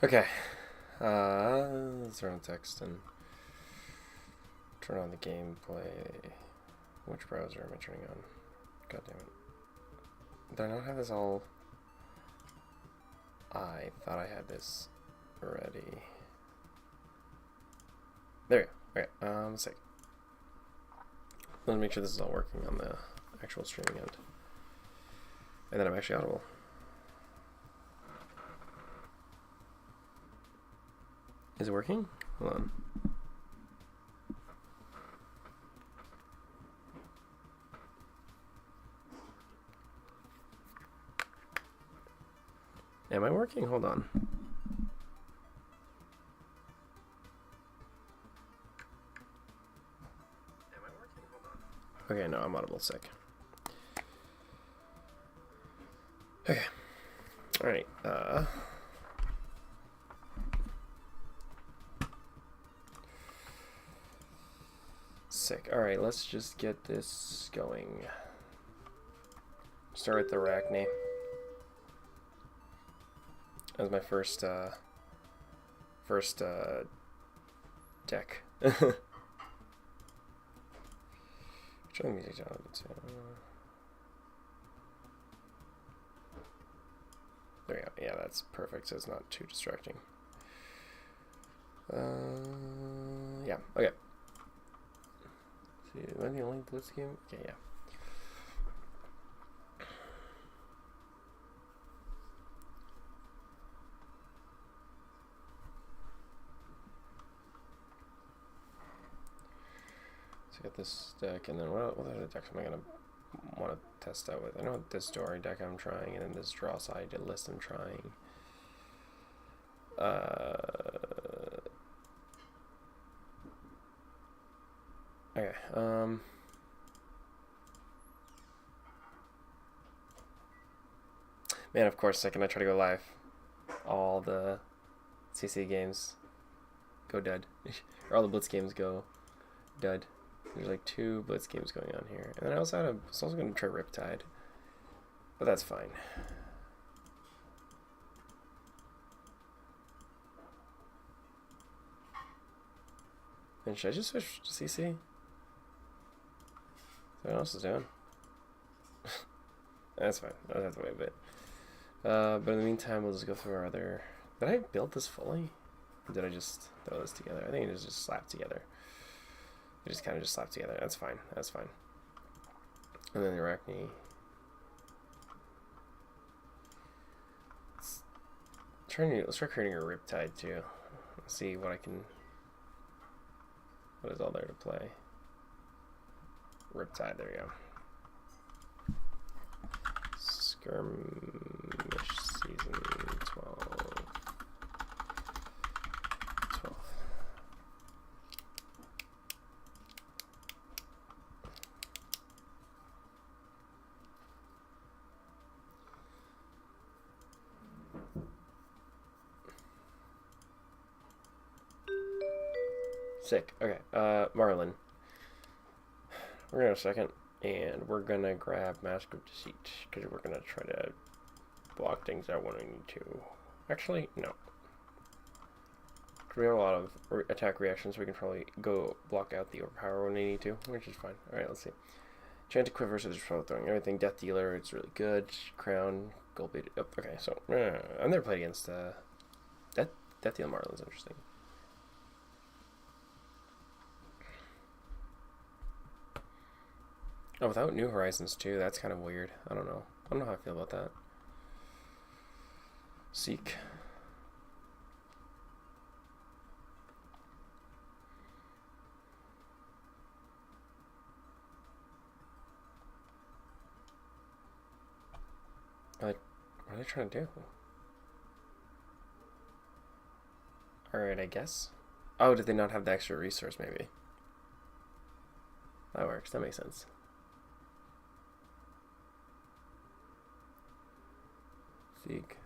Okay. Let's run text and turn on the gameplay. Which browser am I turning on? God damn it. Did I not have this all? I thought I had this ready. There we go. Okay, let's see. Let's make sure this is all working on the actual streaming end. And then I'm actually audible. Is it working? Hold on. Am I working? Hold on. Okay, no, I'm audible. Sick. Okay. Alright, sick. Alright, let's just get this going. Start with the Arachne. That was my first deck. Show the music down a bit too. There we go. Yeah, that's perfect, so it's not too distracting. Yeah, okay. See, am I the only Blitz game? Okay, yeah. So I got this deck, and then what other decks am I gonna want to test out with? I know this story deck I'm trying, and then this draw side list I'm trying. Okay. Man, of course, second I try to go live, all the CC games go dead, or all the Blitz games go dead. There's like 2 Blitz games going on here, and then I was also going to try Riptide, but that's fine. And should I just switch to CC? What else is doing? That's fine. I don't have to wait a bit. But in the meantime, we'll just go through our other. Did I build this fully? Or did I just throw this together? I think it was just slapped together. It just kind of just slapped together. That's fine. That's fine. And then the Arachne. Let's try creating a Riptide too. Let's see what I can. What is all there to play? Riptide. There we go. Skirmish season 12. Sick. Okay. Marlin. We're gonna have a second, and we're gonna grab Mask of Deceit because we're gonna try to block things out when we need to. Actually, no. We have a lot of attack reactions, so we can probably go block out the overpower when we need to, which is fine. All right, let's see. Enchanted Quiver, so there's probably throwing everything. Death Dealer, it's really good. Crown, Gold Beat. Oh, okay, so I've never played against Death Dealer Marlin's interesting. Oh, without New Horizons too, that's kind of weird. I don't know. I don't know how I feel about that. Seek. What are they trying to do? Alright, I guess. Oh, did they not have the extra resource, maybe? That works. That makes sense. Seek.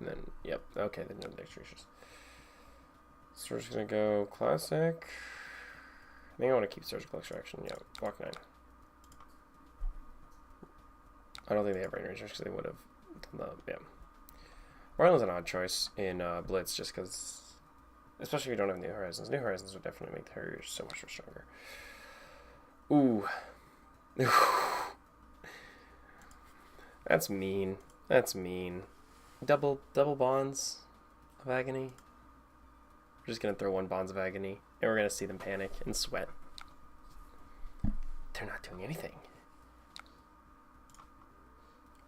And then, yep. Okay, then no extra resource. So we're just going to go Classic. I think I want to keep Surgical Extraction. Yeah, block 9. I don't think they have brain research because they would have done the, yeah. Marlin's an odd choice in Blitz just because, especially if you don't have New Horizons. New Horizons would definitely make the Harriers so much more stronger. Ooh. That's mean. That's mean. Double bonds of agony. We're just gonna throw one bonds of agony, and we're gonna see them panic and sweat. They're not doing anything.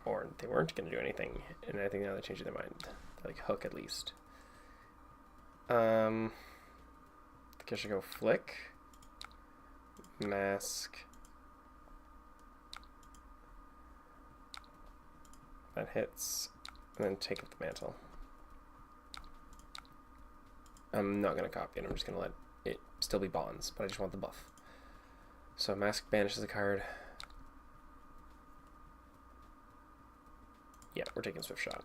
Or they weren't gonna do anything, and I think now they're changing their mind. Like hook at least. I think I should go flick. Mask. That hits. And then take up the mantle. I'm not going to copy it. I'm just going to let it still be bonds, but I just want the buff. So mask banishes a card. Yeah, we're taking Swift Shot.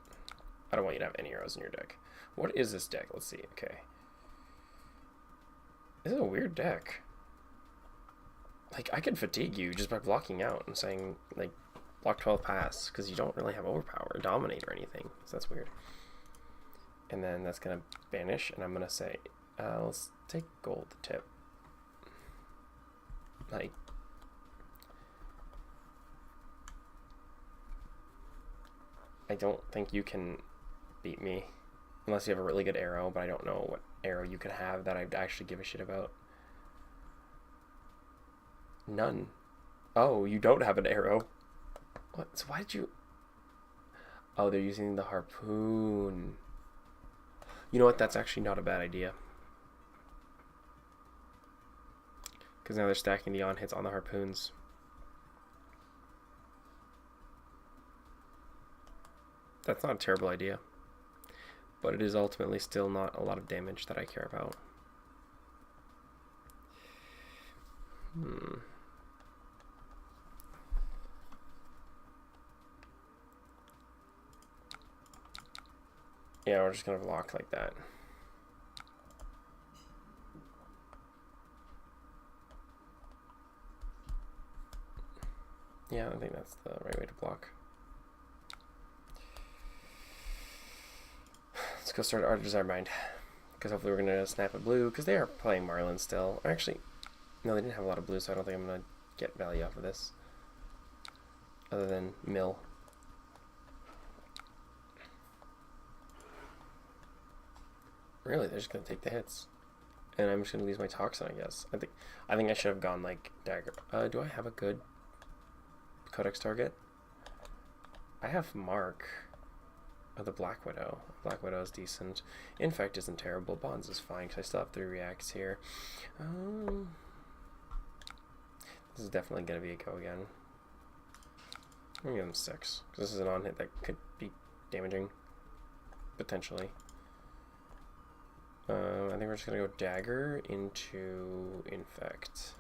I don't want you to have any arrows in your deck. What is this deck? Let's see. Okay. This is a weird deck. Like, I could fatigue you just by blocking out and saying, like, block 12 pass, because you don't really have overpower or dominate or anything. So that's weird. And then that's going to banish, and I'm going to say, let's take gold tip. Like, I don't think you can beat me unless you have a really good arrow, but I don't know what arrow you can have that I'd actually give a shit about. None. Oh, you don't have an arrow. What? So why did you... Oh, they're using the harpoon. You know what? That's actually not a bad idea. Because now they're stacking the on hits on the harpoons. That's not a terrible idea. But it is ultimately still not a lot of damage that I care about. Yeah, we're just going to block like that. Yeah, I think that's the right way to block. Let's go start Art of Desire Mind. Because hopefully we're going to snap a blue. Because they are playing Marlin still. Actually, no, they didn't have a lot of blue, so I don't think I'm going to get value off of this. Other than mill. Really, they're just going to take the hits. And I'm just going to lose my Toxin, I guess. I think I should have gone, like, Dagger. Do I have a good Codex target? I have Mark. Oh, the Black Widow. Black Widow is decent. Infect isn't terrible. Bonds is fine, because I still have 3 reacts here. This is definitely going to be a go again. I'm going to give them 6, because this is an on-hit that could be damaging. Potentially. I think we're just going to go Dagger into Infect.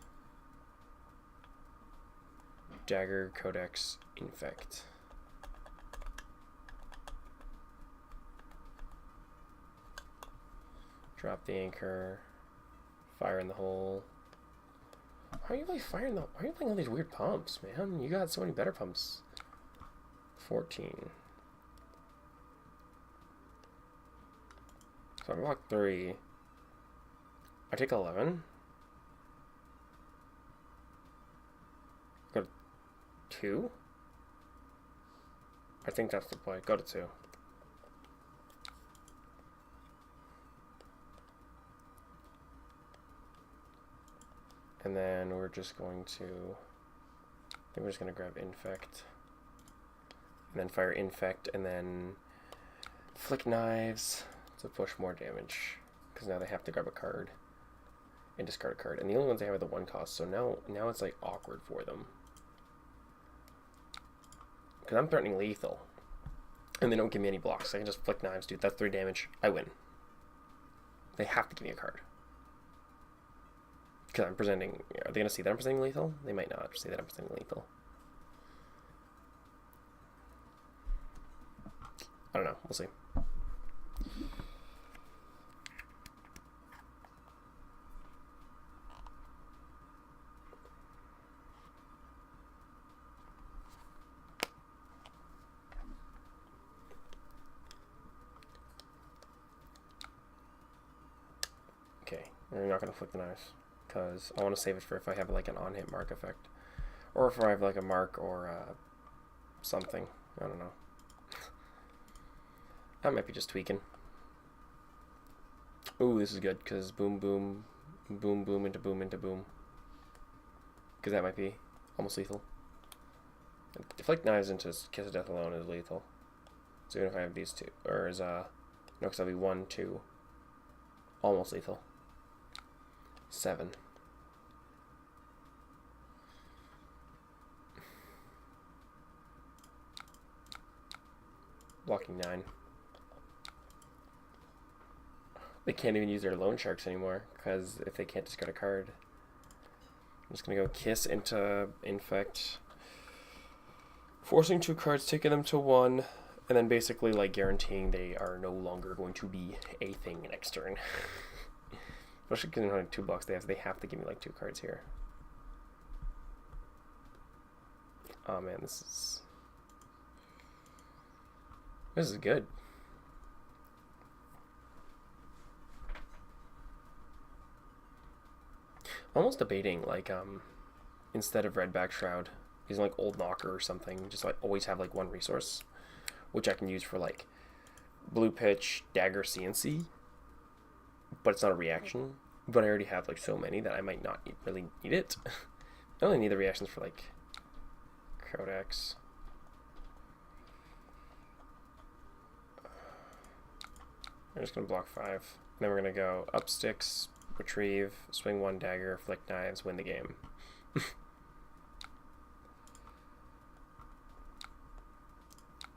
Dagger, Codex, Infect. Drop the anchor. Fire in the hole. Why are you like firing the... Why are you playing all these weird pumps, man? You got so many better pumps. 14. So I block 3. I take 11. Go to 2. I think that's the play. Go to 2. And then we're just going to... I think we're just going to grab Infect. And then fire Infect, and then Flick Knives to push more damage. Because now they have to grab a card and discard a card. And the only ones they have are the 1 cost, so now it's like awkward for them. Because I'm threatening lethal. And they don't give me any blocks. I can just Flick Knives, dude. That's 3 damage. I win. They have to give me a card. Because I'm presenting... Are they going to see that I'm presenting lethal? They might not see that I'm presenting lethal. I don't know. We'll see. We're not going to flick the knives, because I want to save it for if I have like an on-hit mark effect. Or if I have like a mark or something. I don't know. I might be just tweaking. Ooh, this is good, because boom, boom, boom, boom, into boom, into boom. Because that might be almost lethal. Flick knives into Kiss of Death alone is lethal. So even if I have these two, or is, no, because that'll be 1, 2. Almost lethal. 7. Blocking 9. They can't even use their loan sharks anymore, because if they can't discard a card. I'm just going to go Kiss into Infect. Forcing 2 cards, taking them to 1, and then basically like guaranteeing they are no longer going to be a thing next turn. Especially because in only 2 blocks they have to give me like 2 cards here. Oh man, this is good. I'm almost debating like instead of Redback Shroud, using like Old Knocker or something, just like always have like 1 resource, which I can use for like Blue Pitch, Dagger, CNC, but it's not a reaction. But I already have like so many that I might not really need it. I only need the reactions for like Codex. I'm just gonna block 5. Then we're gonna go up sticks, retrieve, swing 1 dagger, flick knives, win the game.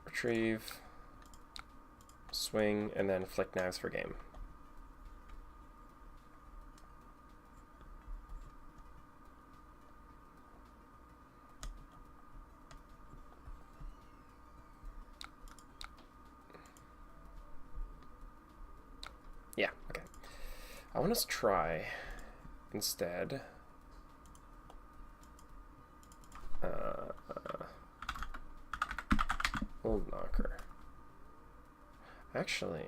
Retrieve, swing, and then flick knives for game. Yeah, okay. I want us to try instead Old Knocker. Actually,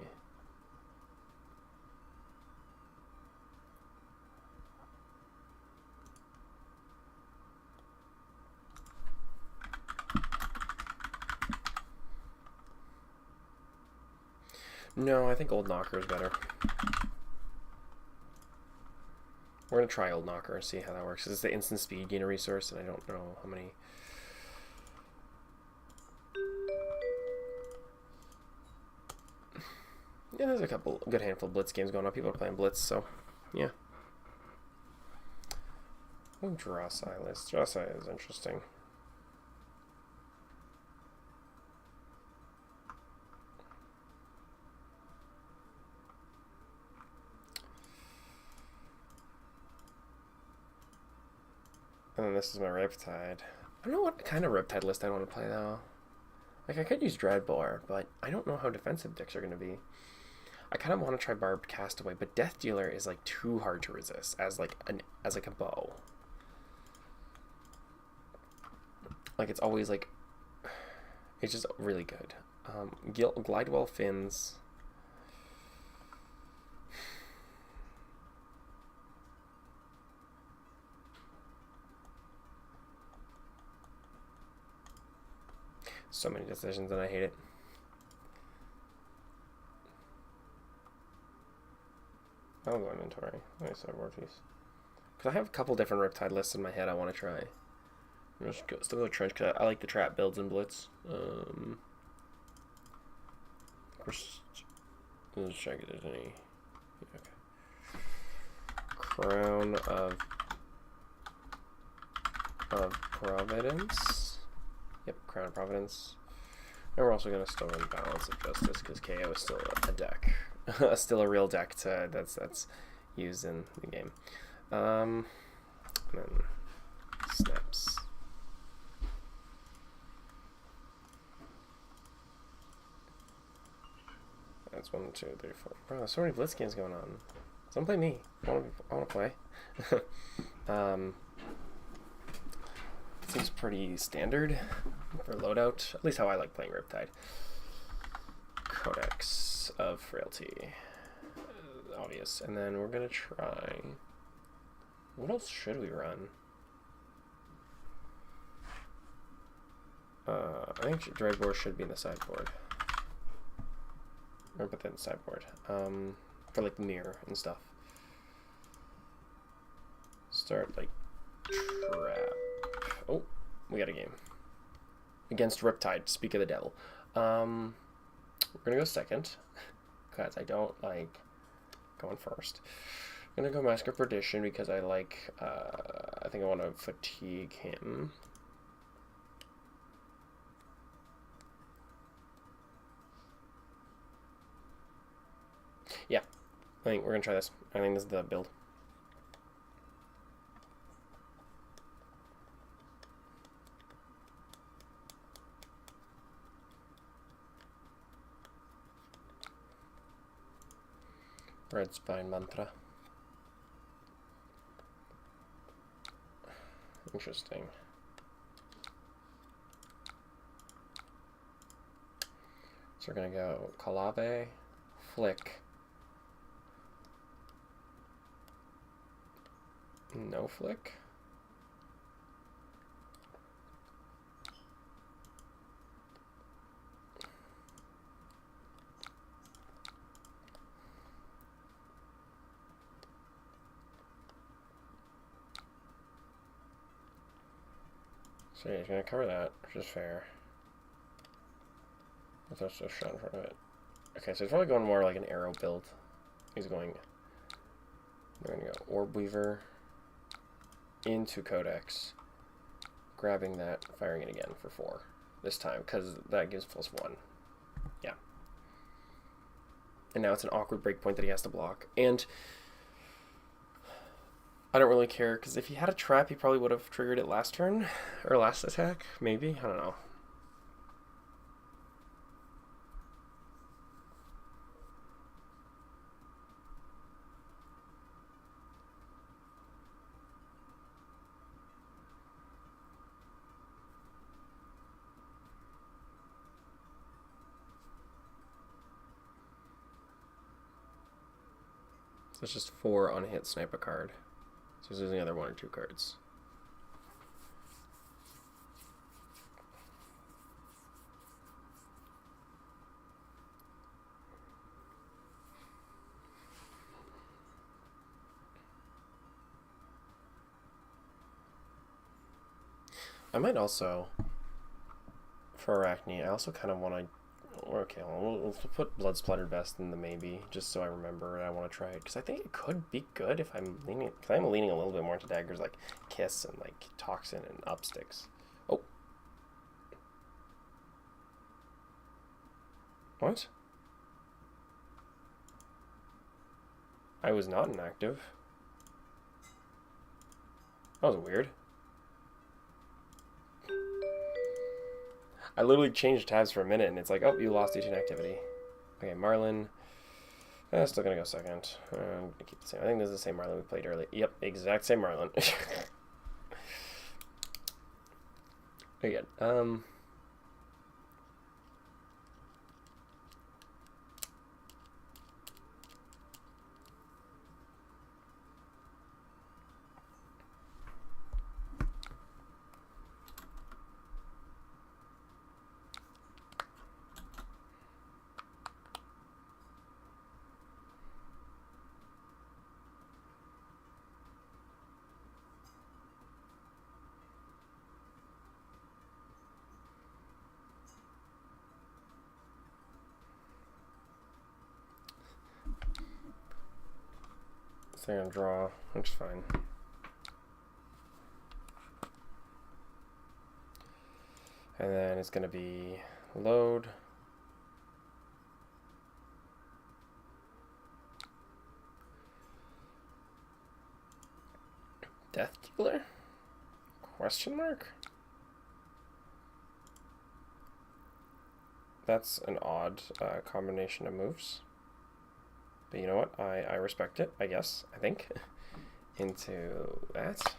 no, I think Old Knocker is better. We're going to try Old Knocker and see how that works. It's the instant speed gain a resource, and I don't know how many. Yeah, there's a good handful of Blitz games going on. People are playing Blitz, so yeah. Oh, Drosai list. Drosai is interesting. And then this is my Riptide. I don't know what kind of Riptide list I want to play, though. Like, I could use Dreadbore, but I don't know how defensive decks are going to be. I kind of want to try Barbed Castaway, but Death Dealer is, like, too hard to resist as, like, a bow. Like, it's always, like... It's just really good. Glidewell Fins... So many decisions and I hate it. I'll go inventory. Nice, Vortex. Because I have a couple different Riptide lists in my head I want to try. I'm just still go Trench because I like the trap builds in Blitz. First, let's check if there's any. Okay. Crown of Providence. Yep, Crown of Providence. And we're also going to still run Balance of Justice because KO is still a deck. Still a real deck that's used in the game. And then Snaps. That's 1, 2, 3, 4. Bro, there's so many Blitz games going on. Don't play me. I want to play. Seems pretty standard for loadout. At least how I like playing Riptide. Codex of Frailty. obvious. And then we're gonna try. What else should we run? I think Dreadbore should be in the sideboard. Or put that in the sideboard. For like mirror and stuff. Start like trap. Oh, we got a game. Against Riptide, speak of the devil. We're gonna go second. Because I don't like going first. I'm gonna go Mask of Perdition because I like I think I wanna fatigue him. Yeah, I think we're gonna try this. I think this is the build. Red Spine Mantra. Interesting. So we're gonna go Kalave, Flick, no Flick. So yeah, he's gonna cover that, which is fair. With also a shot in front of it. Okay, so he's probably going more like an arrow build. He's going. We're gonna go Orb Weaver into Codex, grabbing that, firing it again for 4 this time because that gives +1. Yeah. And now it's an awkward breakpoint that he has to block. And I don't really care, because if he had a trap, he probably would have triggered it last turn, or last attack, maybe? I don't know. So it's just 4 on hit snipe a card. So he's losing another 1 or 2 cards. I might also, for Arachne, I also kind of want to. Okay, we'll put Blood Splattered Vest in the maybe, just so I remember and I want to try it. Because I think it could be good if I'm leaning. Because I'm leaning a little bit more into daggers like Kiss and like Toxin and Upsticks. Oh. What? I was not inactive. That was weird. I literally changed tabs for a minute, and it's like, oh, you lost each inactivity. Okay, Marlin. Still gonna go second. I'm gonna keep the same. I think this is the same Marlin we played earlier. Yep, exact same Marlin. Very good. So I'm gonna draw, which is fine. And then it's gonna be load. Death Dealer? Question mark? That's an odd combination of moves. But you know what? I respect it, I guess, I think. Into that.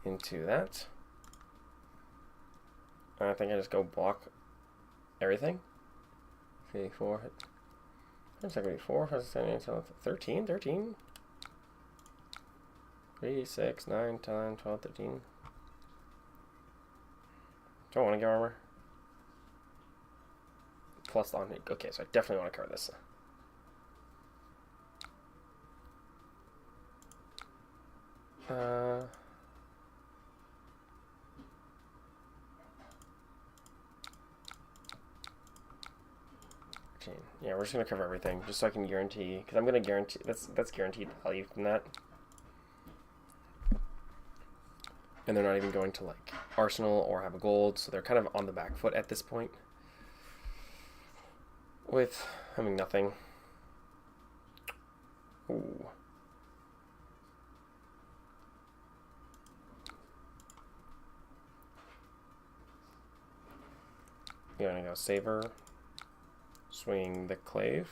Into that. And I think I just go block everything. 3, 4. That's not gonna be 4, 5, 6, 7, 8, 12, 13, 13. 3, 6, 9, 10, 12, 13. Do I want to get armor? Plus on it. Okay, so I definitely want to cover this. Yeah, we're just gonna cover everything, just so I can guarantee, because I'm gonna guarantee that's guaranteed value from that. And they're not even going to like Arsenal or have a gold, so they're kind of on the back foot at this point. With having nothing. Ooh. You're gonna go Saver. Swing the Clave.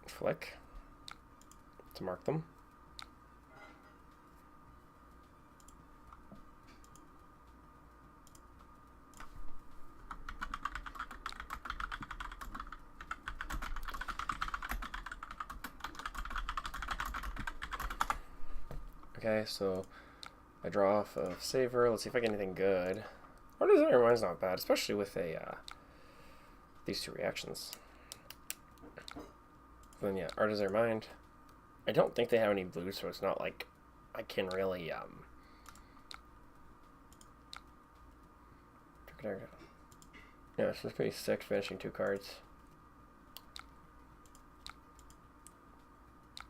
Flick. To mark them. Okay, so I draw off of Saver. Let's see if I get anything good. Art of Desire Mind's not bad, especially with a these two reactions. Then yeah, Art of Desire Mind. I don't think they have any blue, so it's not like I can really yeah, this is pretty sick, finishing 2 cards.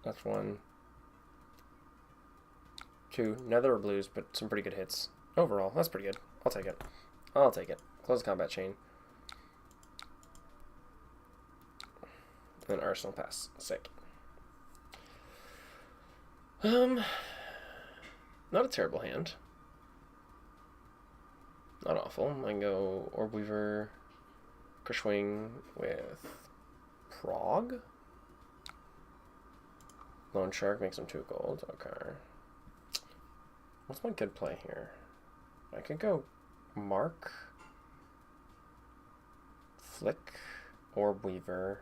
That's 1. 2. Neither are blues, but some pretty good hits. Overall, that's pretty good. I'll take it. I'll take it. Close combat chain. And then Arsenal pass. Sick. Not a terrible hand. Not awful. I can go Orb Weaver, Kershwing with Prog. Lone Shark makes him 2 gold. Okay. What's my good play here? I could go Mark, Flick, Orb Weaver.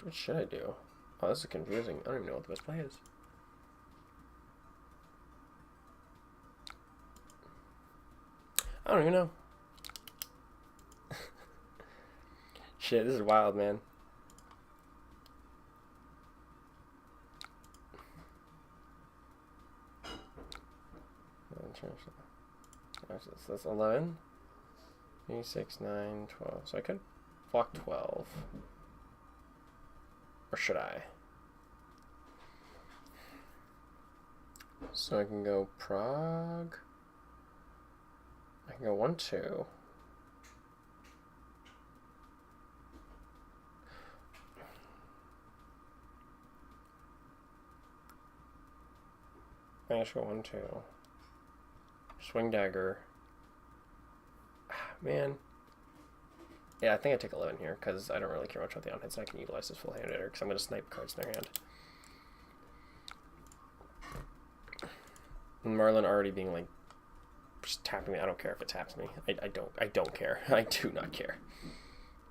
What should I do? Oh, this is confusing. I don't even know what the best play is. I don't even know. Shit, this is wild, man. That's 11. 3, 6, 9, 12. So I could block 12. Or should I? So I can go Prague. I can go 1, 2. I should go 1, 2. Swing Dagger. Man. Yeah, I think I take 11 here, because I don't really care much about the on-hits. I can utilize this full hand hitter, because I'm going to snipe cards in their hand. And Marlin already being like, just tapping me. I don't care if it taps me. I don't care. I do not care.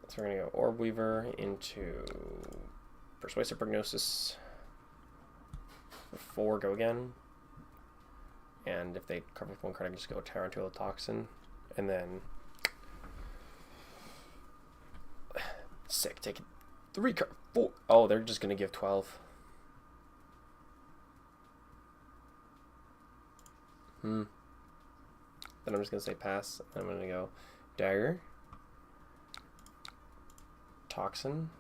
So we're going to go Orb Weaver into Persuasive Prognosis. 4, go again. And if they cover with 1 card, I can just go Tarantula Toxin. And then... Sick. Take 3 card. 4. Oh, they're just going to give 12. Then I'm just going to say pass. I'm going to go Dagger. Toxin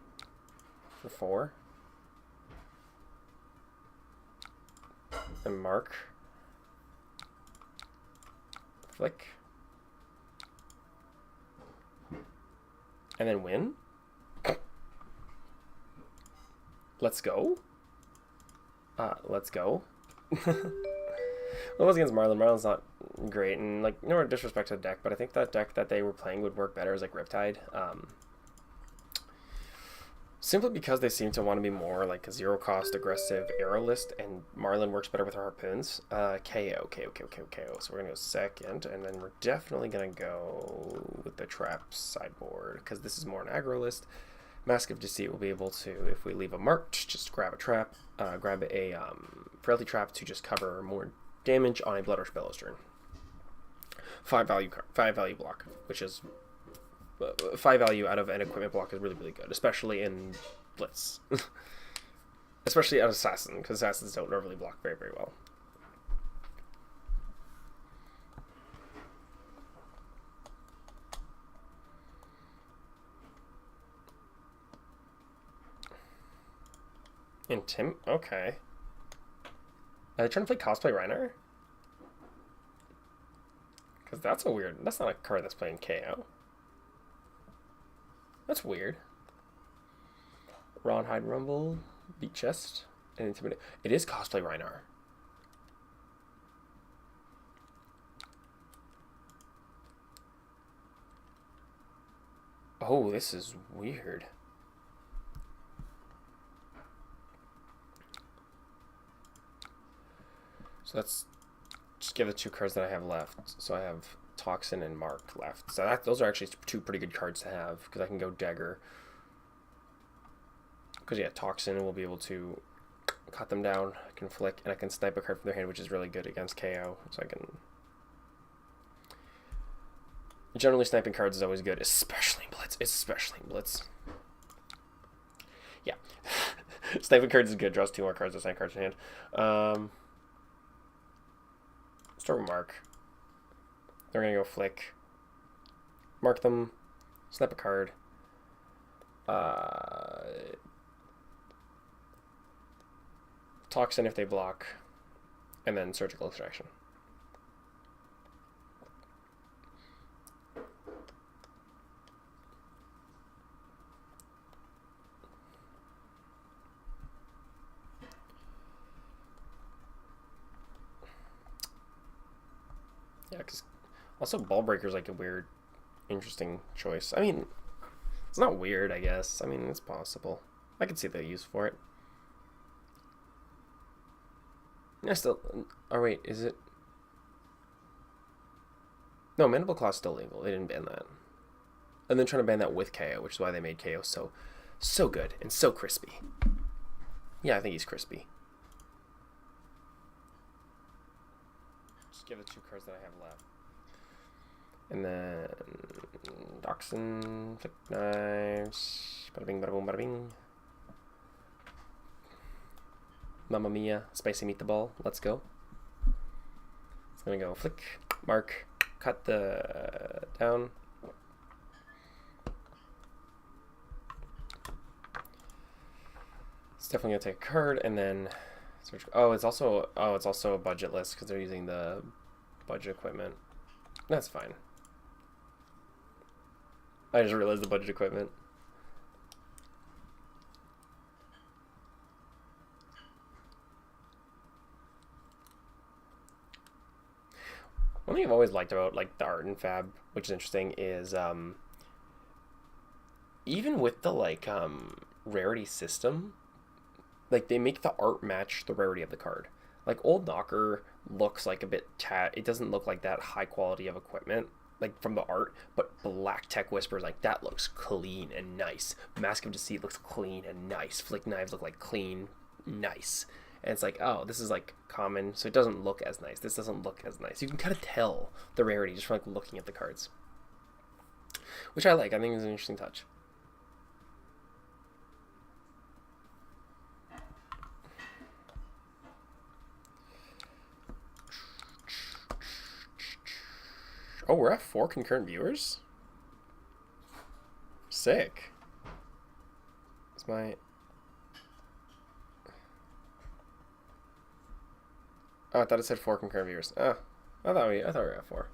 for 4. And Mark. Flick. And then win. Let's go. Let's go. Well, it was against Marlin. Marlin's not great, and like no disrespect to the deck, but I think that deck that they were playing would work better as like Riptide. Simply because they seem to want to be more like a zero cost aggressive arrow list, and Marlin works better with our harpoons. KO. So we're gonna go second, and then we're definitely gonna go with the trap sideboard because this is more an aggro list. Mask of Deceit will be able to, if we leave a marked, just grab a trap, grab a frailty trap to just cover more damage on a Blood Rush Bellows turn. 5 value block, which is 5 value out of an equipment block is really good, especially in Blitz. Especially out of Assassin, because Assassins don't normally block very well. Okay. Are they trying to play Cosplay Reiner? Because that's not a card that's playing KO. That's weird. Rawhide Rumble, Beat Chest, and Intimidate. It is Cosplay Reinar. Oh, this is weird. So let's just give the 2 cards that I have left. So I have Toxin and Mark left. So those are actually 2 pretty good cards to have, because I can go Dagger. Because yeah, Toxin will be able to cut them down. I can flick, and I can snipe a card from their hand, which is really good against KO. So I can... Generally, sniping cards is always good, especially in Blitz. Yeah. Sniping cards is good. Draws 2 more cards or snipe cards in hand. Start with Mark. They're going to go flick. Mark them. Snap a card. Toxin if they block. And then Surgical Extraction. Yeah, because also Ball Breaker's like a weird, interesting choice. I mean, it's not weird, I guess. I mean, it's possible. I can see the use for it. Yeah, still... Oh, wait, is it... No, Mandible Claw's still legal. They didn't ban that. And then trying to ban that with KO, which is why they made KO so good and so crispy. Yeah, I think he's crispy. Just give the 2 cards that I have left. And then Dachshund, Flick Knives, bada bing, bada boom, bada bing. Mamma Mia, Spicy Meatball, let's go. It's gonna go flick, mark, cut the down. It's definitely gonna take a card, and then search. Oh, it's also a budget list because they're using the budget equipment. That's fine. I just realized the budget equipment. One thing I've always liked about like the art and fab, which is interesting, is even with the like rarity system, like they make the art match the rarity of the card. Like Old Knocker looks like a bit it doesn't look like that high quality of equipment, like from the art, but Black Tech Whispers, like that looks clean and nice. Mask of Deceit looks clean and nice. Flick Knives look like clean, nice. And it's like, oh, this is like common, so it doesn't look as nice. This doesn't look as nice. You can kind of tell the rarity just from like looking at the cards, which I like. I think it's an interesting touch. Oh, we're at 4 concurrent viewers? Sick. It's my... Oh, I thought it said 4 concurrent viewers. Oh, I thought we were at 4.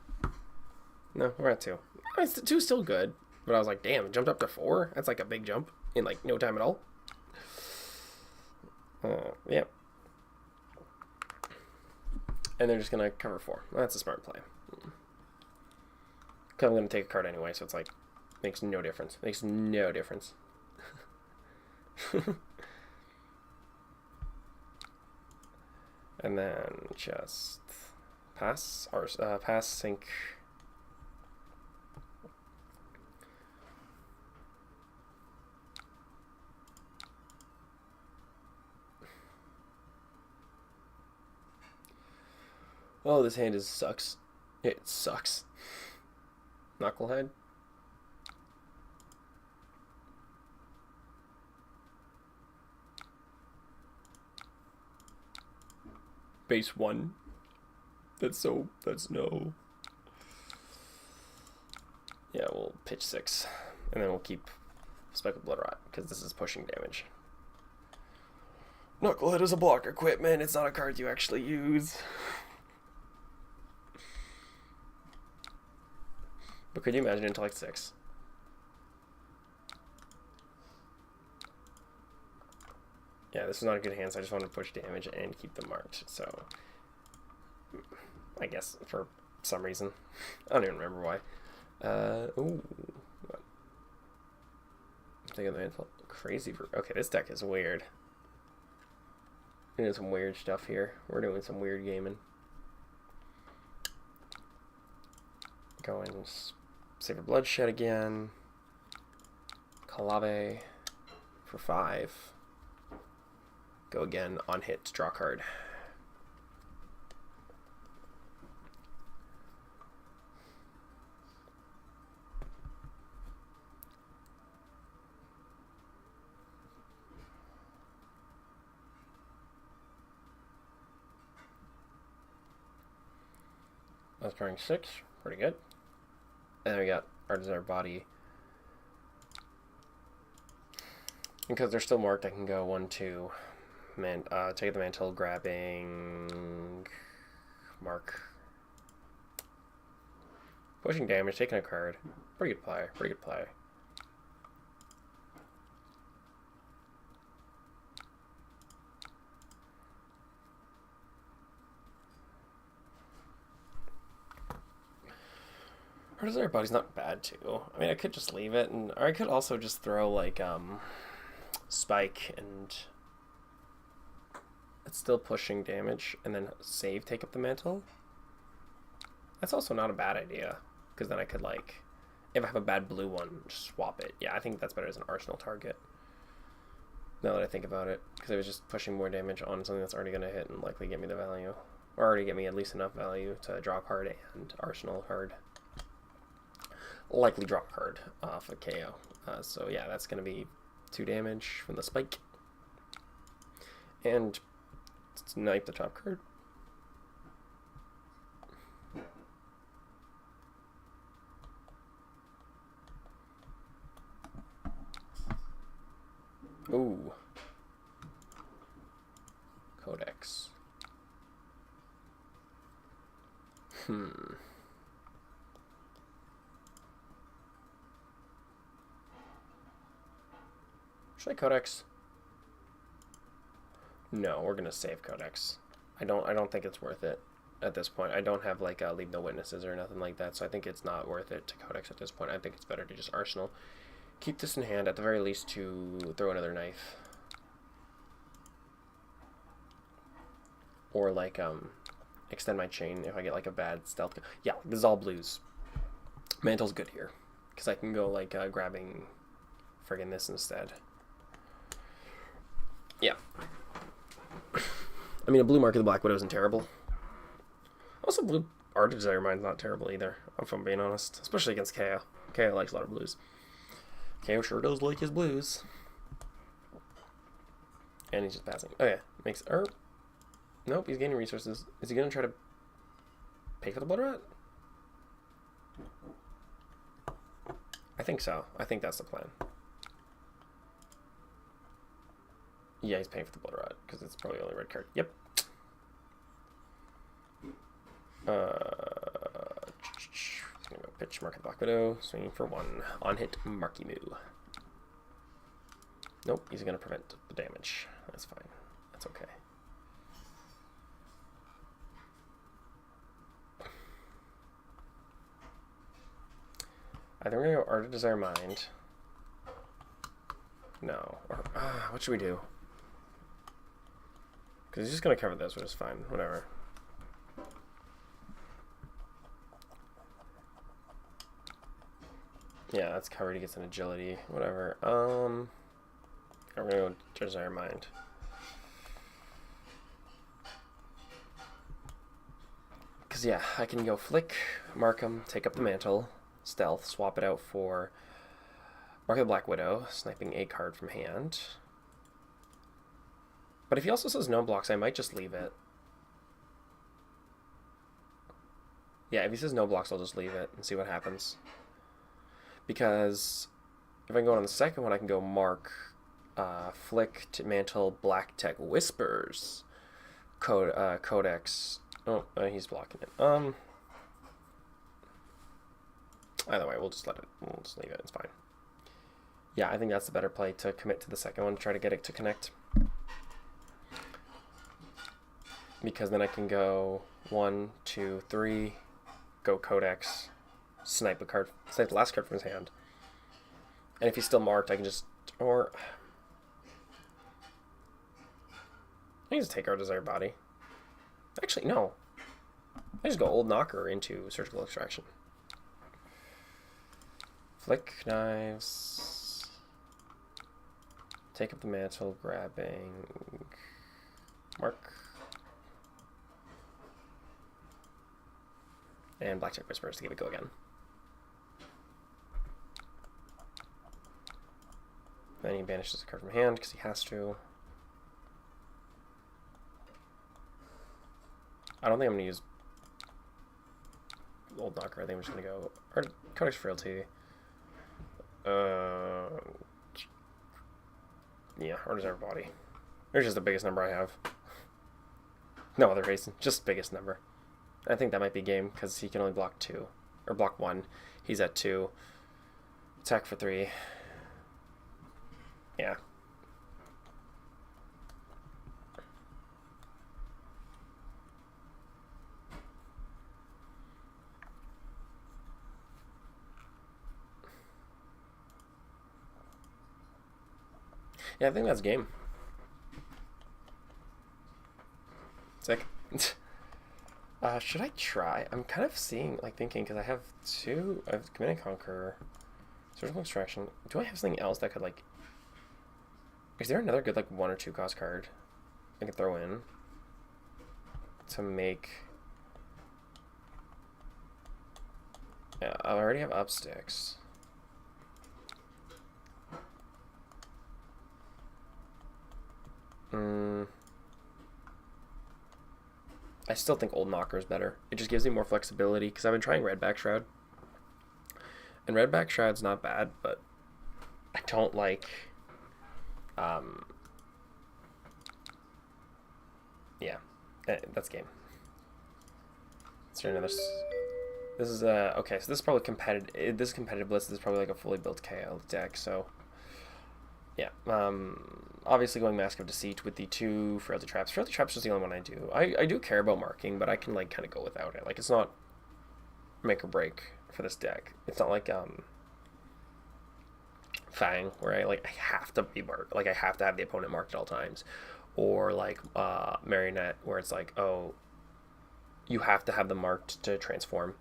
No, we're at 2. It's 2 still good, but I was like, damn, it jumped up to 4? That's like a big jump in like no time at all. Yeah. And they're just gonna cover 4. That's a smart play. Cause I'm gonna take a card anyway, so it's like makes no difference. Makes no difference. And then just pass, or pass, sink. Oh, this hand sucks. It sucks. Knucklehead. Base 1. That's no. Yeah, we'll pitch 6. And then we'll keep Speckled Blood Rot, because this is pushing damage. Knucklehead is a block equipment, it's not a card you actually use. But could you imagine Intellect 6? Yeah, this is not a good hand, so I just want to push damage and keep them marked. So, I guess for some reason. I don't even remember why. Ooh. I'm thinking the handful. Crazy. Okay, this deck is weird. We're doing some weird stuff here. We're doing some weird gaming. Going Savor Bloodshed again. Kalave for 5. Go again on hit, draw card. That's drawing 6, pretty good. And then we got our Desired Body. Because they're still marked, I can go 1, 2. Take the mantle, grabbing, mark, pushing damage, taking a card. Pretty good play, pretty good play. Our Desired Body's not bad too. I mean, I could just leave it, or I could also just throw like Spike and. It's still pushing damage, and then save, take up the mantle. That's also not a bad idea, because then I could, like, if I have a bad blue one, just swap it. Yeah, I think that's better as an arsenal target, now that I think about it, because it was just pushing more damage on something that's already going to hit and likely get me the value, or already get me at least enough value to draw a card and arsenal card. Likely draw a card off a KO. So yeah, that's going to be 2 damage from the spike. And snipe the top card. Ooh. Codex. Should I Codex? No, we're gonna save Codex. I don't think it's worth it at this point. I don't have like Leave No Witnesses or nothing like that, so I think it's not worth it to Codex at this point. I think it's better to just Arsenal. Keep this in hand at the very least to throw another knife. Or like extend my chain if I get like a bad stealth. Yeah, this is all blues. Mantle's good here because I can go like grabbing friggin' this instead. Yeah. I mean, a blue Mark of the Black Widow isn't terrible. Also, blue Art of Desire Mine's not terrible either, if I'm being honest. Especially against KO. KO likes a lot of blues. KO sure does like his blues. And he's just passing. Oh yeah, makes... Nope, he's gaining resources. Is he going to try to pay for the Blood Rat? I think so. I think that's the plan. Yeah, he's paying for the Blood Rot, because it's probably the only red card. Yep. Gonna go pitch Mark of the Black Widow, swinging for 1. On hit, Marky Moo. Nope, he's gonna prevent the damage. That's fine. That's okay. I think we're gonna go Art of Desire Mind. No. Or, what should we do? Because he's just going to cover this, which is fine. Whatever. Yeah, that's covered. He gets an agility. Whatever. I'm going to go Desire Mind. Because, yeah, I can go Flick, mark him, take up the Mantle, Stealth, swap it out for Mark the Black Widow, sniping a card from hand. But if he also says no blocks, I might just leave it. Yeah, if he says no blocks, I'll just leave it and see what happens. Because if I can go on the second one, I can go mark, Flick, to Mantle, Black Tech Whispers, Codex. Oh, he's blocking it. Either way, we'll just leave it. It's fine. Yeah, I think that's the better play, to commit to the second one, try to get it to connect. Because then I can go 1, 2, 3, go Codex, snipe the last card from his hand. And if he's still marked, I can just, or I can just take our Desire Body. Actually, no. I just go Old Knocker into Surgical Extraction. Flick Knives. Take up the Mantle, grabbing. Mark. And Blackjack Whispers to give it a go again. Then he banishes a card from hand because he has to. I don't think I'm going to use Old Knocker. I think I'm just going to go... Or Codex Frailty. Yeah, or Desire Body. There's just the biggest number I have. No other reason. Just biggest number. I think that might be game, because he can only block 2. Or block 1. He's at 2. Attack for 3. Yeah. Yeah, I think that's game. Sick. Should I try? I'm kind of thinking, because I have Command and Conquer, Surgical Extraction. Do I have something else that could, is there another good, 1 or 2 cost card I could throw in to make... Yeah, I already have Upsticks. I still think Old Knocker is better. It just gives me more flexibility, because I've been trying Redback Shroud. And Redback Shroud's not bad, but I don't like... yeah, that's game. Is there another... This is, okay, so this is probably competitive. This is competitive list. This is probably a fully built KO deck, so... Yeah, obviously going Mask of Deceit with the 2 Frailty Traps. Frailty Traps is the only one I do. I do care about marking, but I can, kind of go without it. It's not make or break for this deck. It's not like, Fang, where I have to be marked. I have to have the opponent marked at all times. Or, Marionette, where it's oh, you have to have them marked to transform.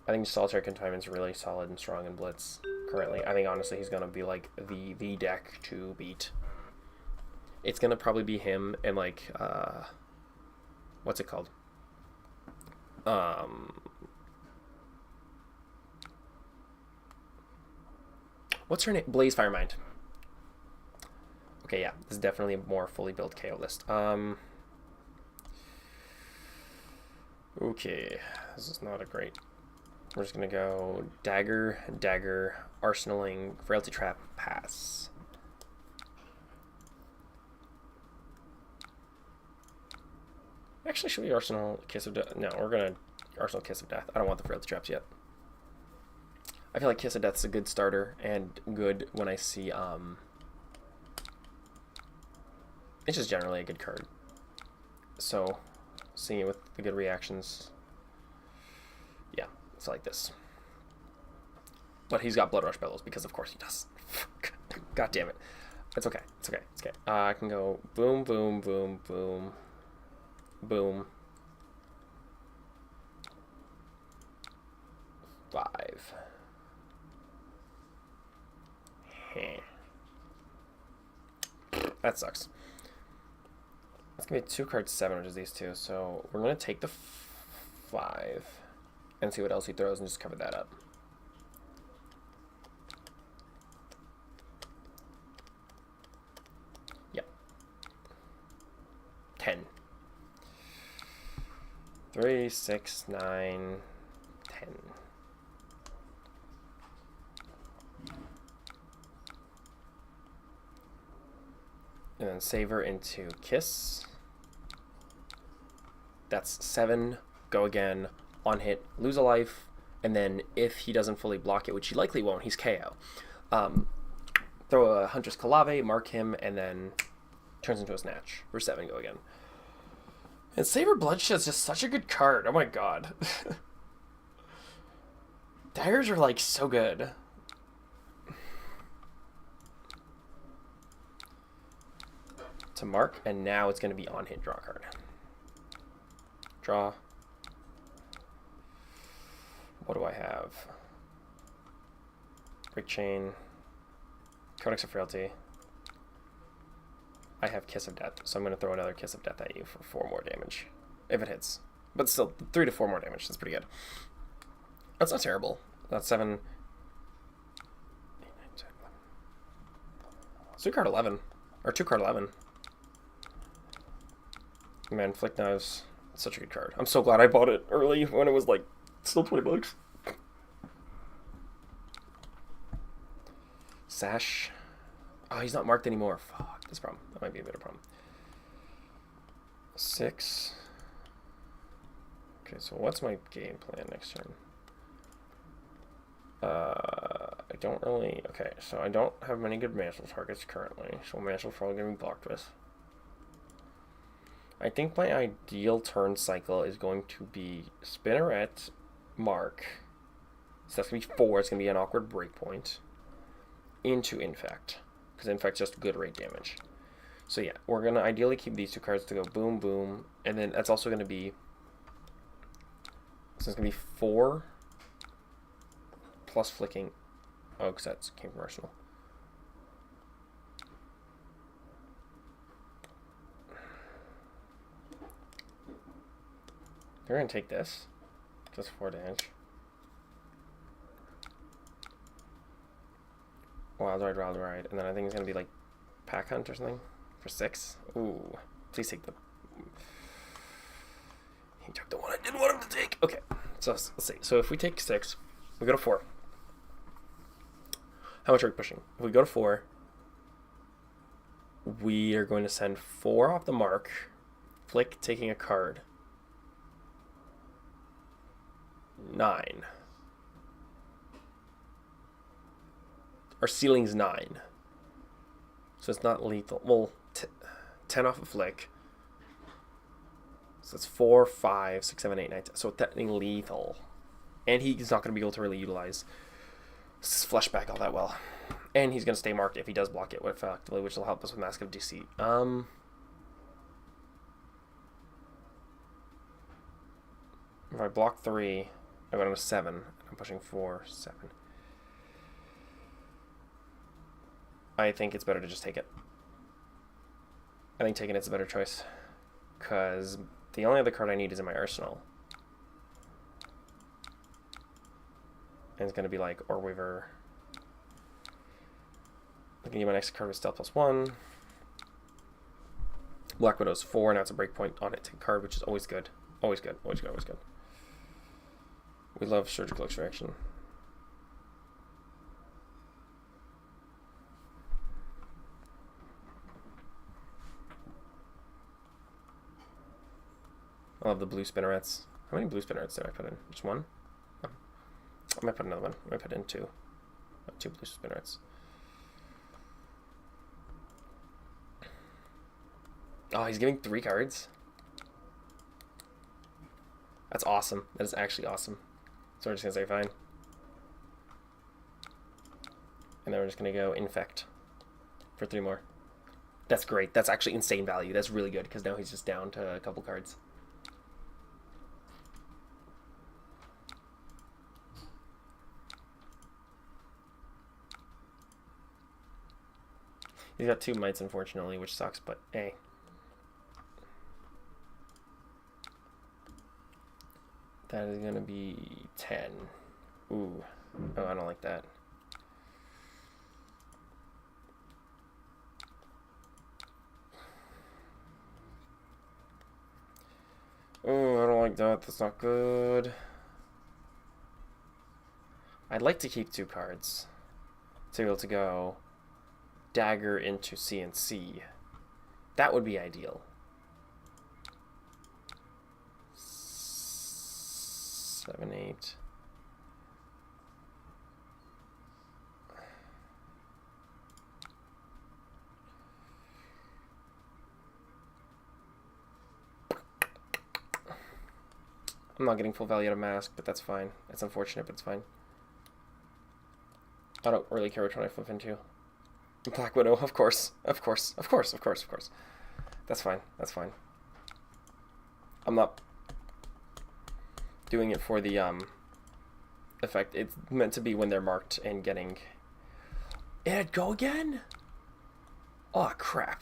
I think Solitary Confinement's really solid and strong in Blitz currently. I think, honestly, he's going to be, the deck to beat. It's going to probably be him and, what's it called? What's her name? Blaze Firemind. Okay, yeah, this is definitely a more fully built KO list. Okay, this is not a great... We're just going to go Dagger, Arsenaling, Frailty Trap, pass. Actually, should we Arsenal Kiss of Death? No, we're going to Arsenal Kiss of Death. I don't want the Frailty Traps yet. I feel like Kiss of Death is a good starter and good when I see... It's just generally a good card. So, seeing it with the good reactions... Yeah, it's like this. But he's got Blood Rush Bellows, because of course he does. God damn it. It's okay. It's okay. It's okay. I can go boom, boom, boom, boom, boom. 5. Heh. That sucks. It's gonna be 2 cards 7, which is these two. So we're gonna take the 5 and see what else he throws and just cover that up. Yep. 10. 3, 6, 9, 10. And then Savor into Kiss. That's 7. Go again. On hit, lose a life. And then if he doesn't fully block it, which he likely won't, he's KO. Throw a Hunter's Kalave, mark him, and then turns into a Snatch. For 7, go again. And Savor Bloodshed is just such a good card. Oh my god. Daggers are like so good. To mark, and now it's going to be on hit draw card. Draw. What do I have? Break Chain. Codex of Frailty. I have Kiss of Death, so I'm going to throw another Kiss of Death at you for 4 more damage. If it hits. But still, 3 to 4 more damage. That's pretty good. That's not terrible. That's 7. 8, 9, 10, 11. It's 2 card 11. Or 2 card 11. Man, Flick Knives. It's such a good card. I'm so glad I bought it early when it was like still 20 bucks. Sash. Oh, he's not marked anymore. Fuck, that's a problem. That might be a bit of a problem. 6. Okay, so what's my game plan next turn? I don't really... Okay, so I don't have many good mantle targets currently, so mantle probably going to be blocked with. I think my ideal turn cycle is going to be Spinneret, Mark. So that's going to be 4. It's going to be an awkward breakpoint. Into Infect. Because Infect's just good rate damage. So yeah, we're going to ideally keep these 2 cards to go boom, boom. And then that's also going to be... So it's going to be 4 plus flicking. Oh, because that came from Arsenal. They're going to take this. Just 4 damage. Wild Ride. And then I think it's going to be like Pack Hunt or something for 6. Ooh. Please take the... He took the one I didn't want him to take. Okay. So let's see. So if we take 6, we go to 4. How much are we pushing? If we go to 4, we are going to send 4 off the mark. Flick taking a card. 9. Our ceiling's 9. So it's not lethal. Well, 10 off a flick. So it's 4, 5, 6, 7, 8, 9, 10. So technically lethal. And he's not going to be able to really utilize Fleshback all that well. And he's going to stay marked if he does block it effectively, which will help us with Mask of Deceit. If I block 3, I go down to 7. I'm pushing 4, 7. I think it's better to just take it. I think taking it's a better choice. Because the only other card I need is in my arsenal. And it's going to be like Orweaver. I can get my next card with Stealth +1. Black Widow's 4. Now it's a breakpoint on it. Take a card, which is always good. Always good. Always good. Always good. We love Surgical Extraction. I love the blue spinnerets. How many blue spinnerets did I put in? Just 1? Oh. I might put another one. I might put in 2. 2 blue spinnerets. Oh, he's giving 3 cards? That's awesome. That is actually awesome. So we're just going to say fine. And then we're just going to go Infect. for 3 more. That's great. That's actually insane value. That's really good because now he's just down to a couple cards. He's got 2 mites, unfortunately, which sucks, but hey. That is going to be 10. Ooh. Oh, I don't like that. Oh, I don't like that. That's not good. I'd like to keep 2 cards to be able to go dagger into CNC. That would be ideal. 7, 8. I'm not getting full value out of mask, but that's fine. It's unfortunate, but it's fine. I don't really care which one I flip into. Black Widow, of course. Of course. Of course. Of course. Of course. That's fine. That's fine. I'm not doing it for the effect. It's meant to be when they're marked and getting... It'd go again? Oh, crap.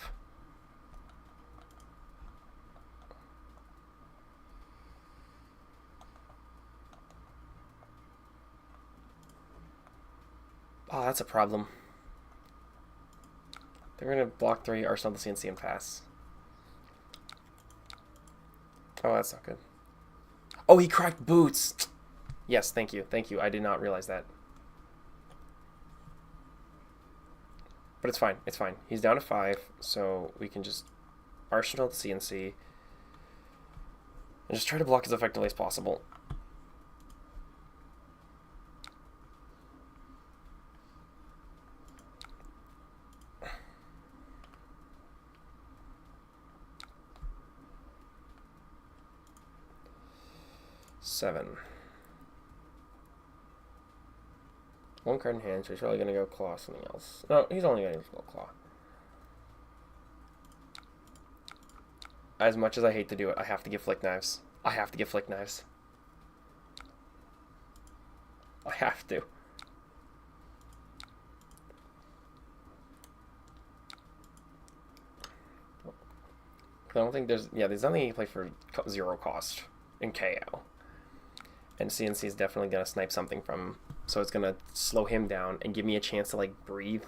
Oh, that's a problem. They're going to block 3, arsenal the CNC, and pass. Oh, that's not good. Oh, he cracked boots! Yes, thank you. Thank you. I did not realize that. But it's fine. It's fine. He's down to 5, so we can just arsenal the CNC and just try to block as effectively as possible. Seven. 1 card in hand, so he's probably going to go claw something else. No, he's only going to go claw. As much as I hate to do it, I have to give Flick Knives. I have to give Flick Knives. I have to. I don't think there's... Yeah, there's nothing you can play for 0 cost in KO. And CNC is definitely going to snipe something from him. So it's going to slow him down and give me a chance to, like, breathe.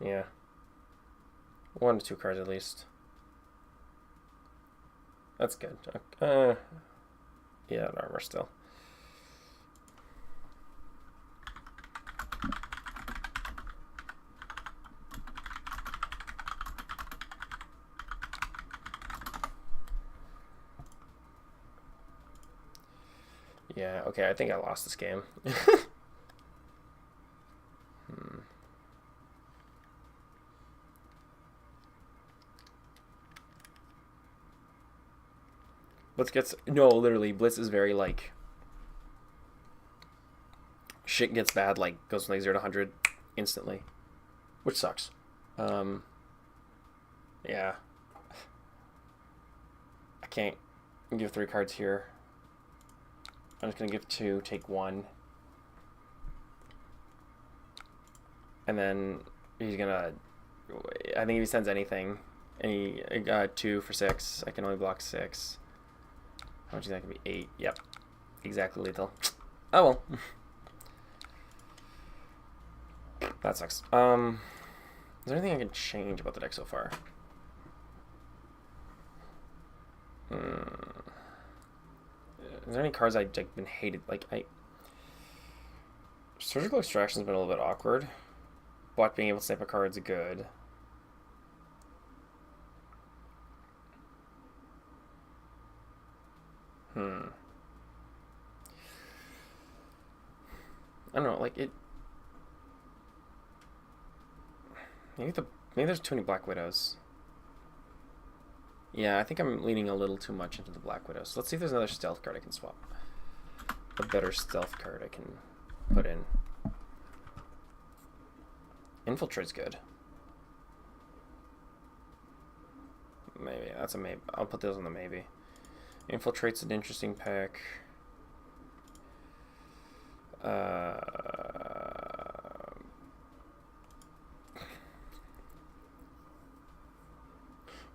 Yeah. 1 to 2 cards at least. That's good. Yeah, armor still. Yeah, okay, I think I lost this game. Blitz gets... No, literally, Blitz is very, like... Shit gets bad, like, goes from, like, 0 to 100 instantly. Which sucks. Yeah. I can't give 3 cards here. I'm just going to give 2, take 1. And then he's going to... I think if he sends anything, and he got 2 for 6, I can only block 6. How much is that going to be? 8. Yep. Exactly lethal. Oh well. That sucks. Is there anything I can change about the deck so far? Is there any cards I've been hated? Like, Surgical Extraction's been a little bit awkward, but being able to snipe a card's good. I don't know, like, it... Maybe there's too many Black Widows. Yeah, I think I'm leaning a little too much into the Black Widow. So let's see if there's another stealth card I can swap. A better stealth card I can put in. Infiltrate's good. Maybe. That's a maybe. I'll put those on the maybe. Infiltrate's an interesting pick.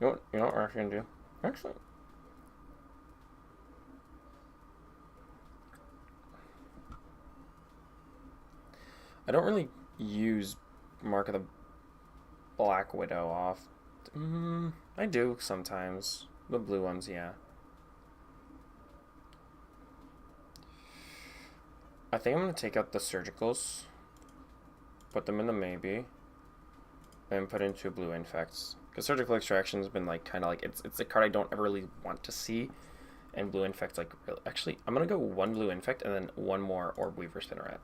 You know what we're actually gonna do? Actually, I don't really use Mark of the Black Widow off. I do sometimes. The blue ones, yeah. I think I'm gonna take out the surgicals, put them in the maybe, and put in 2 blue infects. Because surgical extraction has been like kind of like it's a card I don't ever really want to see, and blue infect's like really, actually I'm gonna go 1 blue infect and then 1 more orb weaver spinneret.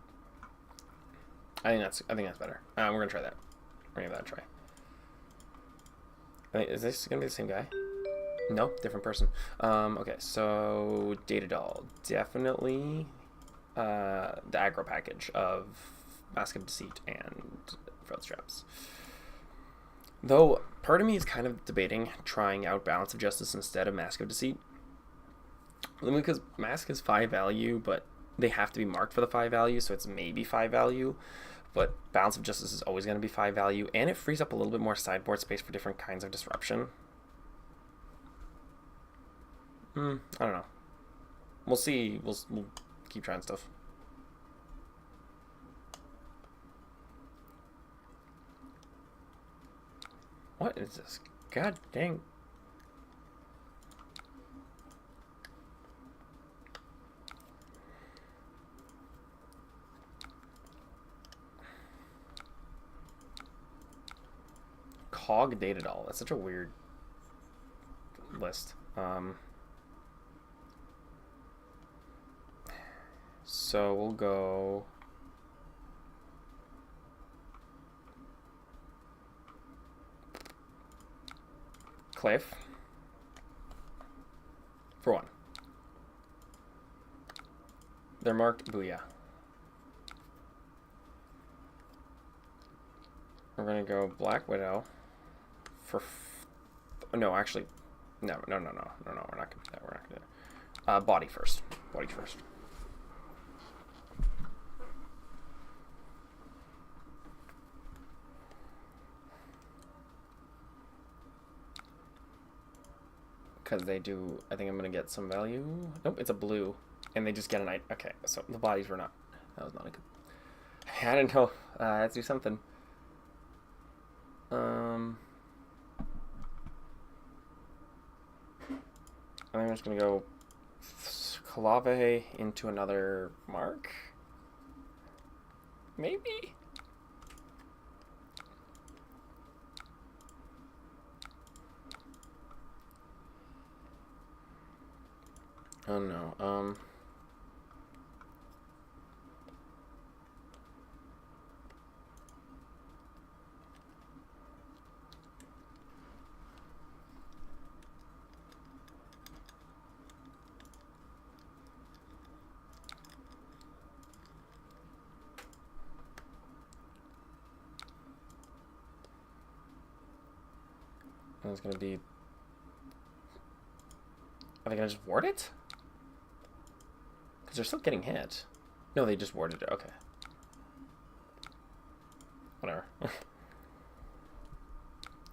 I think that's better. We're gonna try that. We're gonna give that a try. Is this gonna be the same guy? No, different person. Okay, so Data Doll definitely the aggro package of Mask of Deceit and Throat Straps. Though, part of me is kind of debating trying out Balance of Justice instead of Mask of Deceit. Only because Mask is 5 value, but they have to be marked for the 5 value, so it's maybe 5 value. But Balance of Justice is always going to be 5 value, and it frees up a little bit more sideboard space for different kinds of disruption. I don't know. We'll see. We'll keep trying stuff. What is this? God dang. Cog Data Doll. That's such a weird list. So we'll go Cliff for 1. They're marked Booyah. We're gonna go Black Widow for no, actually, no, we're not gonna do that. We're not gonna do that. Body first. Body first. Because they do, I think I'm going to get some value. Nope, it's a blue. And they just get a night. Okay, so the bodies were not, that was not a good, I didn't know. Let's do something. I'm just going to go Kalave into another mark. Maybe? Oh no, it's gonna be, are they gonna just ward it? Because they're still getting hit. No, they just warded it. Okay. Whatever.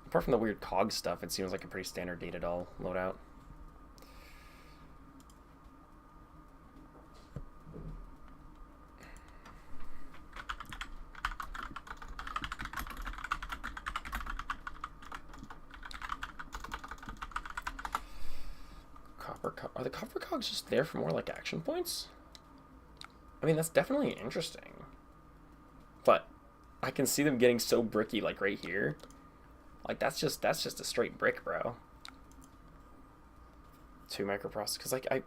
Apart from the weird cog stuff, it seems like a pretty standard Data Doll loadout. Are the copper cogs just there for more like action points? I mean, that's definitely interesting. But I can see them getting so bricky like right here. Like that's just a straight brick, bro. 2 microprocessors, because like I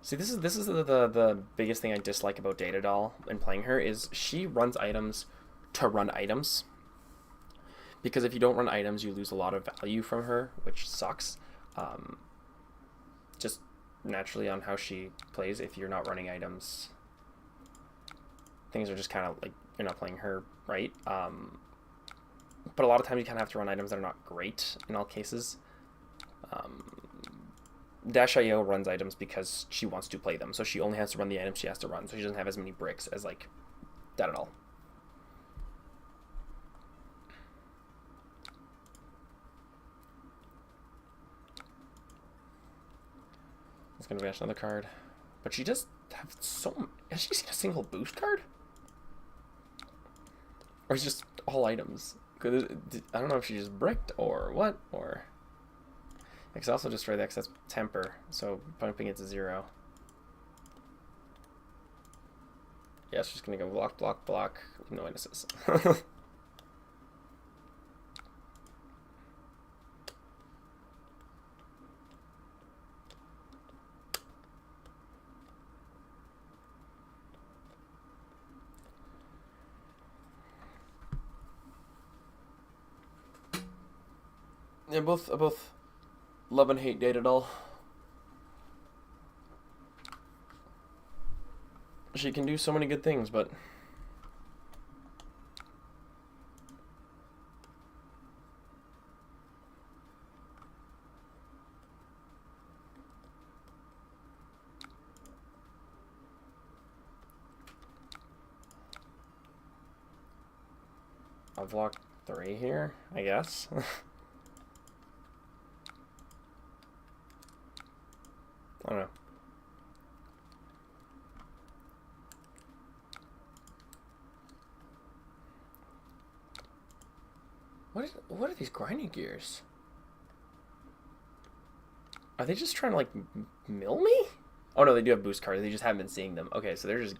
see this is the biggest thing I dislike about Data Doll and playing her is she runs items to run items. because if you don't run items, you lose a lot of value from her, which sucks. Just naturally on how she plays, if you're not running items, things are just kind of like you're not playing her right. But a lot of times you kind of have to run items that are not great in all cases. Dash.io runs items because she wants to play them, so she only has to run the items she has to run, so she doesn't have as many bricks as like that at all. It's gonna vanish another card, but she does have so. Has she seen a single boost card? Or is it just all items? Cause I don't know if she just bricked or what, or... I can also destroy the excess temper, so bumping it to 0. Yeah, it's just gonna go block, block, block, with no minuses. Yeah, both love and hate Datadol. She can do so many good things, but I'll block 3 here, I guess. I don't know. What are these grinding gears? Are they just trying to like mill me? Oh no, they do have boost cards. They just haven't been seeing them. Okay, so they've just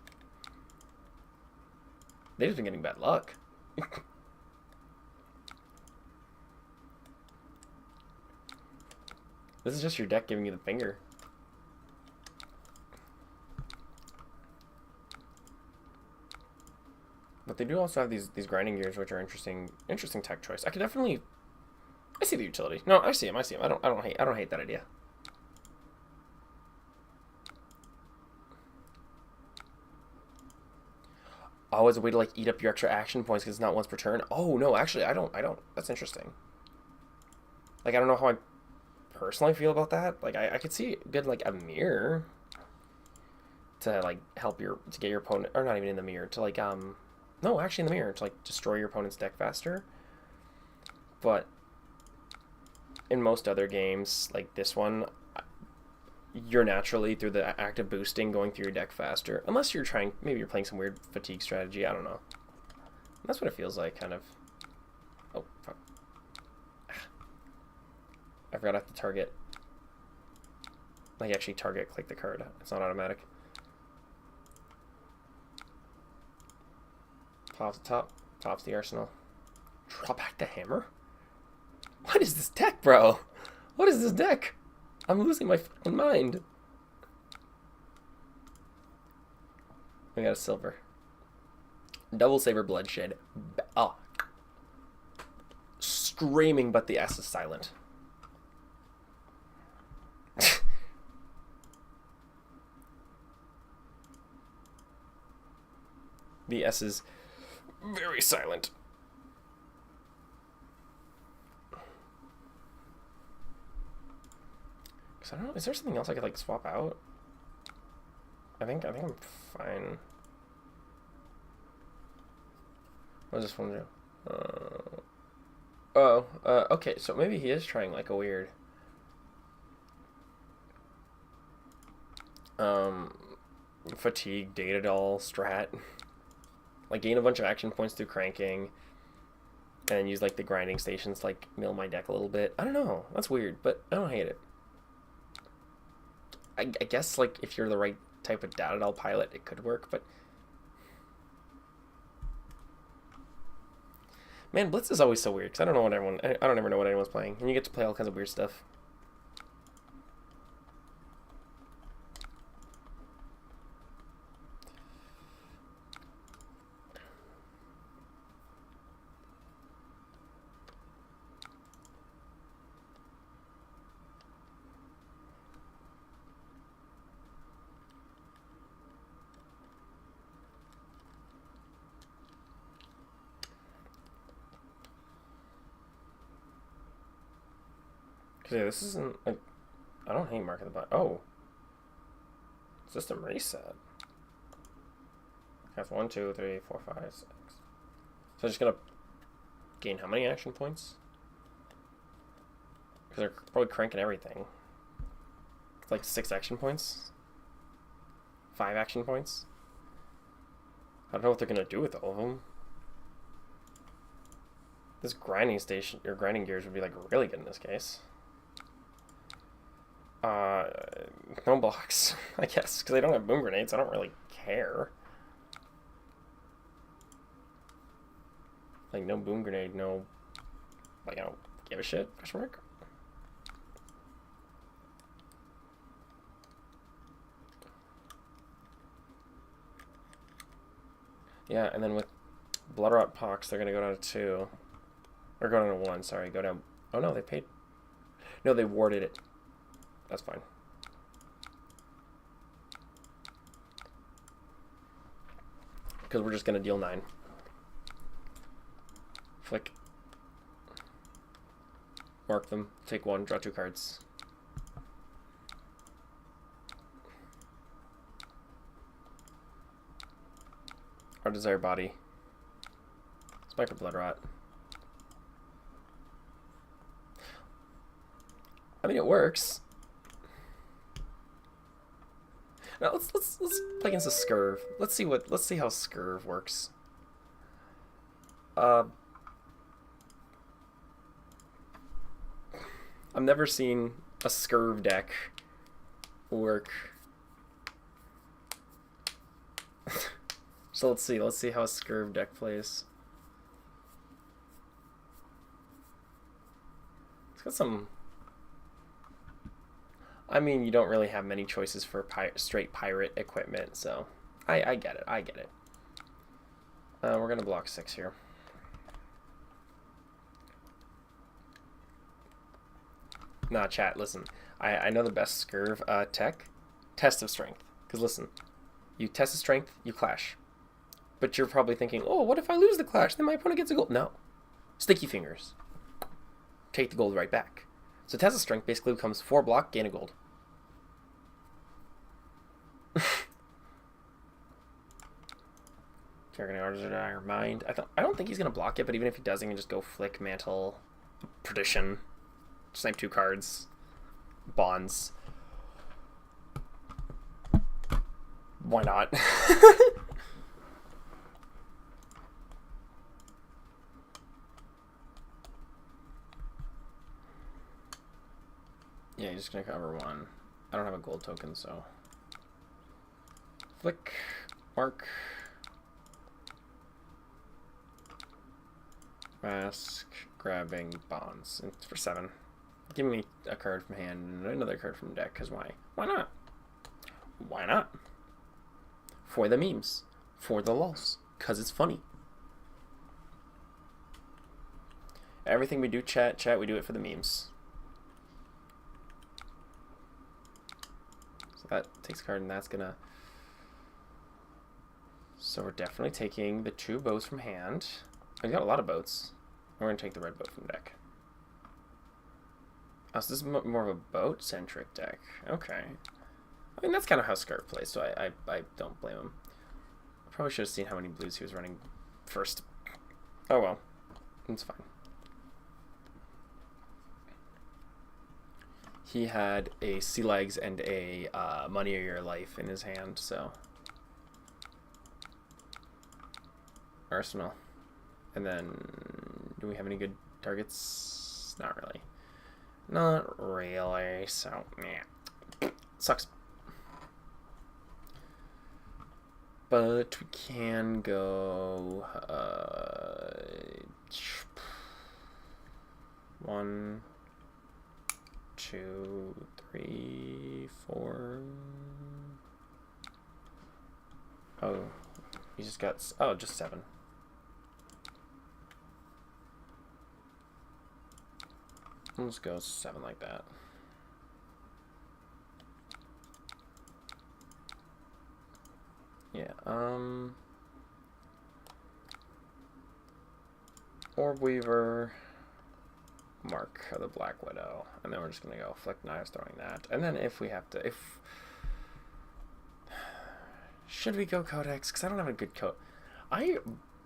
been getting bad luck. This is just your deck giving you the finger. But they do also have these grinding gears, which are interesting tech choice. I see the utility. No, I see him. I don't hate that idea. Oh, as a way to like eat up your extra action points because it's not once per turn. Oh no, actually, I don't. That's interesting. Like I don't know how I personally feel about that. Like I could see good like a mirror to like help to get your opponent, or not even in the mirror, to like no, actually in the mirror, to like destroy your opponent's deck faster. But in most other games, like this one, you're naturally, through the act of boosting, going through your deck faster. Unless you're maybe you're playing some weird fatigue strategy, I don't know. That's what it feels like, kind of. Oh, fuck. I forgot I have to target. Like, actually target click the card. It's not automatic. Pops the top, pops the arsenal. Draw back the hammer? What is this deck, bro? What is this deck? I'm losing my fucking mind. I got a silver. Double Saber Bloodshed. Oh. Screaming, but the S is silent. The S is very silent. I don't know, is there something else I could like swap out? I think I'm fine. What does this one do? Okay, so maybe he is trying like a weird fatigue data doll strat. Like gain a bunch of action points through cranking and use like the grinding stations to like mill my deck a little bit. I don't know. That's weird, but I don't hate it. I guess like if you're the right type of data doll pilot, it could work, but man, Blitz is always so weird because I don't ever know what anyone's playing, and you get to play all kinds of weird stuff. Yeah, this isn't like I don't hate mark at the bottom. Oh, system reset. That's 1, 2, 3, 4, 5, 6. So I'm just gonna gain how many action points? Because they're probably cranking everything. It's like 6 action points, 5 action points. I don't know what they're gonna do with all of them. This grinding station, your grinding gears would be like really good in this case. No blocks, I guess, because I don't have boom grenades. I don't really care. Like, no boom grenade, no... Like, I don't give a shit, question mark? Yeah, and then with Blood Rot Pox, they're gonna go down to 2. Or go down to 1, sorry, go down... Oh no, they paid... No, they warded it. That's fine. Because we're just gonna deal 9. Flick. Mark them. Take 1. Draw 2 cards. Our Desire Body. Spike for Blood Rot. I mean, it works. Now let's play against a Scurv. Let's see how Scurv works. I've never seen a Scurv deck work. So let's see how a Scurv deck plays. It's got some... I mean, you don't really have many choices for straight pirate equipment, so I get it. I get it. We're gonna block 6 here. Nah, chat, listen. I know the best Scurv tech. Test of Strength. Because listen, you test of Strength, you clash. But you're probably thinking, oh, what if I lose the clash? Then my opponent gets a gold. No. Sticky Fingers. Take the gold right back. So test of Strength basically becomes 4 block, gain a gold. Carrying our mind. I don't think he's gonna block it, but even if he does, he can just go Flick, Mantle, Perdition, snipe 2 cards, Bonds. Why not? Yeah, he's just gonna cover 1. I don't have a gold token, so Flick, Mark, Mask, grabbing, Bonds. It's for 7. Give me a card from hand and another card from deck, because why? Why not? Why not? For the memes. For the lulz. Because it's funny. Everything we do, chat, we do it for the memes. So that takes a card, and that's gonna... So we're definitely taking the 2 boats from hand. I've got a lot of boats. We're going to take the red boat from deck. Oh, so this is more of a boat-centric deck. Okay. I mean, that's kind of how Scarf plays, so I don't blame him. I probably should have seen how many blues he was running first. Oh well. It's fine. He had a Sea Legs and a Money of Your Life in his hand, so... Arsenal. And then, do we have any good targets? Not really. Not really, so, meh. Sucks. But we can go, 1, 2, 3, 4. Oh, you just got, oh, just 7. Let's go 7 like that. Yeah, Orb Weaver, Mark of the Black Widow. And then we're just going to go Flick Knives throwing that. And then if we have to... Should we go Codex? Because I don't have a good code. I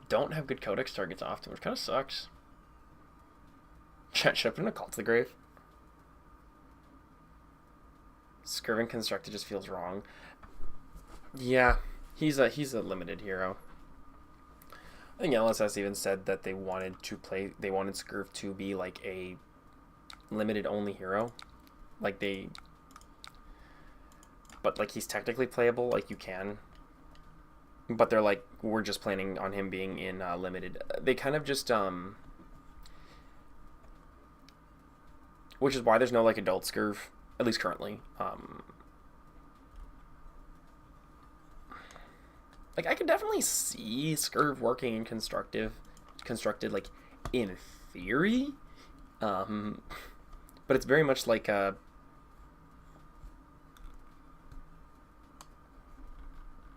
don't have good Codex targets often, which kind of sucks. Should I put in a Call to the Grave? Skirvin Constructed just feels wrong. Yeah, he's a limited hero. I think LSS even said that they wanted Skirv to be like a limited only hero. But like he's technically playable, like you can. But they're like, we're just planning on him being in limited. They kind of just which is why there's no like adult Skirv, at least currently. Like, I could definitely see Skirv working in constructed, like, in theory. But it's very much like a...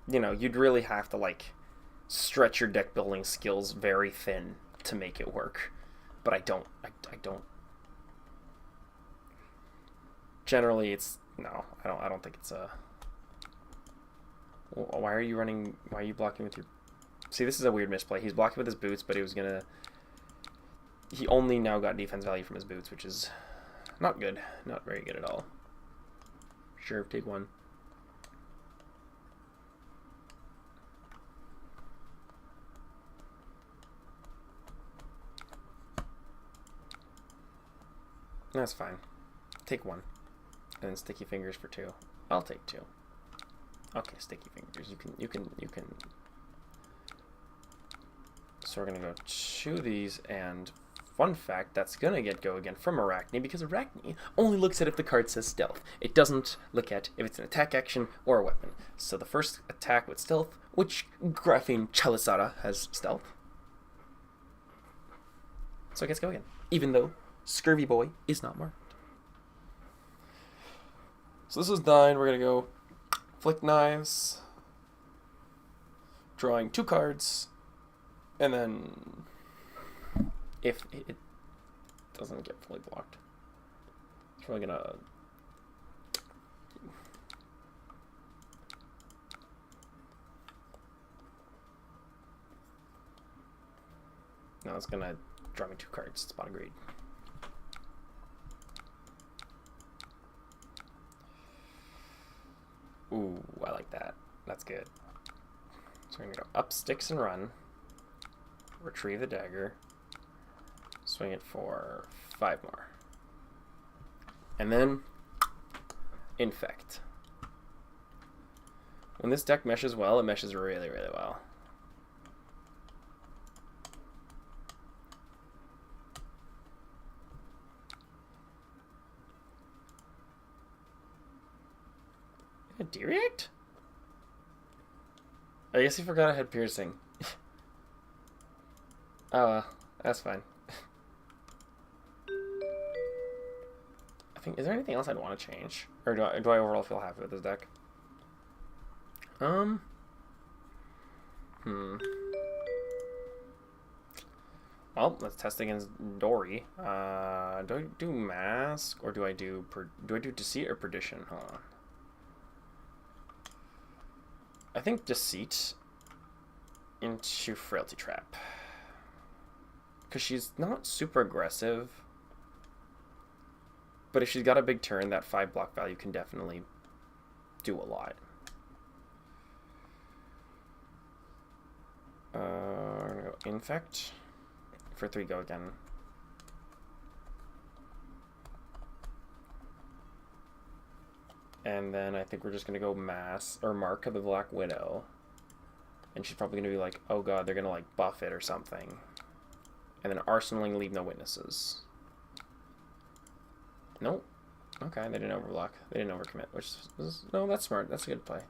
You know, you'd really have to, like, stretch your deck building skills very thin to make it work. But I don't... Generally, it's... No, I don't think it's a... Why are you running... Why are you blocking with your... See, this is a weird misplay. He's blocking with his boots, but he was gonna... He only now got defense value from his boots, which is not good. Not very good at all. Sure, take one. That's fine. Take one. And then Sticky Fingers for two. I'll take two. Okay, Sticky Fingers. You can. So we're gonna go chew these, and fun fact, that's gonna get go again from Arachne, because Arachne only looks at if the card says stealth. It doesn't look at if it's an attack action or a weapon. So the first attack with stealth, which Graphene Chalisada has stealth. So it gets go again, even though Scurvy Boy is not marked. So this is 9. We're gonna go Flick Knives, drawing 2 cards, and then if it doesn't get fully blocked, it's probably gonna... No, it's gonna draw me 2 cards. Spot agreed. Ooh, I like that. That's good. So we're gonna go up sticks and run. Retrieve the dagger. Swing it for 5 more. And then infect. When this deck meshes well, it meshes really, really well. A D-React? I guess he forgot I had piercing. Oh, that's fine. I think, is there anything else I'd want to change? Or do I overall feel happy with this deck? Well, let's test against Dory. Do I do Mask, or do I do Deceit or Perdition? Hold on. I think Deceit into Frailty Trap. Because she's not super aggressive. But if she's got a big turn, that 5 block value can definitely do a lot. We're gonna go Infect. For 3, go again. And then I think we're just gonna go Mass or Mark of the Black Widow. And she's probably gonna be like, oh god, they're gonna like buff it or something. And then Arsenaling, Leave No Witnesses. Nope. Okay, they didn't overblock. They didn't overcommit, which is, no, that's smart. That's a good play.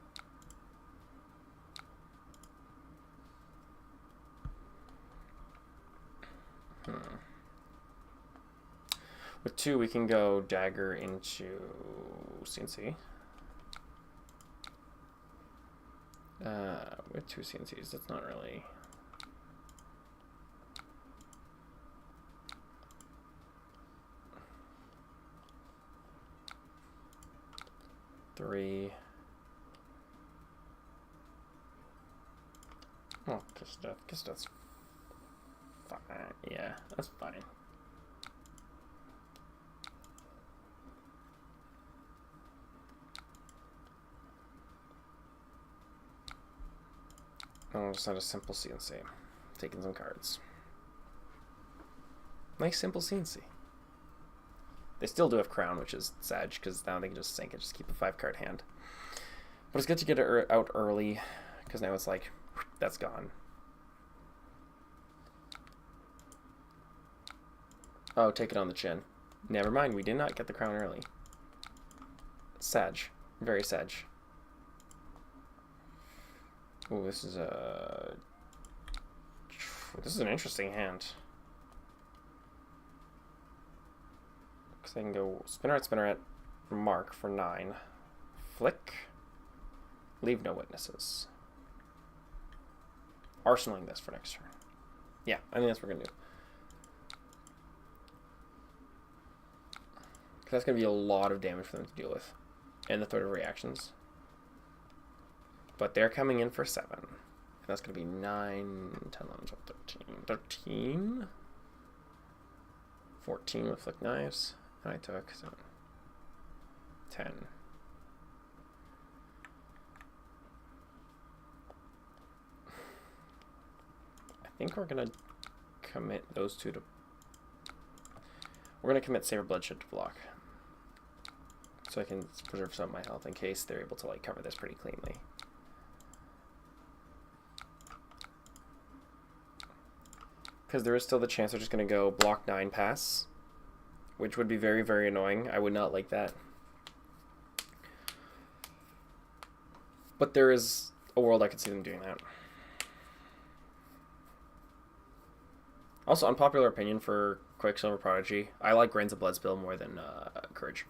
With 2, we can go Dagger into CNC. With 2 CNCs, that's not really... 3. Oh, guess that's fine. Yeah, that's fine. Oh, it's not a simple CNC. Taking some cards. Nice simple CNC. They still do have Crown, which is sad, because now they can just sink it, just keep a 5-card hand. But it's good to get it out early, because now it's like, that's gone. Oh, take it on the chin. Never mind, we did not get the Crown early. Sag. Very Sag. Oh, this is a... This is an interesting hand. Because they can go Spinneret, mark for 9. Flick. Leave no witnesses. Arsenaling this for next turn. Yeah, I think that's what we're going to do. Because that's going to be a lot of damage for them to deal with. And the third of reactions. But they're coming in for 7. And that's going to be 9, 10, 11, 12, 13. 14 with Flick Knives. And I took 7. 10. I think we're going to commit those two to... We're going to commit Saber Bloodshed to block. So I can preserve some of my health in case they're able to like cover this pretty cleanly. Because there is still the chance they're just going to go block 9 pass, which would be very, very annoying. I would not like that. But there is a world I could see them doing that. Also, unpopular opinion for Quicksilver Prodigy, I like Grains of Bloodspill more than Courage.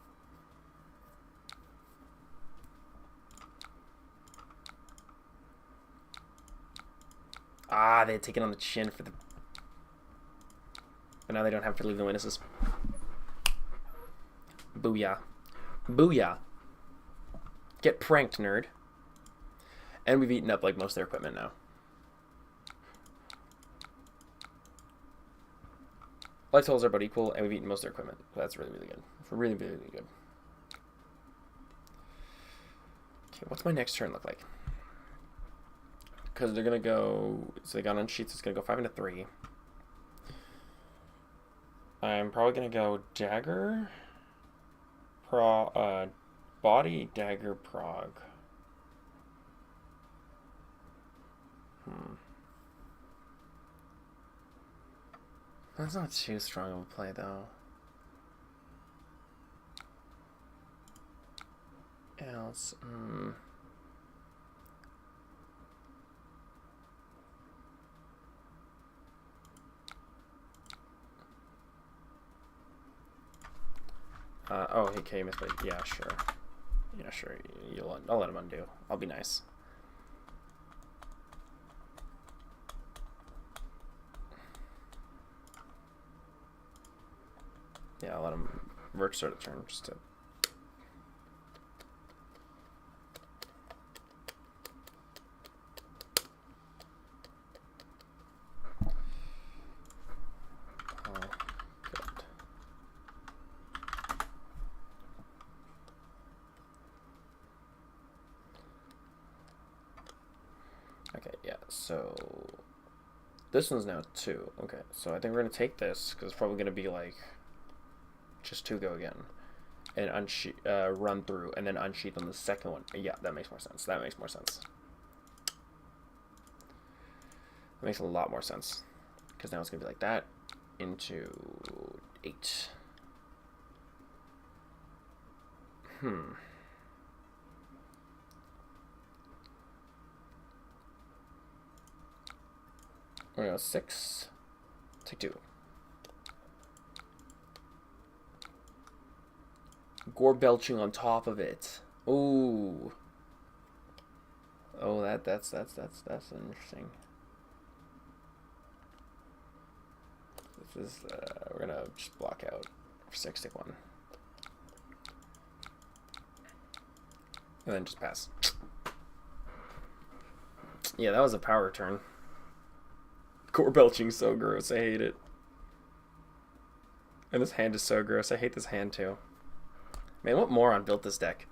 Ah, they had taken on the chin for the... But now they don't have to leave the witnesses. Booyah. Booyah. Get pranked, nerd. And we've eaten up like most of their equipment now. Life totals are about equal, and we've eaten most of their equipment. So that's really, really good. It's really, really, really good. Okay, what's my next turn look like? Because they're going to go... So they got on sheets, it's going to go 5 into 3. I'm probably going to go Dagger... Body, Dagger, Prog. That's not too strong of a play, though. Else, oh, he came with it. Yeah, sure. Yeah, sure. I'll let him undo. I'll be nice. Yeah, I'll let him work start a turn just to... Oh, good. Okay, yeah, so... This one's now 2. Okay, so I think we're going to take this, because it's probably going to be like... Just 2 go again. And run through, and then unsheath on the second one. Yeah, that makes more sense. That makes more sense. That makes a lot more sense. Because now it's going to be like that. Into 8. We're going to go 6. Take 2. Gore belching on top of it. Ooh. Oh, that's interesting. This is we're gonna just block out for 6, take 1. And then just pass. Yeah, that was a power turn. Core belching so gross. I hate it. And this hand is so gross. I hate this hand too. Man, what moron built this deck?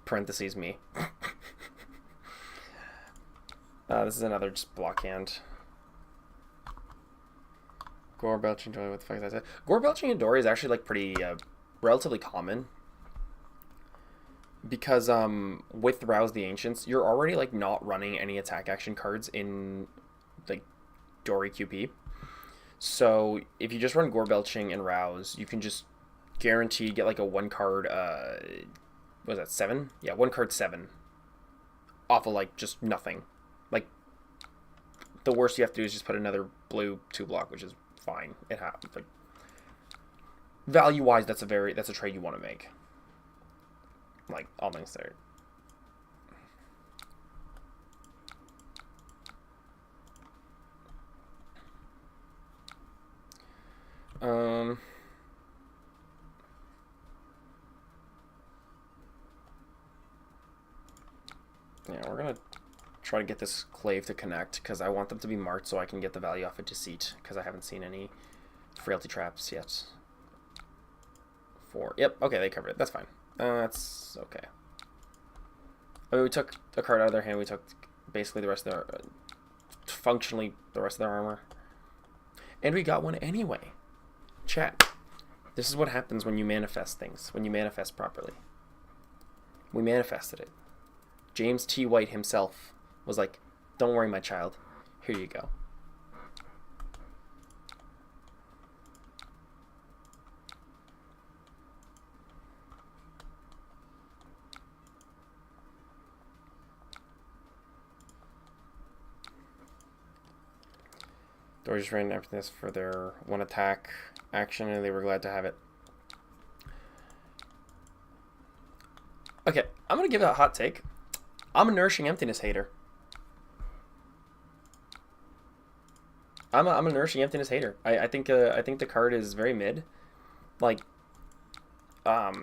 Parentheses me. This is another just block hand. Gore belching, joy. What the fuck is that? Gore belching and Dory is actually like pretty relatively common. Because with Rouse the Ancients, you're already like not running any attack action cards in like Dory QP. So if you just run Gore belching and Rouse, you can just guarantee get like a 1-card what was that, 7? Yeah, 1-card 7 off of like just nothing. Like the worst you have to do is just put another blue 2-block, which is fine. It happens. But value wise, that's a trade you want to make. Like, all things there. Yeah, we're gonna try to get this clave to connect, because I want them to be marked so I can get the value off of Deceit, because I haven't seen any frailty traps yet. 4. Yep, okay, they covered it. That's fine. That's okay. I mean, we took a card out of their hand. We took basically the rest of their... functionally, the rest of their armor. And we got one anyway. Chat. This is what happens when you manifest things. When you manifest properly. We manifested it. James T. White himself was like, don't worry, my child. Here you go. Dory just ran after this for their 1 attack action, and they were glad to have it. Okay, I'm going to give it a hot take. I'm a Nourishing Emptiness hater. I'm a Nourishing Emptiness hater. I think the card is very mid. Like,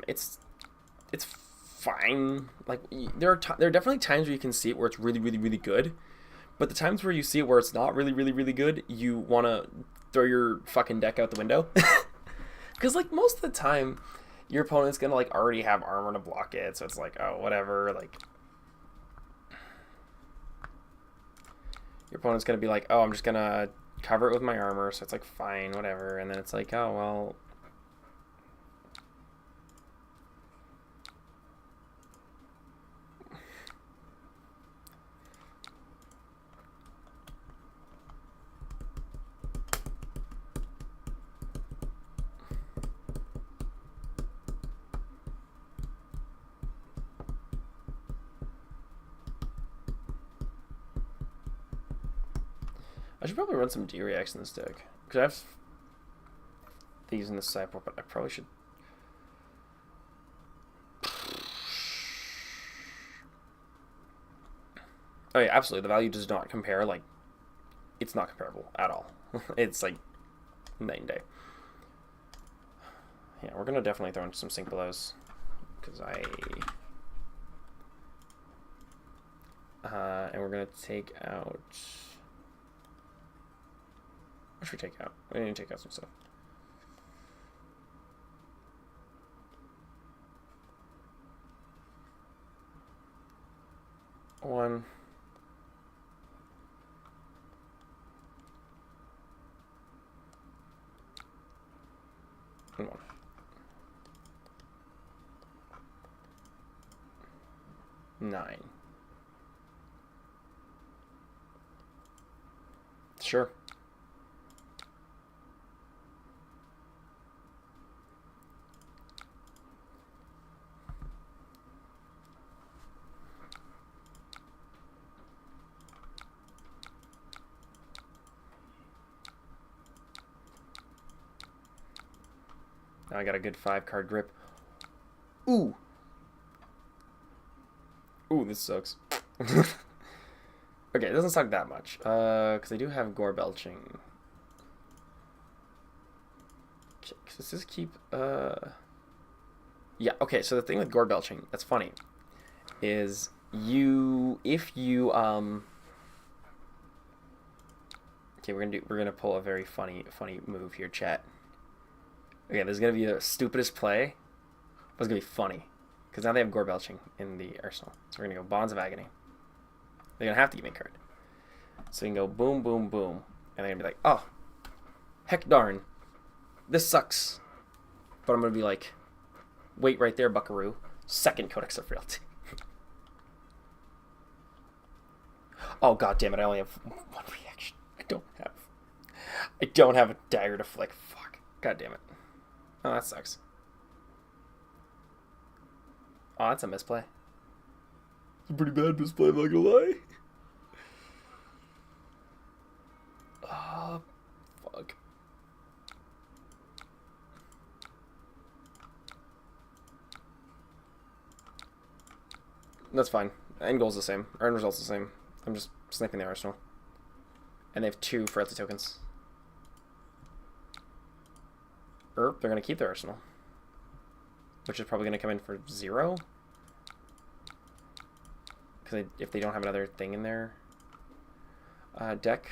it's fine. Like, there are definitely times where you can see it where it's really, really, really good. But the times where you see it where it's not really, really, really good, you want to throw your fucking deck out the window. Because, like, most of the time, your opponent's going to, like, already have armor to block it. So it's like, oh, whatever. Like, your opponent's going to be like, oh, I'm just going to cover it with my armor. So it's like, fine, whatever. And then it's like, oh, well... I should probably run some D-Reacts in this deck. Because I have these in the sideboard, but I probably should... Oh yeah, absolutely. The value does not compare. Like, it's not comparable at all. It's like night and day. Yeah, we're going to definitely throw in some Sink Belows. Because and we're going to take out... What should we take out? We need to take out some stuff. One. And one. Nine. Sure. Now I got a good 5-card grip. Ooh. Ooh, this sucks. Okay, it doesn't suck that much. Because I do have Gore Belching. Does this keep... Yeah, okay, so the thing with Gore Belching, that's funny. is if you okay, we're gonna pull a very funny move here, chat. Okay, this is gonna be the stupidest play, but it's gonna be funny because now they have gore belching in the arsenal. So we're gonna go Bonds of Agony. They're gonna have to give me a card. So you can go boom, boom, boom, and they're gonna be like, oh, heck darn, this sucks. But I'm gonna be like, wait right there, Buckaroo. Second Codex of Frailty. Oh god damn it! I only have one reaction. I don't have a dagger to flick. Fuck. God damn it. Oh, that sucks. Oh, that's a misplay. It's a pretty bad misplay, I'm not gonna lie. Oh, fuck. That's fine. End goal's the same. End result's the same. I'm just sniping the arsenal. And they have 2 frailty tokens. They're going to keep their arsenal. Which is probably going to come in for 0. Because if they don't have another thing in their deck.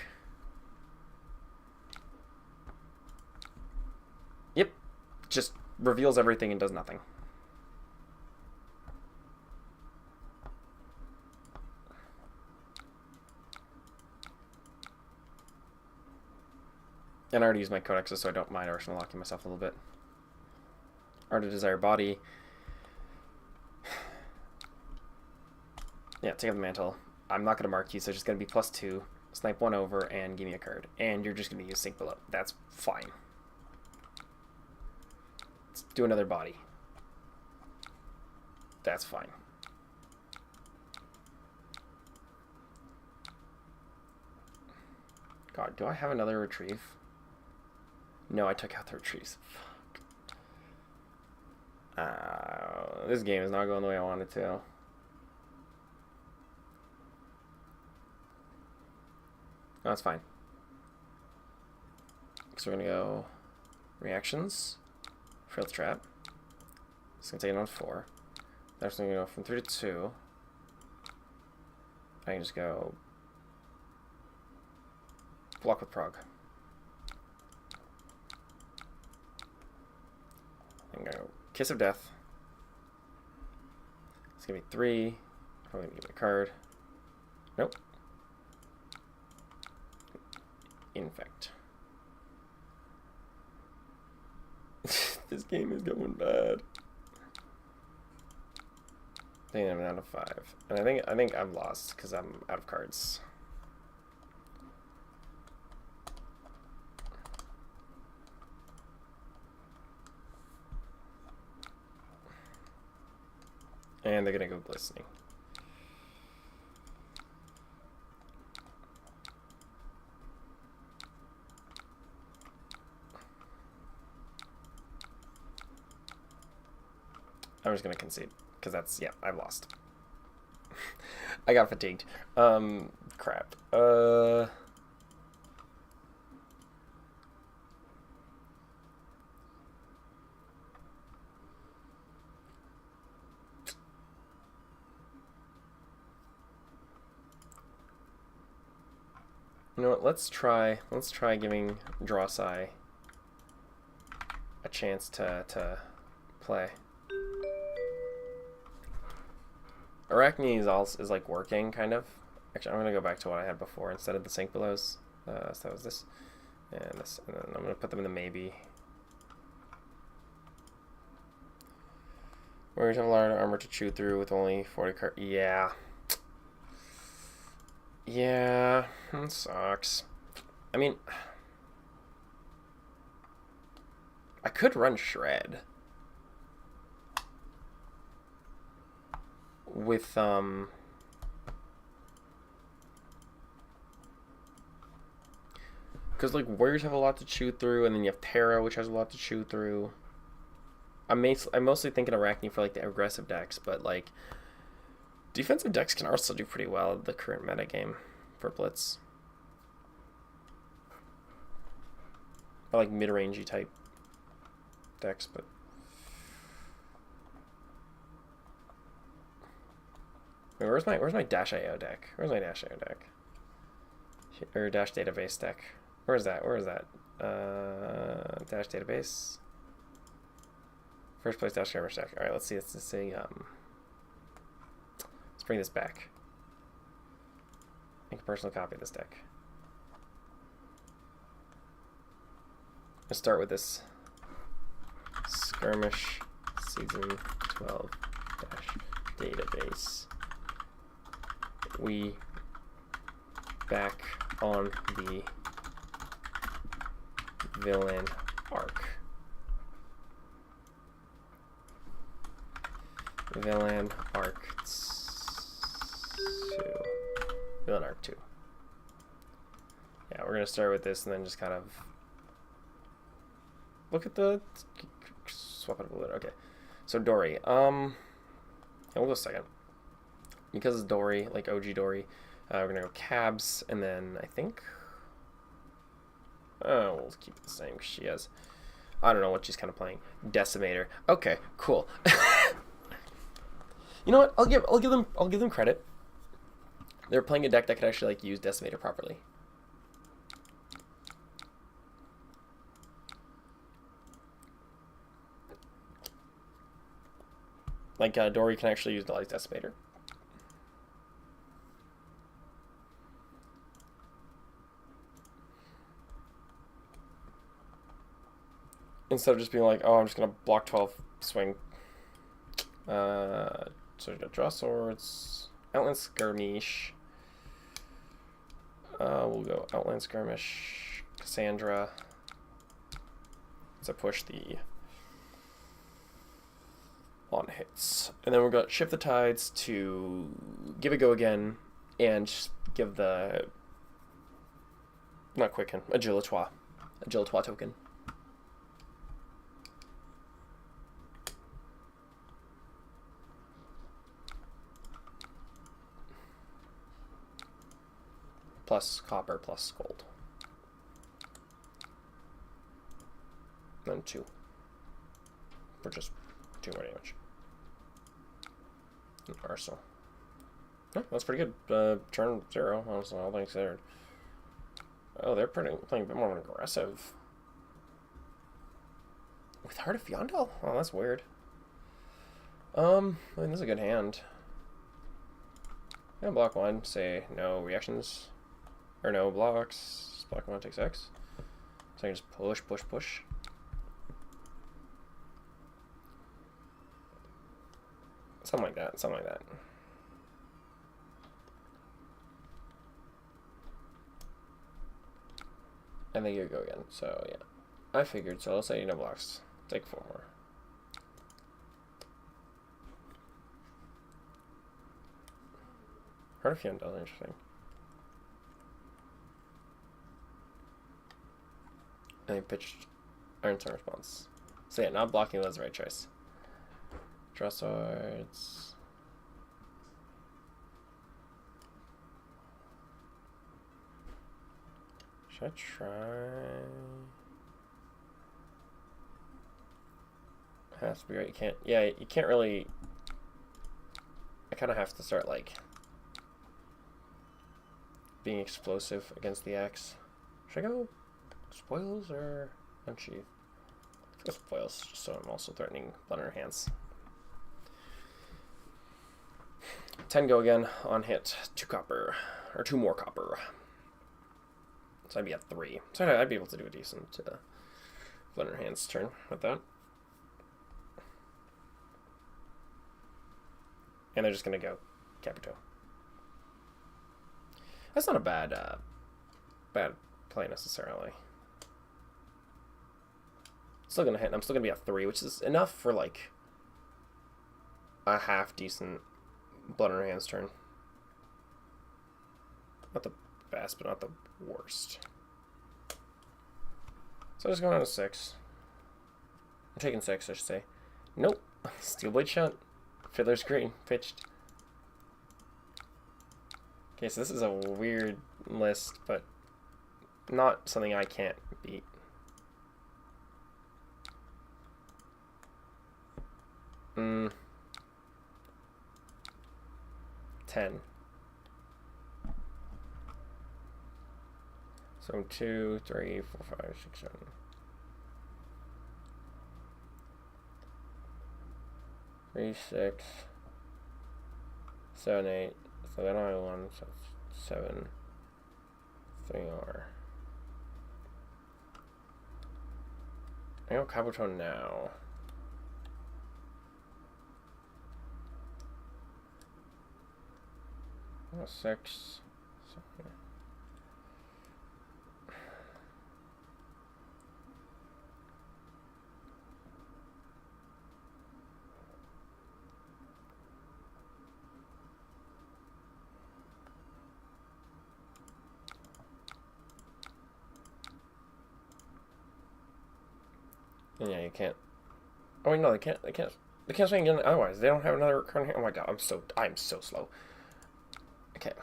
Yep. Just reveals everything and does nothing. And I already used my codexes, so I don't mind arsenal locking myself a little bit. Art of Desire Body. Yeah, take up the mantle. I'm not going to mark you, so it's just going to be +2. Snipe 1 over and give me a card. And you're just going to use Sink Below. That's fine. Let's do another body. That's fine. God, do I have another retrieve? No, I took out the retrieves. Fuck. This game is not going the way I wanted it to. No, that's fine. So we're going to go reactions. Frailty Trap. It's going to take it on 4. That's going to go from 3 to 2. I can just go block with Prog. I'm going to go Kiss of Death. It's going to be 3. Probably going to give me a card. Nope. Infect. This game is going bad. I think I'm down to 5. And I think I'm lost because I'm out of cards. And they're gonna go Glistening. I'm just gonna concede because that's, yeah, I've lost. I got fatigued. Crap. You know what? Let's try giving Drawsai a chance to play. Arachne is like working kind of. Actually, I'm gonna go back to what I had before instead of the Sink Belows. So that was this and this, and then I'm gonna put them in the maybe. Warriors have a lot of armor to chew through with only 40 cards. Yeah. Yeah, that sucks. I mean, I could run Shred with because like Warriors have a lot to chew through, and then you have Terra, which has a lot to chew through. I'm mostly thinking Arachne for like the aggressive decks, but like defensive decks can also do pretty well in the current meta game for Blitz. Or like mid-rangey type decks, but Wait, where's my Dash IO deck? Where's my Dash IO deck? Or Dash database deck? Where's that? Where is that? Dash database. First place Dash Skirmish deck. All right, let's see. Let's see. Let's bring this back. Make a personal copy of this deck. Let's start with this Skirmish Season 12 Dash database. We back on the villain arc. Villain arc 2. Villain arc 2. Yeah, we're gonna start with this and then just kind of look at the swap it up a little. Okay, so Dory. Yeah, we'll go second because it's Dory, like OG Dory. We're gonna go cabs and then I think. Oh, we'll keep it the same because she has. I don't know what she's kind of playing. Decimator. Okay, cool. You know what? I'll give them credit. They're playing a deck that could actually like use Decimator properly. Like Dory can actually utilize Decimator. Instead of just being like, oh, I'm just gonna block 12, swing. So we got Draw Swords, Outland Skirmish. We'll go Outland Skirmish, Cassandra. To push the on hits, and then we've got Shift the Tides to give a go again, and give the not Quicken, Agilitoire token. Plus copper, plus gold. Then 2. For just 2 more damage. Arsenal. Yeah, that's pretty good. Turn 0, honestly, all things there. Oh, they're playing a bit more aggressive. With Heart of Fyondal? Oh, that's weird. I mean, this is a good hand. Yeah, block 1, say no reactions. Or no blocks. Block 1 takes X. So I can just push, push, push. Something like that, something like that. And then you go again. So yeah, I figured. So let's say no blocks. Take 4 more. Heart of Fyondal, interesting. And he pitched Iron Sun response. So yeah, not blocking was the right choice. Draw Swords. Should I try? Has to be right. You can't. Yeah, you can't really. I kind of have to start like being explosive against the X. Should I go spoils or unsheath? Let's go spoils, just so I'm also threatening Blunter Hands. 10 go again on hit. 2 copper, or 2 more copper. So I'd be at 3. So I'd be able to do a decent Blunter Hands turn with that. And they're just gonna go Capito. That's not a bad play necessarily. Still gonna hit, and I'm still gonna be at 3, which is enough for like a half decent Blunter Hands turn. Not the best, but not the worst. So I'm just going on to 6. I'm taking 6, I should say. Nope. Steel Blade Shunt. Fiddler's Green. Pitched. Okay, so this is a weird list, but not something I can't beat. 10. So 2, 3, 4, 5, 6, 7. 3, 6, 7, 8. So then I have 1, so 7, 3R. I go Kabuto now. Oh, 6. So, and yeah, you can't. Oh wait, no, they can't. They can't. They can't swing again. Otherwise, they don't have another current hand. Oh my god, I'm so slow. Okay.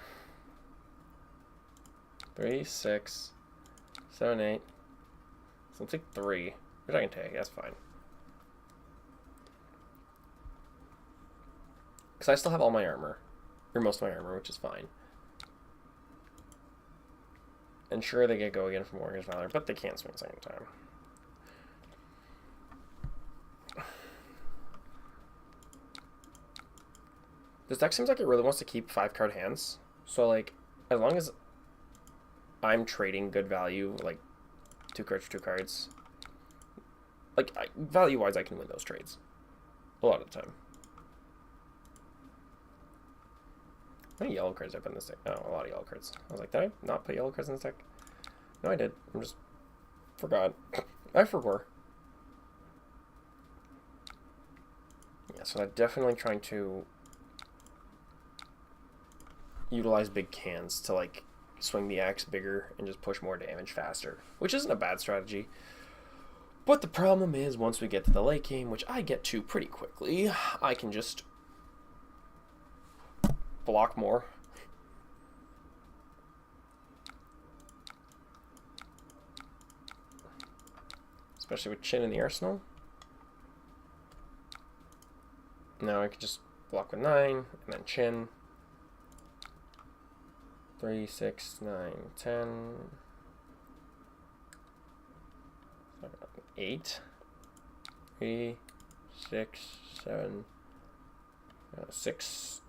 3, 6, 7, 8. So let's take 3, which I can take. That's fine. Because I still have all my armor, or most of my armor, which is fine. And sure, they get go again from Warrior's Valor, but they can't swing a second time. This deck seems like it really wants to keep 5-card hands. So, like, as long as I'm trading good value, like 2 cards for 2 cards, like, value-wise, I can win those trades a lot of the time. How many yellow cards did I put in this deck? Oh, a lot of yellow cards. I was like, did I not put yellow cards in this deck? No, I did. I just forgot. I forgot. Yeah, so I'm definitely trying to utilize big cans to, like, swing the axe bigger and just push more damage faster, which isn't a bad strategy. But the problem is, once we get to the late game, which I get to pretty quickly, I can just block more. Especially with Chin in the arsenal. Now I can just block with 9, and then Chin. 3, 6, 9, 10. 8. 3, 6, 7, 6.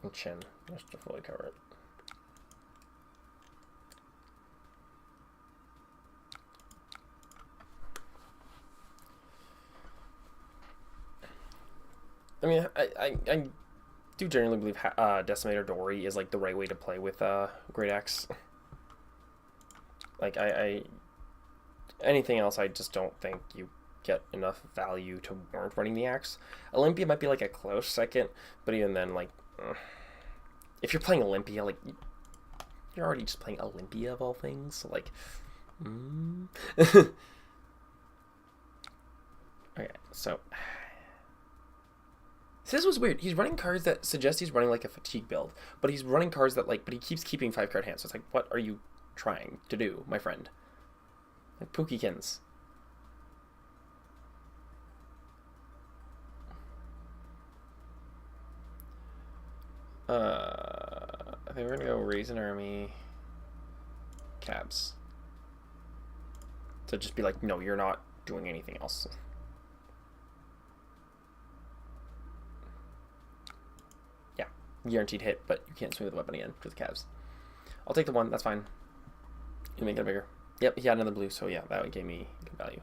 And Chin, just to fully cover it. I mean, I do generally believe Decimator Dory is, like, the right way to play with Great Axe. Like, anything else, I just don't think you get enough value to warrant running the axe. Olympia might be, like, a close second, but even then, like, if you're playing Olympia, like, you're already just playing Olympia of all things, so, like, Okay, so this was weird. He's running cards that suggest he's running, like, a fatigue build, but he's running cards that, like, but he keeps keeping 5-card hands. So it's like, what are you trying to do, my friend? Like, Pookykins. I think we're gonna go Raisin Army Cabs. To just be like, no, you're not doing anything else. Yeah, guaranteed hit, but you can't swing with the weapon again for the Cabs. I'll take the 1, that's fine. You make it bigger. Yep, he had another blue, so yeah, that gave me good value.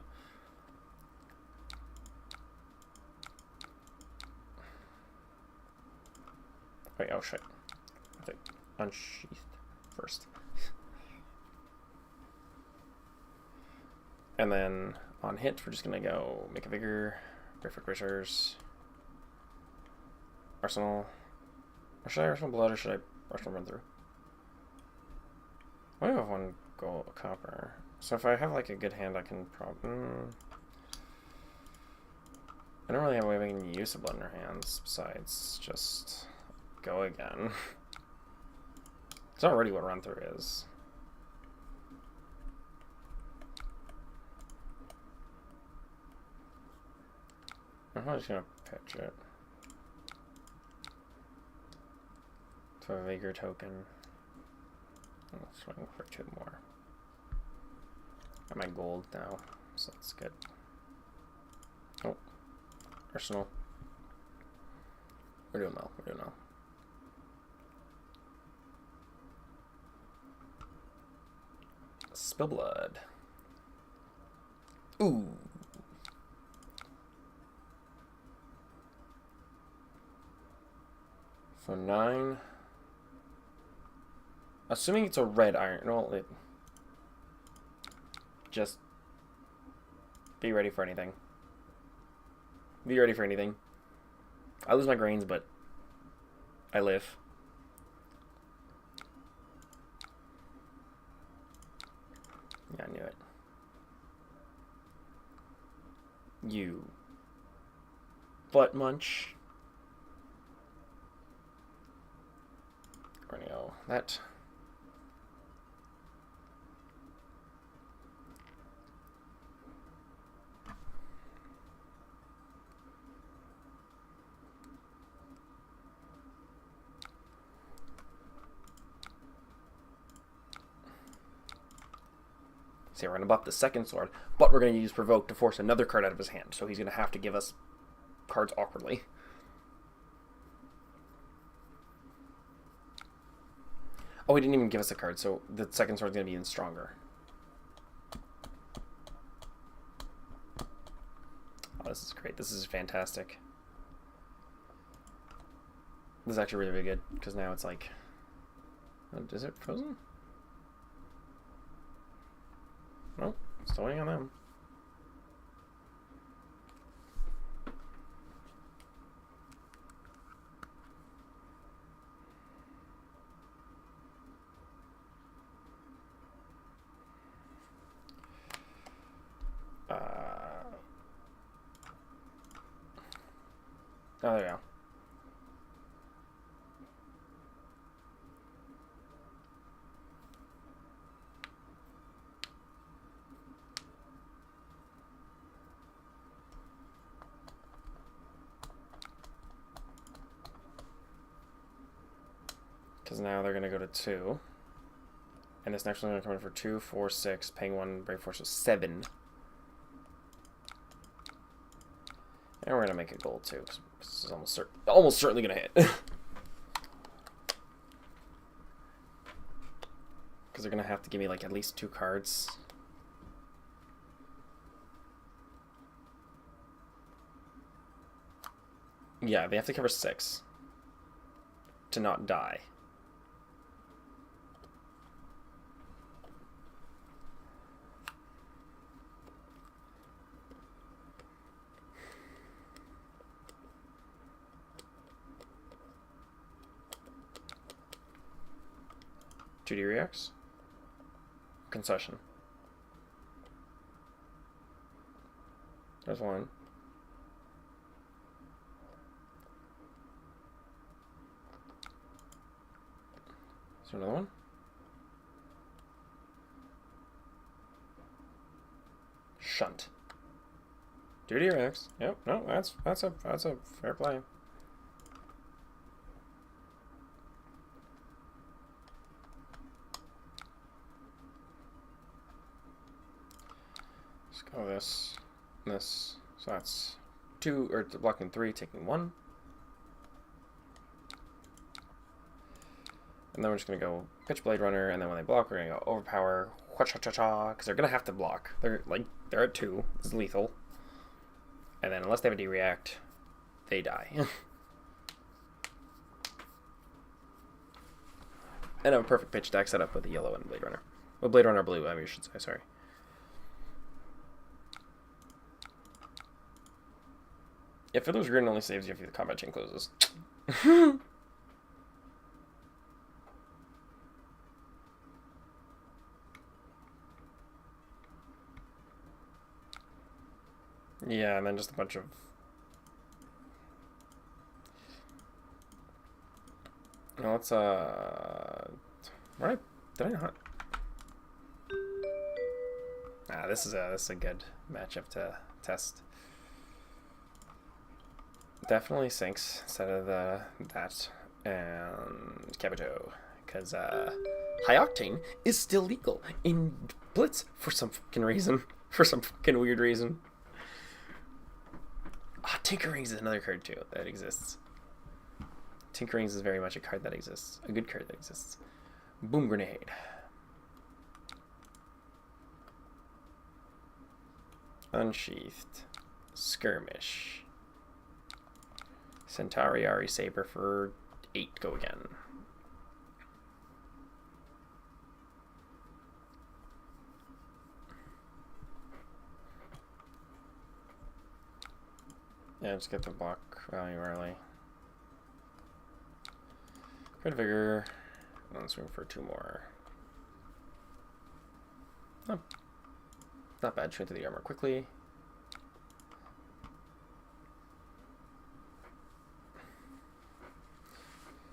Wait, oh shit. I think unsheathed first. And then on hit, we're just gonna go make a vigor, Griffith Grishers, Arsenal. Or should I Arsenal Blood or should I Arsenal Run Through? I have 1 gold copper. So if I have, like, a good hand, I can probably. I don't really have a way of making use of blood in our hands besides just Go again. It's already what run through is. I'm just gonna pitch it. To a Vigor token. I'll swing for 2 more. Got my gold now, so that's good. Oh, Arsenal. We're doing well. We're doing well. Spill blood. Ooh. For 9. Assuming it's a red iron. Well, it. Just be ready for anything. Be ready for anything. I lose my grains, but I live. Yeah, I knew it. You butt munch. Renio, that. So we're going to buff the second sword, but we're going to use Provoke to force another card out of his hand, so he's going to have to give us cards awkwardly. Oh, he didn't even give us a card, so the second sword's going to be even stronger. Oh, this is great. This is fantastic. This is actually really, really good, because now it's like... is it frozen? Nope, still waiting on them. Oh, there we go. Because now they're going to go to 2. And this next one's going to come in for 2, 4, 6, paying 1, Brave Force, so 7. And we're going to make it gold too, because this is almost certainly going to hit. Because they're going to have to give me like at least 2 cards. Yeah, they have to cover 6 to not die. Duty reacts. Concession. There's one. Is there another one? Shunt. Duty reacts. Yep. No, that's a fair play. Oh, this. So that's 2, or blocking 3, taking 1. And then we're just going to go pitch Blade Runner, and then when they block, we're going to go Overpower, cha-cha-cha-cha, because they're going to have to block. They're at 2. This is lethal. And then unless they have a D-React, they die. And I have a perfect pitch deck set up with the yellow and Blade Runner. Well, Blade Runner blue, I mean, I should say, sorry. Yeah, Fiddler's Grin only saves you if the combat chain closes. Yeah, and then just a bunch of... Now let's right? Did I not? Ah, this is a good matchup to test. Definitely sinks instead of that and Kabuto, because high octane is still legal in Blitz for some fucking reason. For some fucking weird reason. Ah, Tinkerings is another card too that exists. Tinkerings is very much a card that exists. A good card that exists. Boom Grenade. Unsheathed. Skirmish. Centauri Saber for 8. Go again. Yeah, just get the block value early. Crit Vigor. Let's swing for 2 more. Oh, not bad. Straight to the armor quickly.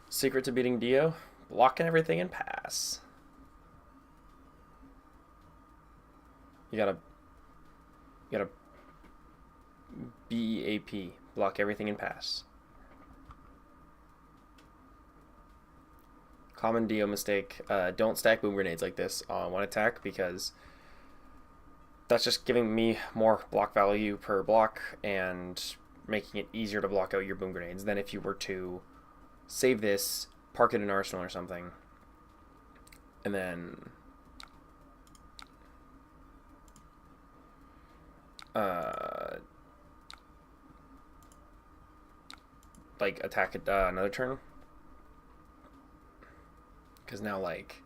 Secret to beating Dio: blocking everything and pass. You gotta BEAP, block everything and pass. Common Dio mistake: don't stack boom grenades like this on one attack, because that's just giving me more block value per block and making it easier to block out your boom grenades than if you were to save this, park it in Arsenal or something, and then like attack it another turn. Because now, like,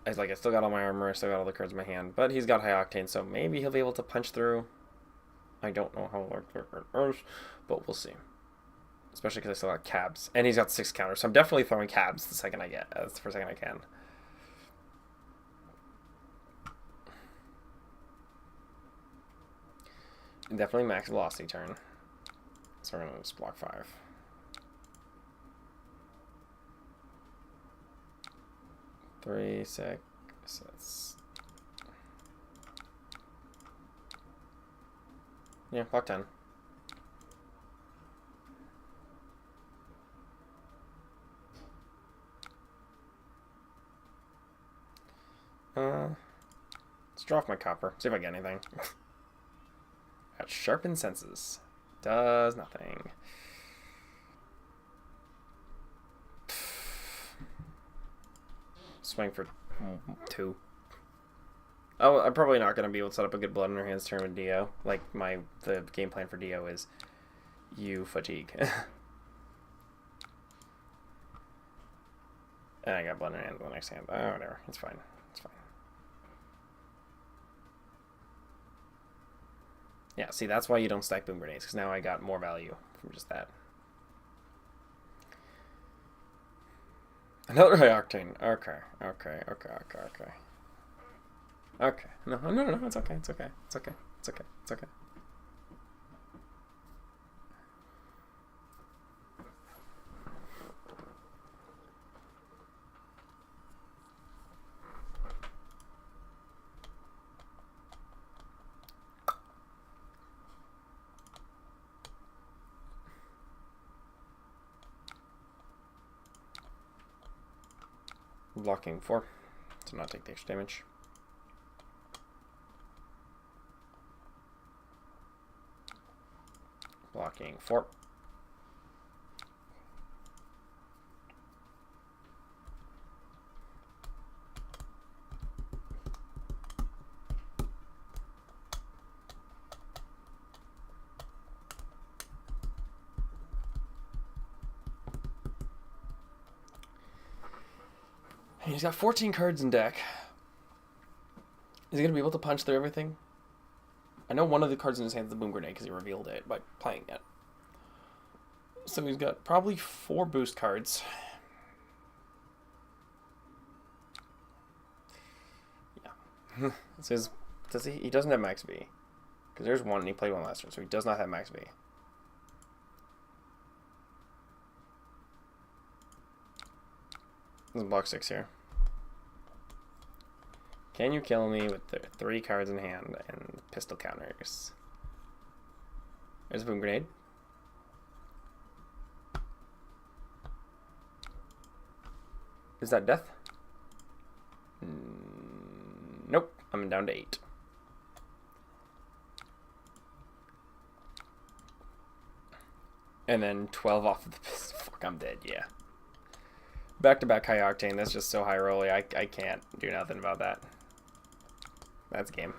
I still got all my armor, I still got all the cards in my hand, but he's got high octane, so maybe he'll be able to punch through. I don't know how large their card is, but we'll see. Especially because I still got cabs, and he's got 6 counters, so I'm definitely throwing cabs the second I get. That's the first second I can. Definitely max velocity turn. So we're gonna just block 5. Three, 6, 6. Yeah, block 10. Let's draw off my copper. See if I get anything. Got sharpened senses. Does nothing. Swing for 2. Oh, I'm probably not going to be able to set up a good blood in her hands turn with Dio. Like, the game plan for Dio is you fatigue. And I got blood in her hand the next hand. Oh, whatever. It's fine. It's fine. Yeah, see, that's why you don't stack boom grenades, because now I got more value from just that. Another high octane. Okay. Okay. No. It's okay. It's okay. It's okay. It's okay. It's okay. Blocking 4 to not take the extra damage. Blocking 4. He's got 14 cards in deck. Is he going to be able to punch through everything? I know one of the cards in his hand is the boom grenade because he revealed it by playing it. So he's got probably 4 boost cards. Yeah. Does he? He doesn't have max V. Because there's one and he played one last turn, so he does not have max V. This is block 6 here. Can you kill me with the 3 cards in hand and pistol counters? There's a boom grenade. Is that death? Nope. I'm down to 8. And then 12 off of the pistol. Fuck, I'm dead, yeah. Back-to-back high octane. That's just so high rolly. I can't do nothing about that. That's game.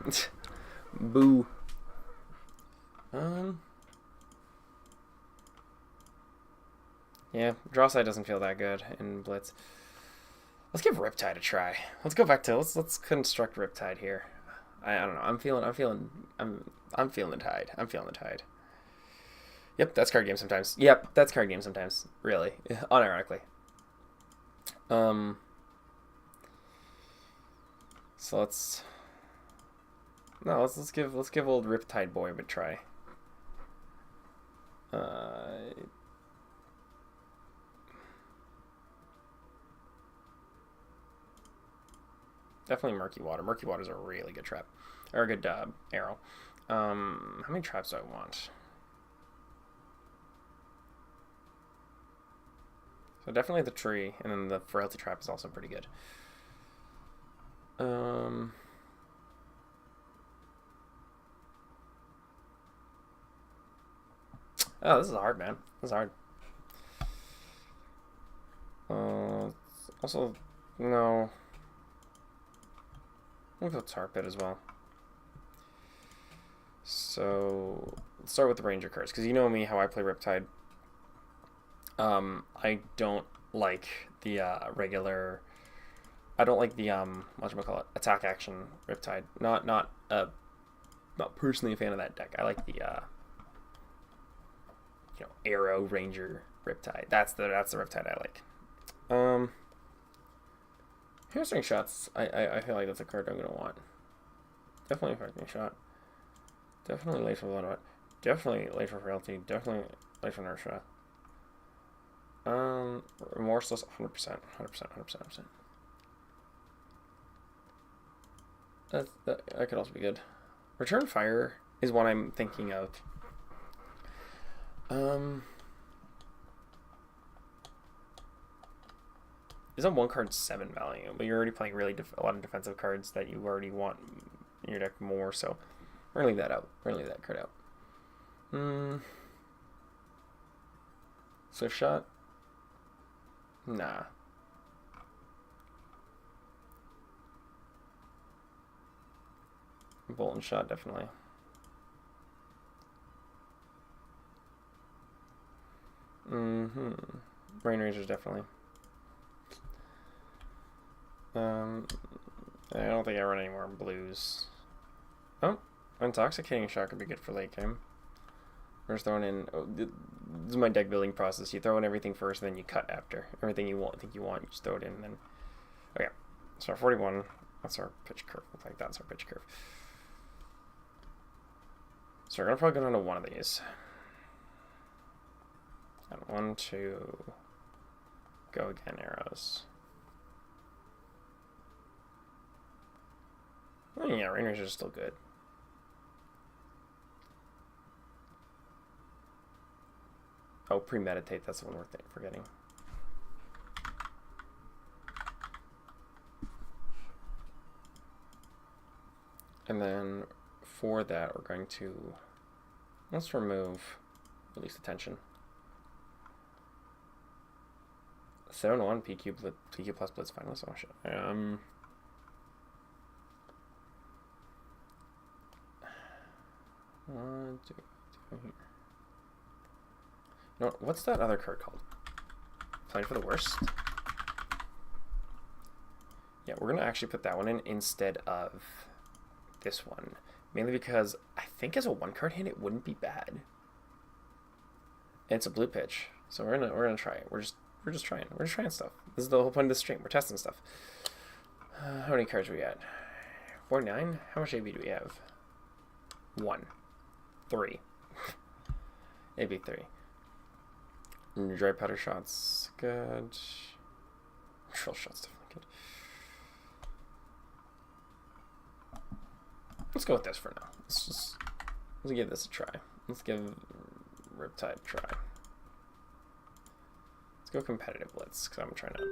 Boo. Yeah, draw side doesn't feel that good in Blitz. Let's give Riptide a try. Let's go back to let's construct Riptide here. I don't know. I'm feeling the tide. I'm feeling the tide. Yep, that's card game sometimes. Yep, that's card game sometimes. Really, unironically. So let's give old Riptide boy a try. Definitely Murky Water. Murky Water is a really good trap, or a good arrow. How many traps do I want? So definitely the tree, and then the frailty trap is also pretty good. Oh, this is hard, man. This is hard. Also, no. I'll go Tar Pit as well. So let's start with the Ranger cards, because you know me, how I play Riptide. I don't like the regular. I don't like the whatchamacallit, attack action Riptide. Not personally a fan of that deck. I like the Arrow Ranger Riptide. That's the Riptide I like. Hamstring Shots. I feel like that's a card I'm gonna want. Definitely Affecting Shot. Definitely Late for Blood. Definitely Late for Frailty. Definitely Late for Nerve Shot. Remorseless. 100%. 100%. That could also be good. Return Fire is what I'm thinking of. It's a 1-card 7 value, but you're already playing really a lot of defensive cards that you already want in your deck more, so we're gonna leave that out. We're gonna leave that card out. Swift Shot? Nah. Bolt and Shot, definitely. Brain Rangers, definitely. I don't think I run any more blues. Oh, Intoxicating Shot could be good for late game. We're just throwing in. Oh, this is my deck building process. You throw in everything first, then you cut after. Everything you think you want, you just throw it in, and then. Okay, so our 41. That's our pitch curve. Looks like that's our pitch curve. So we're gonna probably go down to one of these. And 1, 2. Go again, arrows. Oh, yeah, Rain Rangers are still good. Oh, Premeditate, that's the one we're forgetting. And then for that, we're going to, let's remove Release the Tension. 7-1 PQ plus Blitz Finalist. Oh shit. One, two, here. You know what, what's that other card called? Plan for the Worst? Yeah, we're gonna actually put that one in instead of this one. Mainly because I think as a 1-card hit it wouldn't be bad. And it's a blue pitch. So we're gonna try it. We're just trying. We're just trying stuff. This is the whole point of this stream. We're testing stuff. How many cards are we at? 49? How much AB do we have? 1. 3. AB 3. And your dry powder shots. Good. Trill shot's definitely good. Let's go with this for now. Let's give this a try. Let's give Riptide a try. Let's go competitive blitz, because I'm trying to...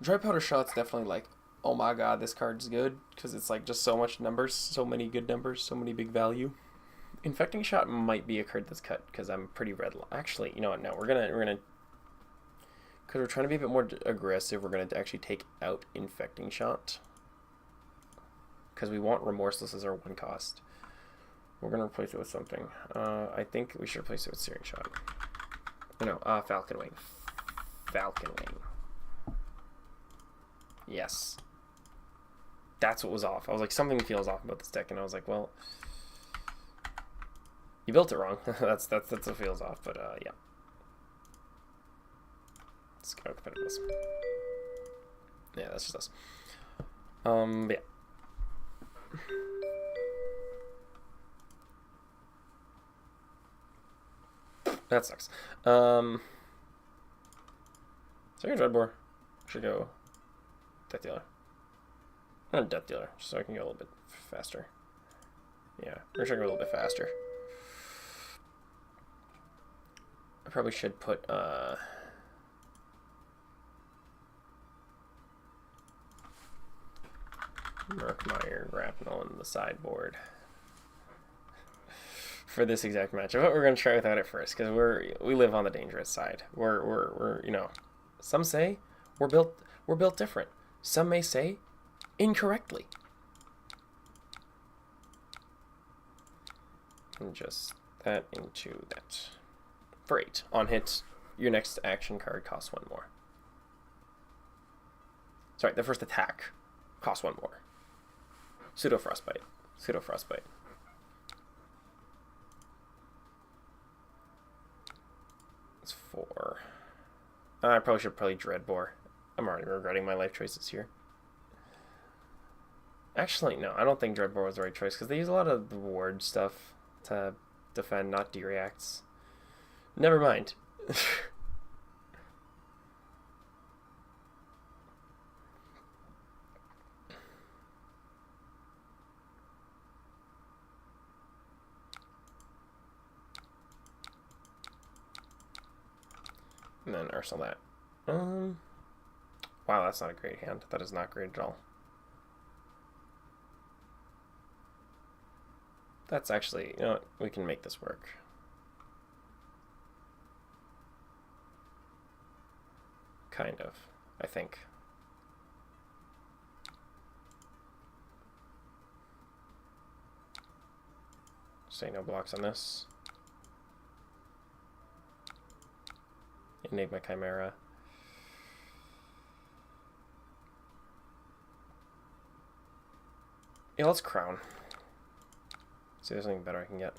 Dry powder shot's definitely like, oh my god, this card's good, because it's like just so much numbers, so many good numbers, so many big value. Infecting shot might be a card that's cut, because I'm pretty red. Actually, you know what? No, we're gonna, because we're trying to be a bit more aggressive. We're gonna actually take out infecting shot, because we want remorseless as our one cost. We're gonna replace it with something. I think we should replace it with searing shot. No, falcon wing. Falcon wing. Yes. That's what was off. I was like, something feels off about this deck, and I was like, well, you built it wrong. that's what feels off, but yeah. Let's go competitiveness. Yeah, that's just us. Yeah. That sucks. So here's Red Boar. Should go Death Dealer. Not Death Dealer, so I can go a little bit faster. Yeah, we're trying to go a little bit faster. I probably should put Murkmire Grapnel in the sideboard for this exact matchup. But we're gonna try without it first, because we live on the dangerous side. We're you know, some say we're built different. Some may say incorrectly. And just that into that. For 8. On hit, your next action card costs 1 more. Sorry, the first attack costs 1 more. Pseudo Frostbite. Pseudo Frostbite. It's 4. I probably should Dread Boar. I'm already regretting my life choices here. Actually, no, I don't think Dread Boar was the right choice, because they use a lot of the ward stuff to defend, not D-reacts. Never mind. And then Ursel that. Wow, that's not a great hand. That is not great at all. That's actually, you know what? We can make this work. Kind of, I think. Say no blocks on this. Enigma Chimera. Yeah, let's Crown. See if there's something better I can get.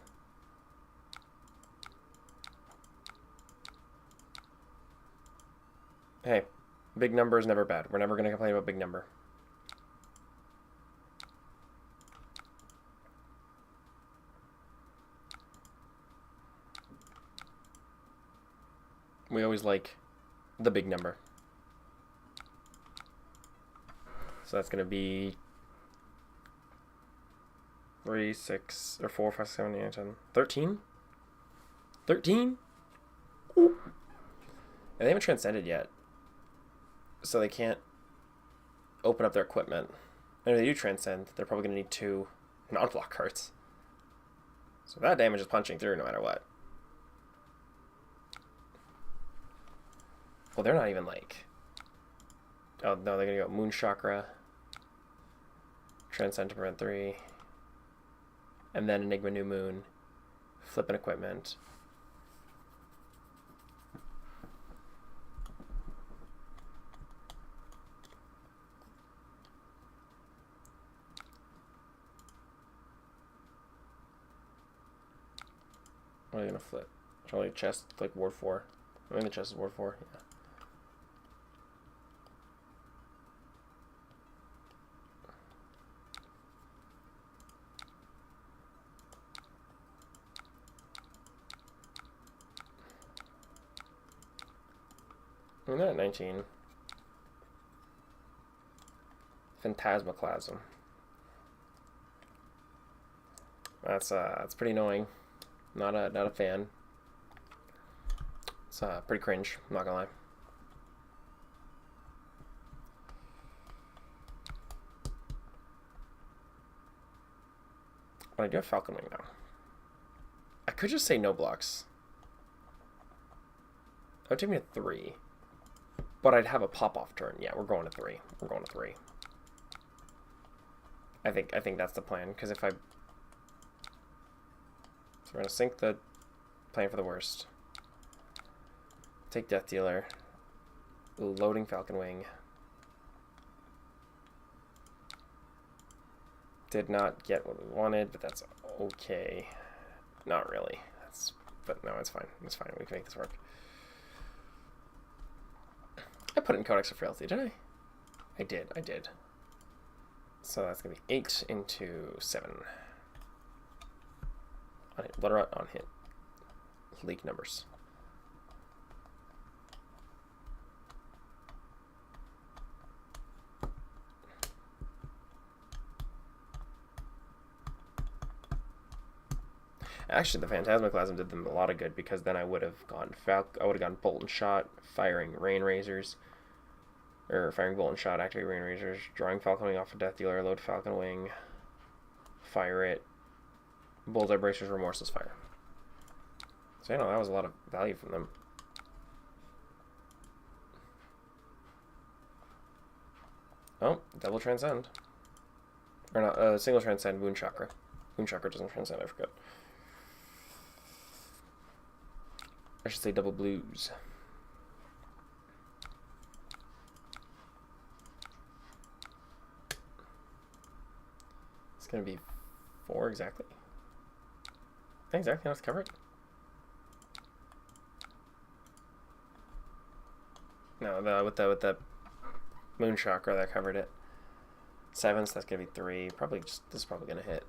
Hey, big number is never bad. We're never going to complain about big number. We always like the big number. So that's going to be 3, 6, or 4, 5, 7, 8, 10, 13? 13? Ooh. And they haven't transcended yet. So they can't open up their equipment. And if they do transcend, they're probably going to need 2 non-block cards. So that damage is punching through no matter what. Well, they're not even like... Oh, no, they're going to go Moon Chakra. Transcend to prevent 3. And then Enigma New Moon. Flip an equipment. What are you going to flip? Probably chest, like Ward 4. I mean, the chest is Ward 4, yeah. And then at 19. Phantasmaclasm. That's pretty annoying. Not a fan. It's pretty cringe, I'm not gonna lie. But I do have Falcon Wing now. I could just say no blocks. That would take me to 3. But I'd have a pop-off turn. Yeah, we're going to 3. We're going to 3. I think that's the plan, because if I... So we're going to sink the plan for the worst. Take Death Dealer. Loading Falcon Wing. Did not get what we wanted, but that's okay. Not really. But no, it's fine. It's fine. We can make this work. I put it in Codex of Frailty, did I? I did. So that's going to be 8 into 7. On hit. Blood Rot on hit. League numbers. Actually, the Phantasmaclasm did them a lot of good, because then I would have gone Bolt and Shot, firing Rain Razors, or firing Bolt and Shot, activate Rain Razors, drawing Falcon Wing off of Death Dealer, load Falcon Wing, fire it, Bullseye Bracers, Remorseless Fire. So you know, that was a lot of value from them. Oh, double Transcend. Or not, single Transcend, Wound Chakra. Wound Chakra doesn't transcend, I forgot. I should say double blues. It's going to be 4 exactly. Exactly, let's cover it. No, with the Moon Chakra, that covered it. 7, so that's going to be 3. Probably just, this is probably going to hit.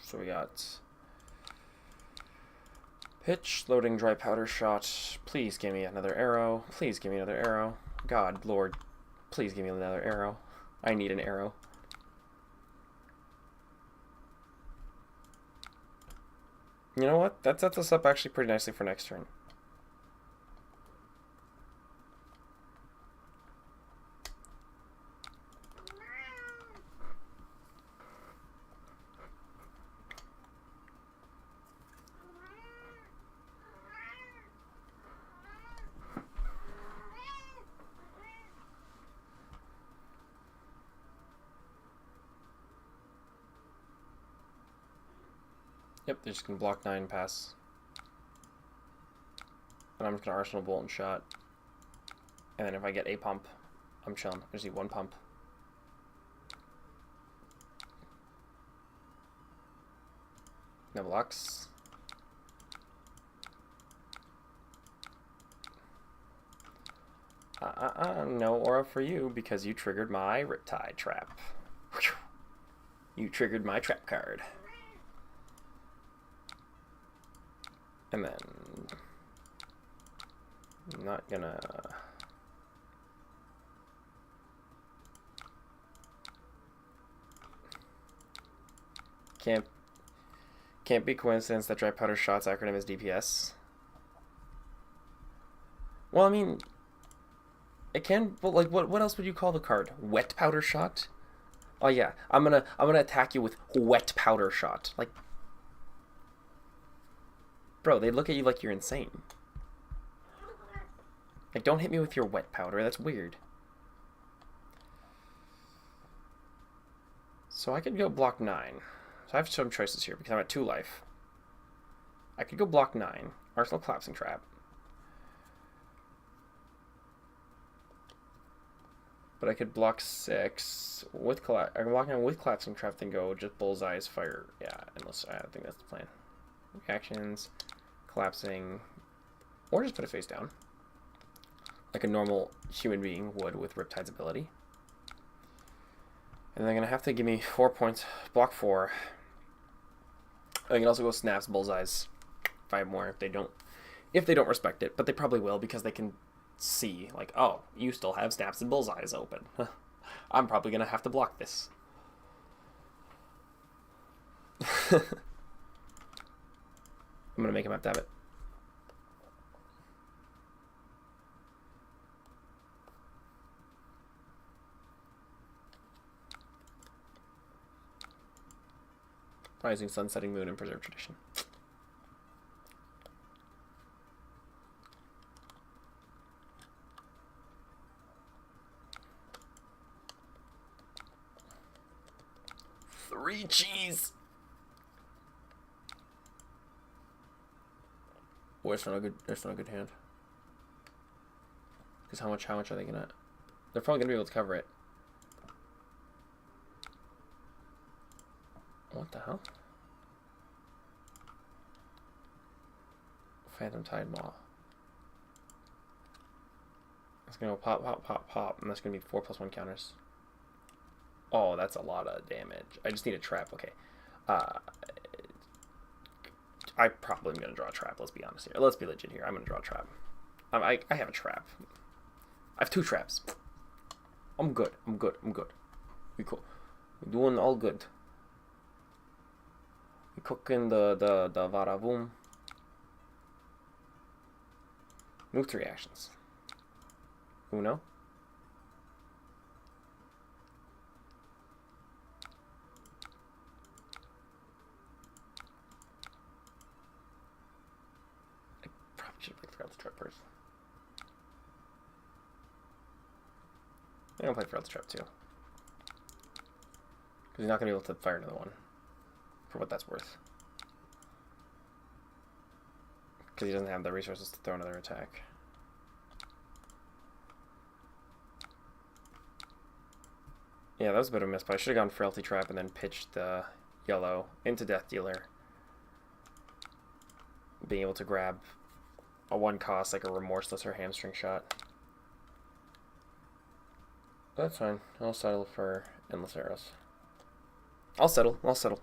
So we got pitch, loading, dry powder shot. Please give me another arrow. Please give me another arrow. God, Lord, please give me another arrow. I need an arrow. You know what? That sets us up actually pretty nicely for next turn. Yep, they're just going to block 9 pass. And I'm just going to Arsenal Bolt and Shot. And then if I get a pump, I'm chilling. I just need 1 pump. No blocks. No aura for you because you triggered my Riptide trap. You triggered my trap card. And then I'm not gonna can't be coincidence that Dry Powder Shot's acronym is DPS. Well, I mean, it can, but like what else would you call the card? Wet Powder Shot? Oh yeah, I'm gonna attack you with Wet Powder Shot. Like, bro, they look at you like you're insane. Like, don't hit me with your wet powder. That's weird. So I could go block 9. So I have some choices here because I'm at 2 life. I could go block 9. Arsenal Collapsing Trap. But I could block 6 with collapse. I can block him with collapsing trap, then go just bullseyes fire. Yeah, unless I think that's the plan. Reactions, collapsing, or just put it face down, like a normal human being would with Riptide's ability. And they're gonna have to give me 4 points. Block 4. I can also go snaps, bullseyes, 5 more if they don't respect it, but they probably will because they can see, like, oh, you still have snaps and bullseyes open. I'm probably gonna have to block this. I'm gonna make him have to have it. Rising sun, setting moon, and preserve tradition. Three cheese. Oh, it's not a good. It's not a good hand. Because how much are they gonna? They're probably gonna be able to cover it. What the hell? Phantom Tide Maw. It's gonna go pop, pop, pop, pop, and that's gonna be 4+1 counters. Oh, that's a lot of damage. I just need a trap. Okay. I probably am gonna draw a trap. Let's be honest here. Let's be legit here. I'm gonna draw a trap. I have a trap. I have 2 traps. I'm good. I'm good. I'm good. We cool. We're doing all good. We cooking the varavoom. Move 3 actions. Uno. I probably should play Feral's Trap first. I'm gonna play Feral's Trap too. Because he's not gonna be able to fire another one. For what that's worth. Because he doesn't have the resources to throw another attack. Yeah, that was a bit of a miss, but I should have gone Frailty Trap and then pitched the yellow into Death Dealer. Being able to grab a 1 cost like a Remorseless or Hamstring Shot. That's fine. I'll settle for Endless Arrows. I'll settle. I'll settle.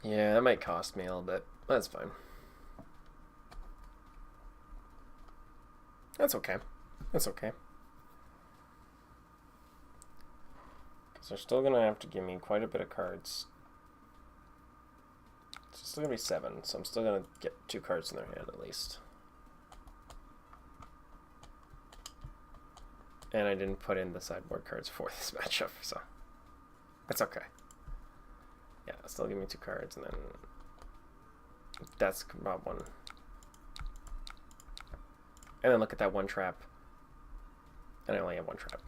Yeah, that might cost me a little bit. That's fine. That's okay. That's okay. So they're still gonna have to give me quite a bit of cards. It's still gonna be 7, so I'm still gonna get 2 cards in their hand at least. And I didn't put in the sideboard cards for this matchup, so that's okay. Yeah, still give me 2 cards, and then that's about 1. And then look at that 1 trap. And I only have 1 trap.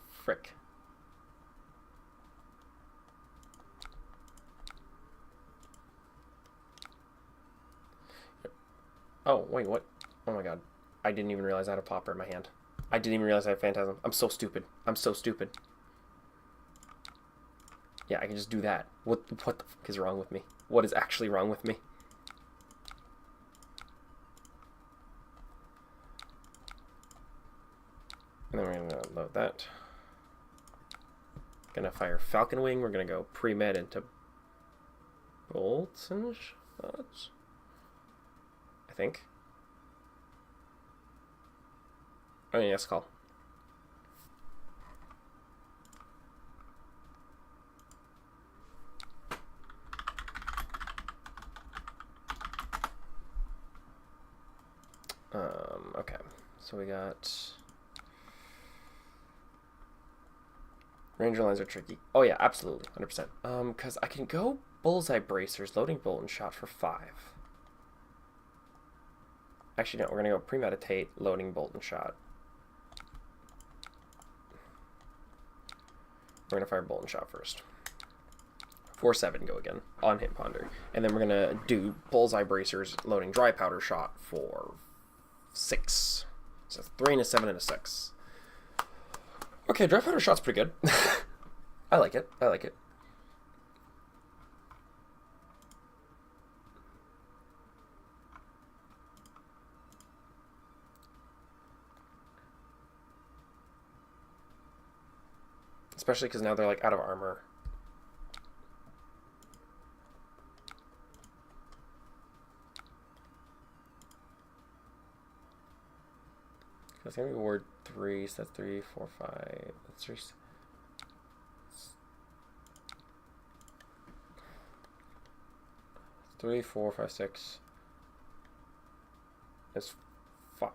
Frick. Oh, wait, what? Oh my god. I didn't even realize I had a Pauper in my hand. I didn't even realize I had Phantasm. I'm so stupid. I'm so stupid. Yeah, I can just do that. What the fuck is wrong with me? What is actually wrong with me? And then we're gonna load that. Gonna fire Falcon Wing. We're gonna go pre-med into Bolton Shots, I think. Oh, yes, call. Okay, so we got Ranger lines are tricky. Oh yeah, absolutely, 100%. Because I can go bullseye bracers, loading bolt and shot for 5. Actually, no, we're gonna go premeditate, loading bolt and shot. We're gonna fire bolt and shot first. 4-7 go again on hit ponder, and then we're gonna do bullseye bracers, loading dry powder shot for 6. So 3 and a 7 and a 6. Okay, dry powder shot's pretty good. I like it. I like it. Especially because now they're like out of armor. That's gonna be ward 3, so that's 3, 4, 5. That's 3. 3, 4, 5, 6. That's 5.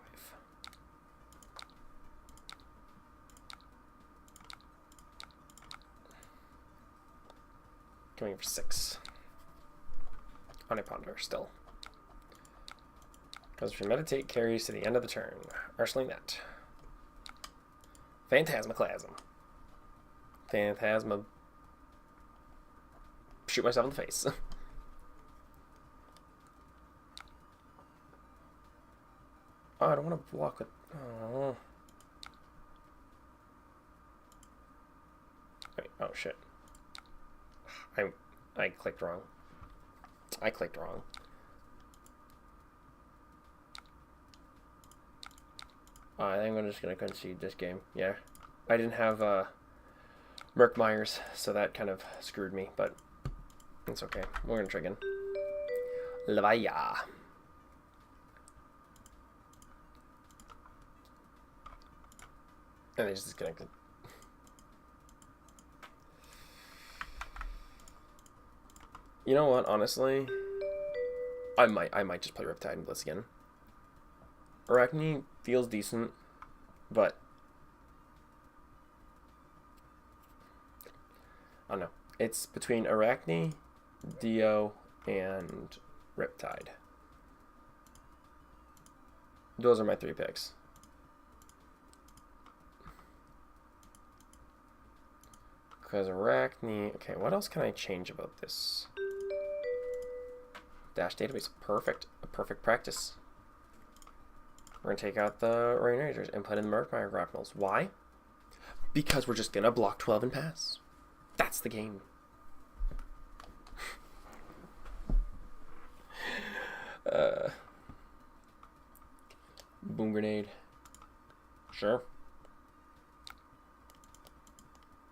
Coming for 6. On a ponder still. Because premeditate carries to the end of the turn. Arsenally net. Phantasmaclasm. Phantasma. Shoot myself in the face. Oh, I don't want to block with. Oh. Wait, oh shit. I clicked wrong. I clicked wrong. I think I'm just gonna concede this game. Yeah, I didn't have Merc Myers, so that kind of screwed me. But it's okay. We're gonna try again. Levaya. And they just disconnected. You know what? Honestly, I might just play Riptide and Blitz again. Arachne feels decent, but I don't know. It's between Arachne, Dio, and Riptide. Those are my 3 picks. Because Arachne... Okay, what else can I change about this? Dash database. Perfect. A perfect practice. We're going to take out the Rain Rangers and put in the Murkmire Grapnels. Why? Because we're just going to block 12 and pass. That's the game. Boom grenade. Sure.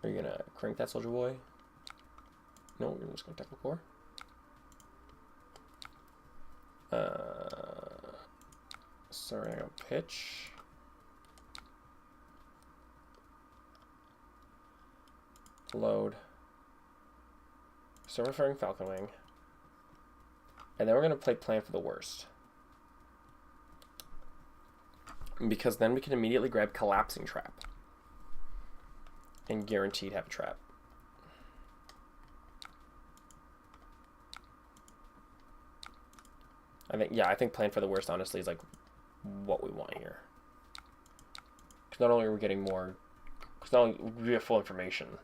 Are you gonna crank that soldier boy? No, you're just gonna tackle core. Sorry, I got pitch. Load. So we're firing Falcon Wing. And then we're gonna play Plan for the Worst. Because then we can immediately grab Collapsing Trap. And guaranteed have a trap. I think Plan for the Worst honestly is like what we want here. Because not only are we getting more, because not only we have full information.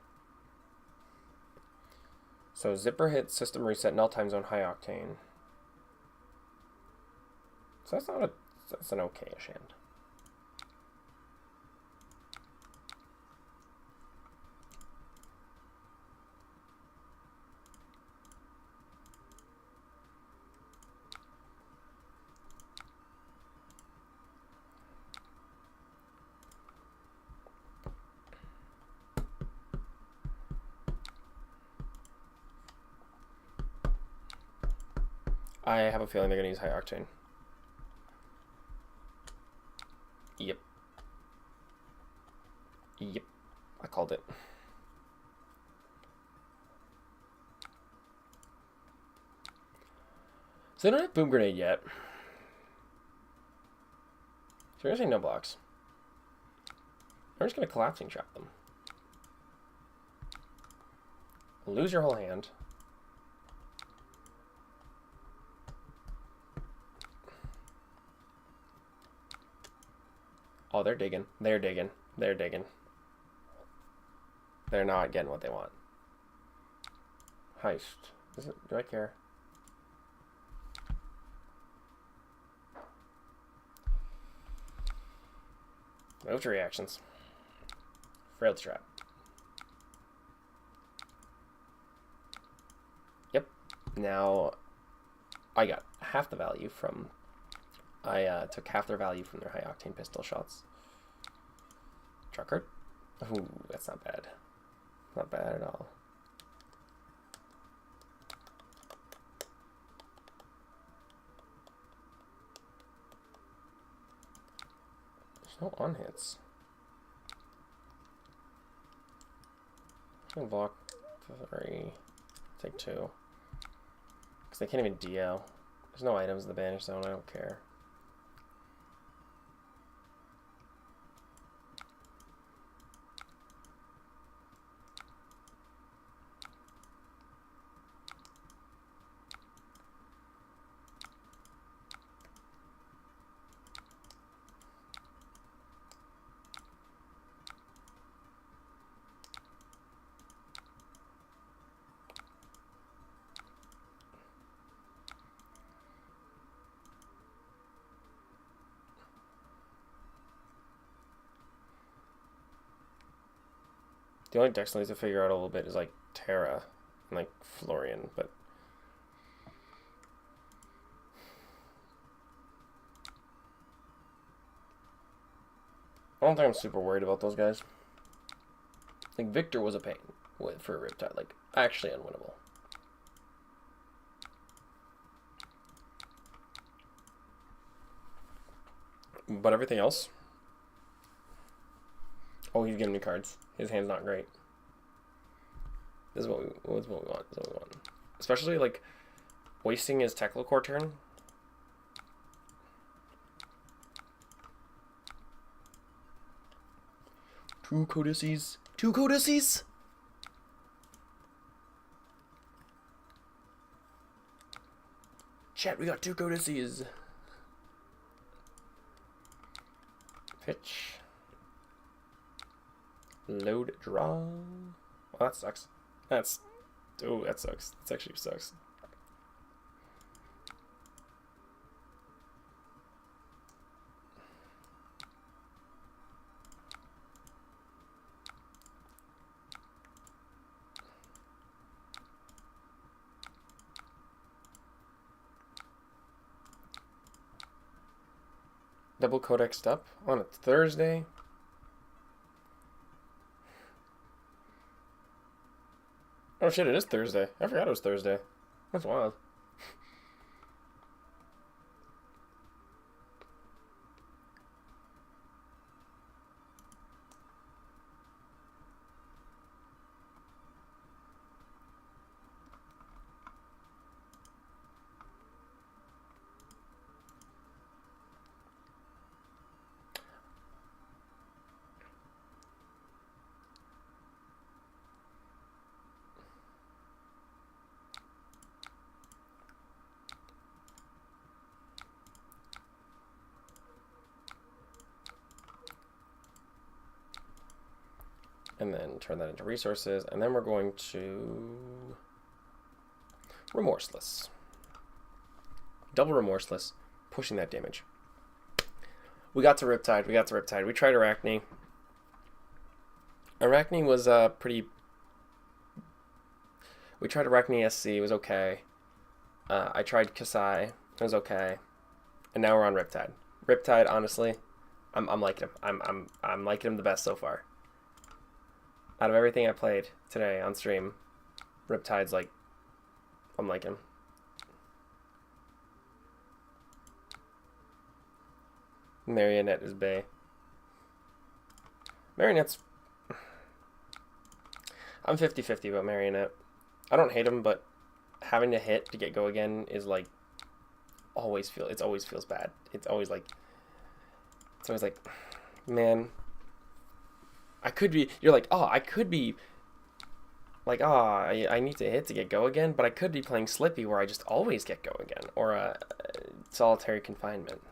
So zipper hit, system reset, null time zone, high octane. So that's an okay-ish hand. I have a feeling they're going to use high octane. Yep. Yep. I called it. So they don't have Boom Grenade yet. So we're going to say no blocks. We're just going to Collapsing Trap them. lose your whole hand. Oh, they're digging. They're digging. They're digging. They're not getting what they want. Heist. Do I care? Move to reactions. Frailty trap. Yep. Now, I got half the value from... I took half their value from their high octane pistol shots. Draw card. Ooh, that's not bad. Not bad at all. There's no on hits. I'm gonna block 3. Take 2. Because they can't even DL. There's no items in the banish zone. I don't care. The only decks I need to figure out a little bit is like Terra and like Florian, but I don't think I'm super worried about those guys. Like Victor was a pain for a Riptide, like actually unwinnable. But everything else. Oh, he's giving me cards. His hand's not great. This is what we want. This is what we want. Especially like wasting his Techlocore turn. Two Codices. Two Codices. Chat, we got 2 Codices. Pitch. Load draw. Well, that sucks. That's... Oh, that sucks. That actually sucks. Double codexed up on a Thursday. Oh shit, it is Thursday. I forgot it was Thursday. That's wild. And then turn that into resources. And then we're going to Remorseless. Double Remorseless, pushing that damage. We got to Riptide. We got to Riptide. We tried Arachne. Arachne was pretty... We tried Arachne SC. It was okay. I tried Kasai. It was okay. And now we're on Riptide. Riptide, honestly, I'm liking him. I'm liking him the best so far. Out of everything I played today on stream, Riptide's like, I'm liking him. Marionette is bae. Marionette's... I'm 50-50 about Marionette. I don't hate him, but having to hit to get go again is like... It always feels bad. It's always like... Man... I could be... You're like, oh, I could be like, oh, I need to hit to get go again, but I could be playing Slippy where I just always get go again, or solitary confinement.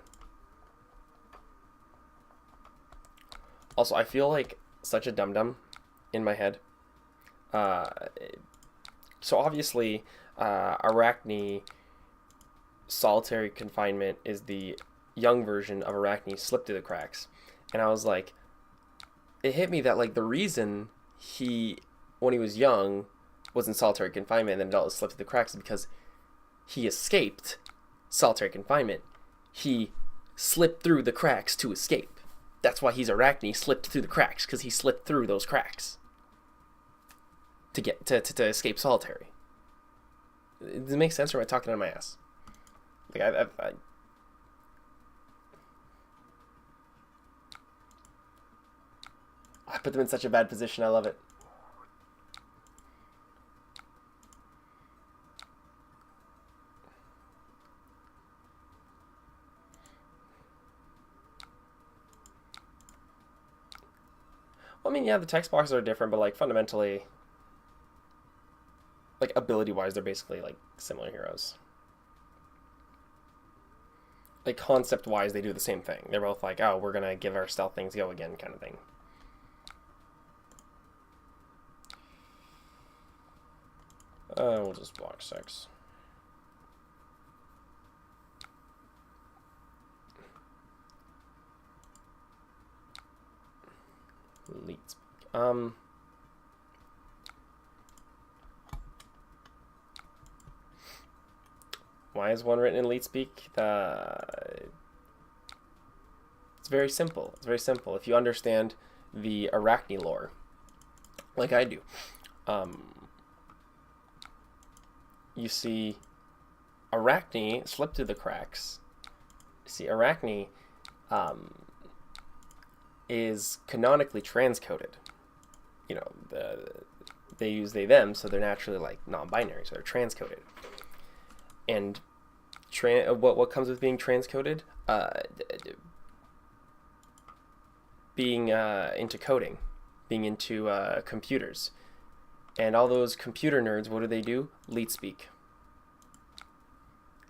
Also, I feel like such a dum-dum in my head. So obviously, Arachne solitary confinement is the young version of Arachne slip through the cracks. And I was like, it hit me that like the reason he, when he was young, was in solitary confinement and then adult slipped through the cracks is because he escaped solitary confinement. He slipped through the cracks to escape. That's why he's Arachne, slipped through the cracks, because he slipped through those cracks to get to escape solitary. Does it make sense, or am I talking out of my ass? Like I put them in such a bad position. I love it. Well, I mean, yeah, the text boxes are different, but like fundamentally, like ability-wise, they're basically like similar heroes. Like concept-wise, they do the same thing. They're both like, oh, we're gonna give our stealth things go again, kind of thing. We'll just block 6. Leads. Why is one written in Leet Speak? It's very simple. It's very simple. If you understand the Arachne lore, like I do, you see Arachne slip through the cracks. You see Arachne is canonically transcoded. You know, they use they them, so they're naturally like non-binary, so they're transcoded. And what comes with being transcoded? Being into coding, being into computers. And all those computer nerds, what do? Leet speak.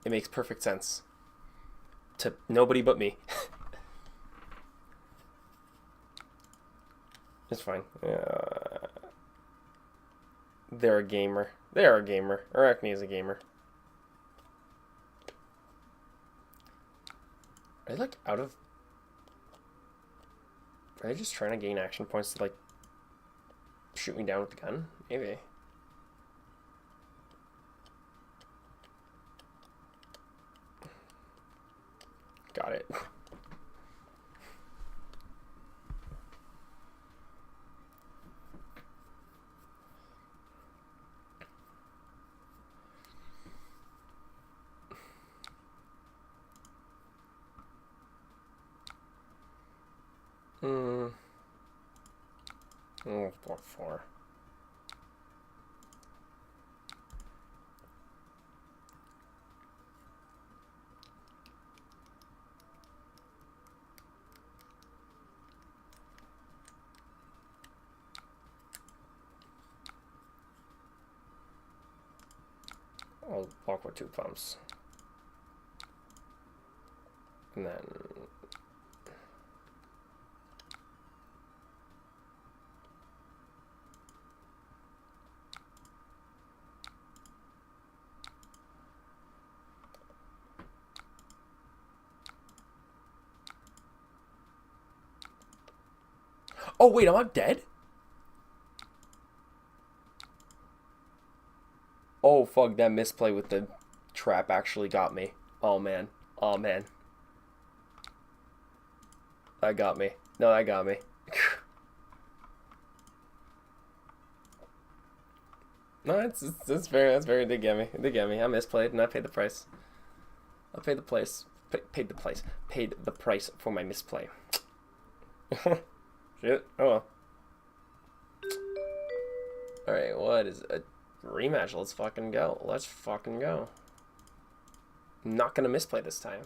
It makes perfect sense to nobody but me. It's fine. They're a gamer. They are a gamer. Arachne is a gamer. Are they like out of... Are they just trying to gain action points to like shoot me down with the gun? Maybe. Got it. Oh, block 4. I'll block with 2 pumps. And then... Oh, wait, am I dead? Oh, fuck, that misplay with the trap actually got me. Oh, man. Oh, man. That got me. No, that got me. No, that's very, they get me. They get me. I misplayed and I paid the price. I paid the price. Paid the price. Paid the price for my misplay. Shit. Oh well. Alright, what is a rematch? Let's fucking go. Let's fucking go. I'm not gonna misplay this time.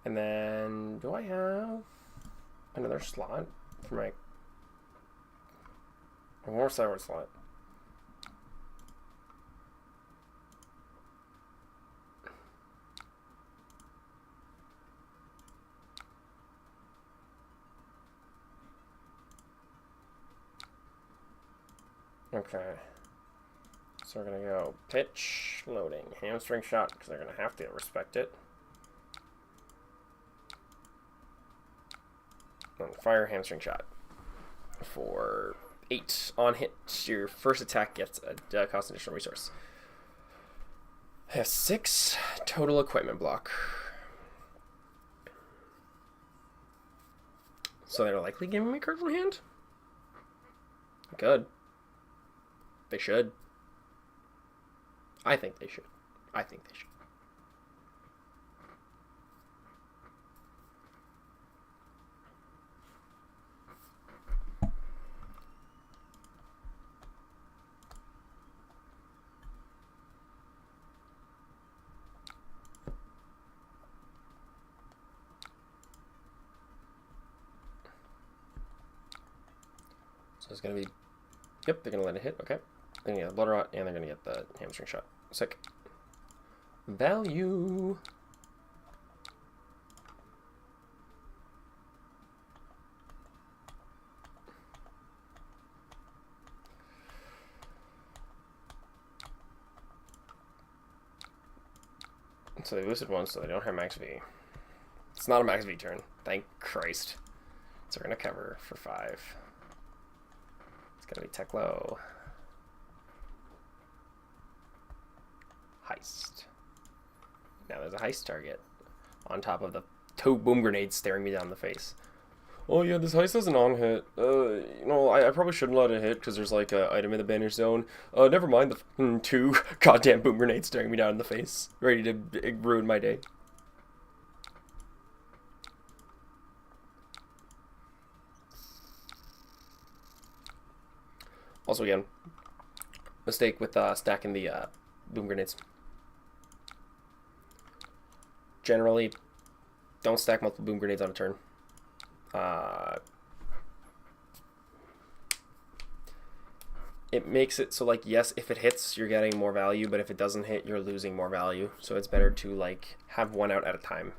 And then, do I have another slot for my More sideward slot. Okay. So we're going to go pitch, loading, hamstring shot, because they're going to have to respect it. And fire, hamstring shot. For 8 on hit, your first attack gets a cost additional resource. Has 6 total equipment block. So they're likely giving me cards in hand? Good. They should. I think they should. I think they should. So it's going to be... Yep, they're going to let it hit. Okay. They're going to get the blood rot, and they're going to get the hamstring shot. Sick. Value. So they boosted one, so they don't have max V. It's not a max V turn. Thank Christ. So we're going to cover for 5. It's going to be tech low. Heist. Now there's a heist target on top of the 2 boom grenades staring me down the face. Oh yeah, this heist has an on hit. You know, I probably shouldn't let it hit because there's like an item in the banish zone. Never mind the 2 goddamn boom grenades staring me down in the face, ready to ruin my day. Also, again, mistake with stacking the boom grenades. Generally, don't stack multiple boom grenades on a turn. It makes it so, like, yes, if it hits, you're getting more value, but if it doesn't hit, you're losing more value. So it's better to, like, have one out at a time.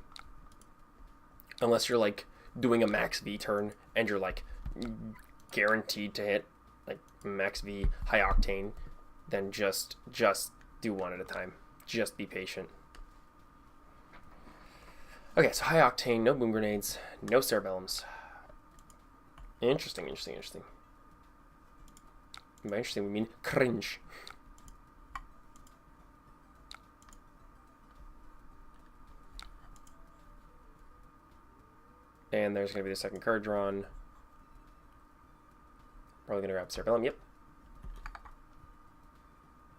Unless you're, like, doing a max V turn and you're, like, guaranteed to hit, like, max V, high octane, then just do one at a time. Just be patient. Okay, so high octane, no boom grenades, no cerebellums. Interesting. By interesting, we mean cringe. And there's going to be the second card drawn. Probably going to grab cerebellum. Yep.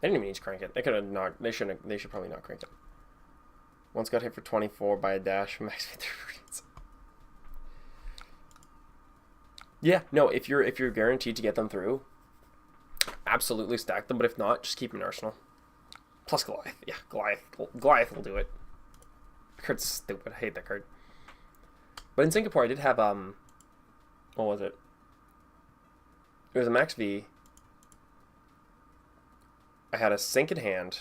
They didn't even need to crank it. They could have not. They shouldn't. They should probably not crank it. Once got hit for 24 by a dash. Max yeah, no. If you're guaranteed to get them through, absolutely stack them. But if not, just keep them in arsenal. Plus Goliath. Yeah, Goliath will do it. The card's stupid. I hate that card. But in Singapore, I did have what was it? It was a max V. I had a sink in hand.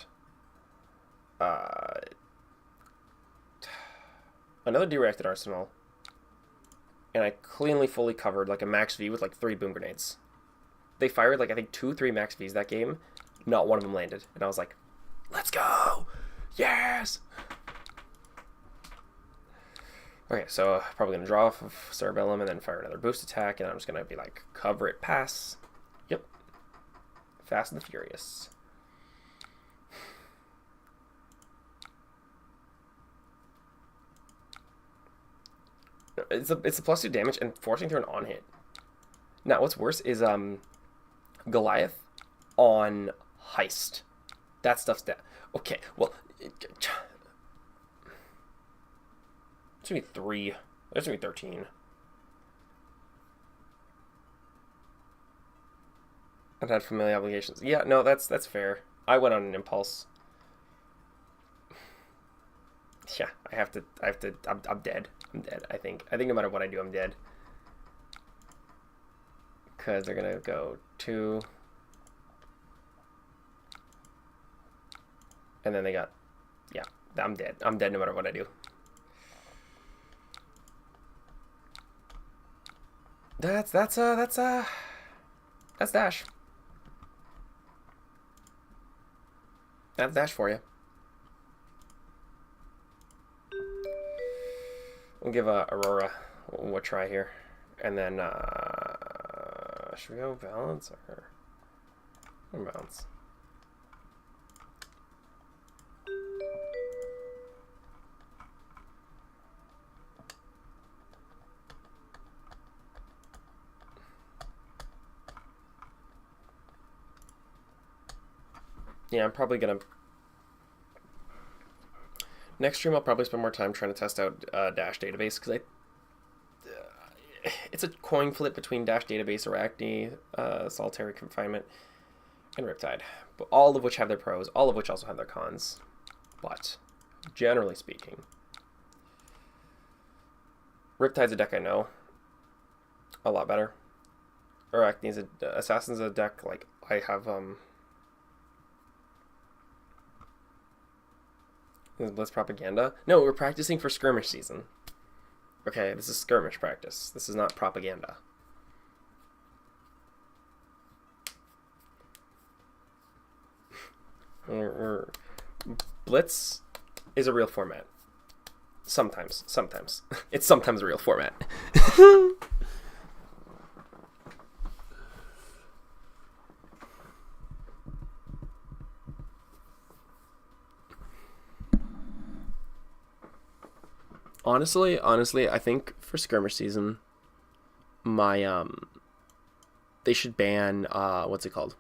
Another dereacted arsenal, and I cleanly fully covered like a max V with like 3 boom grenades. They fired like I think 2-3 max Vs that game. Not one of them landed, and I was like, "Let's go, yes!" Okay, so probably gonna draw off of cerebellum and then fire another boost attack, and I'm just gonna be like cover it, pass. Yep, Fast and the Furious. It's a +2 damage and forcing through an on hit. Now what's worse is Goliath on heist. That stuff's dead. Okay, well it's gonna be 3. That's gonna be 13. I've had familiar obligations. Yeah, no, that's fair. I went on an impulse. Yeah, I'm dead. I think no matter what I do, I'm dead. because they're gonna go 2, and then they got, yeah, I'm dead. I'm dead no matter what I do. That's dash. That's dash for you. We'll give Aurora a try here, and then should we go balance or balance? Yeah, I'm probably gonna. Next stream, I'll probably spend more time trying to test out Dash Database because it's a coin flip between Dash Database, Arachne, Solitary Confinement, and Riptide, but all of which have their pros, all of which also have their cons. But generally speaking, Riptide's a deck I know a lot better. Arachne's Assassin's a deck like I have Blitz Propaganda. No, we're practicing for Skirmish season. Okay, this is Skirmish practice. This is not propaganda. Blitz is a real format. Sometimes. It's sometimes a real format. Honestly, I think for Skirmish season, they should ban what's it called?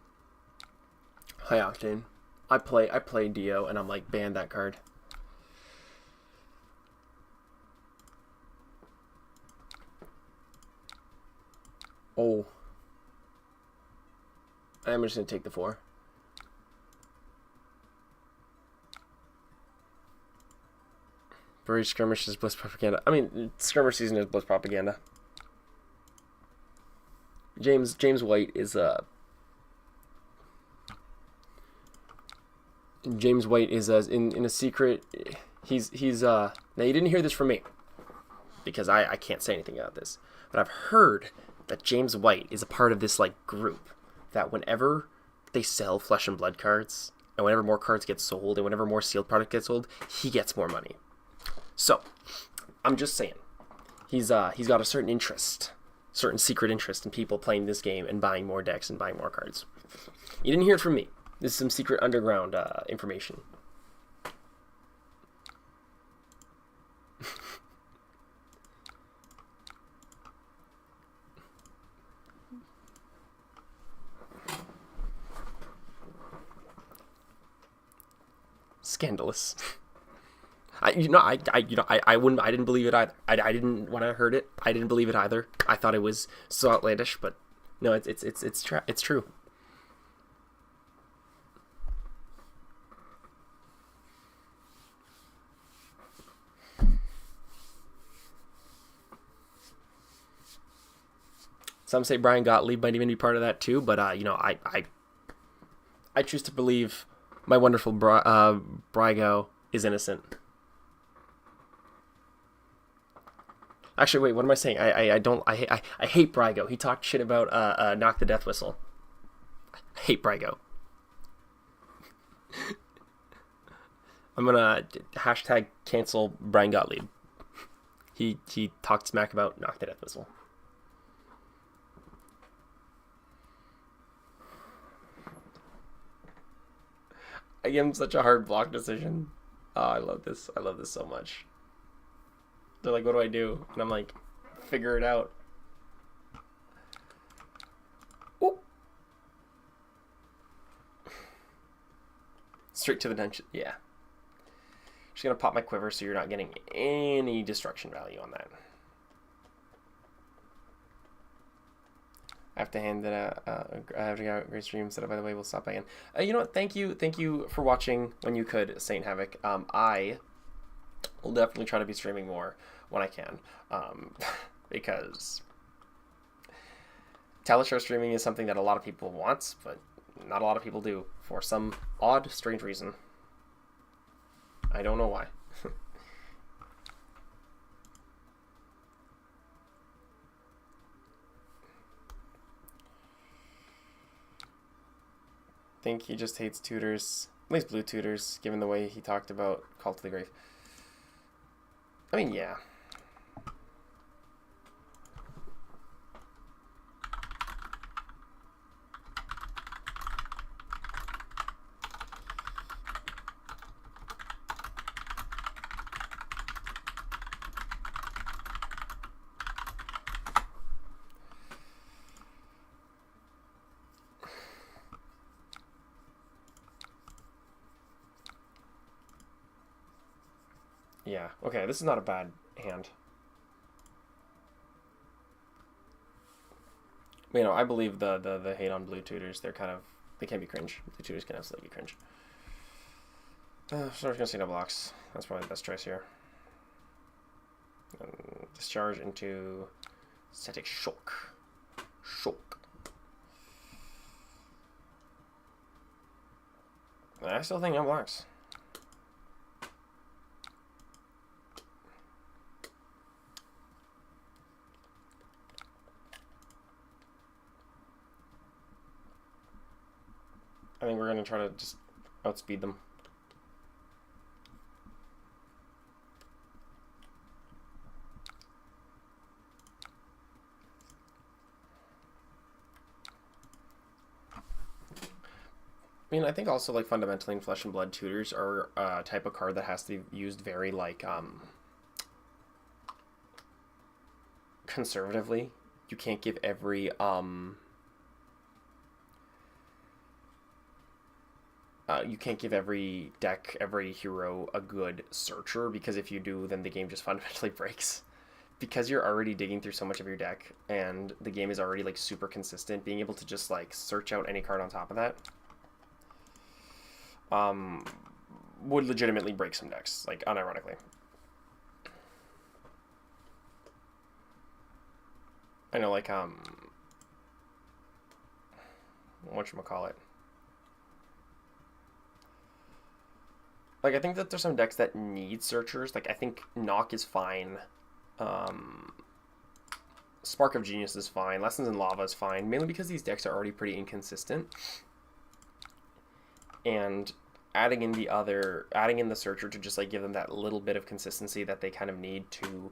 High Octane. I play Dio and I'm like, ban that card. Oh. I'm just gonna take the 4. For Skirmish is Blitz Propaganda. I mean, Skirmish season is Blitz Propaganda. James White is James White is in a secret. He's now you didn't hear this from me because I can't say anything about this, but I've heard that James White is a part of this like group that whenever they sell Flesh and Blood cards and whenever more cards get sold and whenever more sealed product gets sold, he gets more money. So, I'm just saying, he's got a certain interest, certain secret interest in people playing this game and buying more decks and buying more cards. You didn't hear it from me. This is some secret underground information. Scandalous. I didn't believe it either. I didn't, when I heard it, I didn't believe it either. I thought it was so outlandish, but no, it's true. Some say Brian Gottlieb might even be part of that too, but I choose to believe my wonderful Brygo is innocent. Actually, wait, what am I saying? I hate Brygo. He talked shit about Knock the Death Whistle. I hate Brygo. I'm gonna hashtag cancel Brian Gottlieb. He talked smack about Knock the Death Whistle. I give him such a hard block decision. Oh, I love this. I love this so much. They're like, what do I do? And I'm like, figure it out. Ooh. Straight to the dungeon. Yeah. Just gonna pop my quiver so you're not getting any destruction value on that. I have to hand it out. I have to get out great stream set up, by the way. We'll stop by again. You know what? Thank you for watching when you could, Saint Havoc. I will definitely try to be streaming more when I can, because Teleshare streaming is something that a lot of people want, but not a lot of people do for some odd, strange reason. I don't know why. I think he just hates tutors, at least blue tutors, given the way he talked about Call to the Grave. I mean, yeah. Yeah, okay, this is not a bad hand. You know, I believe the hate on blue tutors, they can be cringe. Blue tutors can absolutely be cringe. So I'm just gonna say no blocks. That's probably the best choice here. Discharge into static shock. Shock. I still think no blocks. I think we're going to try to just outspeed them. I mean, I think also, like, fundamentally in Flesh and Blood, tutors are a type of card that has to be used very, like, conservatively. You can't give every, you can't give every deck, every hero a good searcher, because if you do, then the game just fundamentally breaks. Because you're already digging through so much of your deck, and the game is already, like, super consistent, being able to just, like, search out any card on top of that would legitimately break some decks, like, unironically. I know, like, whatchamacallit. Like, I think that there's some decks that need searchers. Like, I think Knock is fine. Spark of Genius is fine. Lessons in Lava is fine. Mainly because these decks are already pretty inconsistent. And adding in the searcher to just, like, give them that little bit of consistency that they kind of need to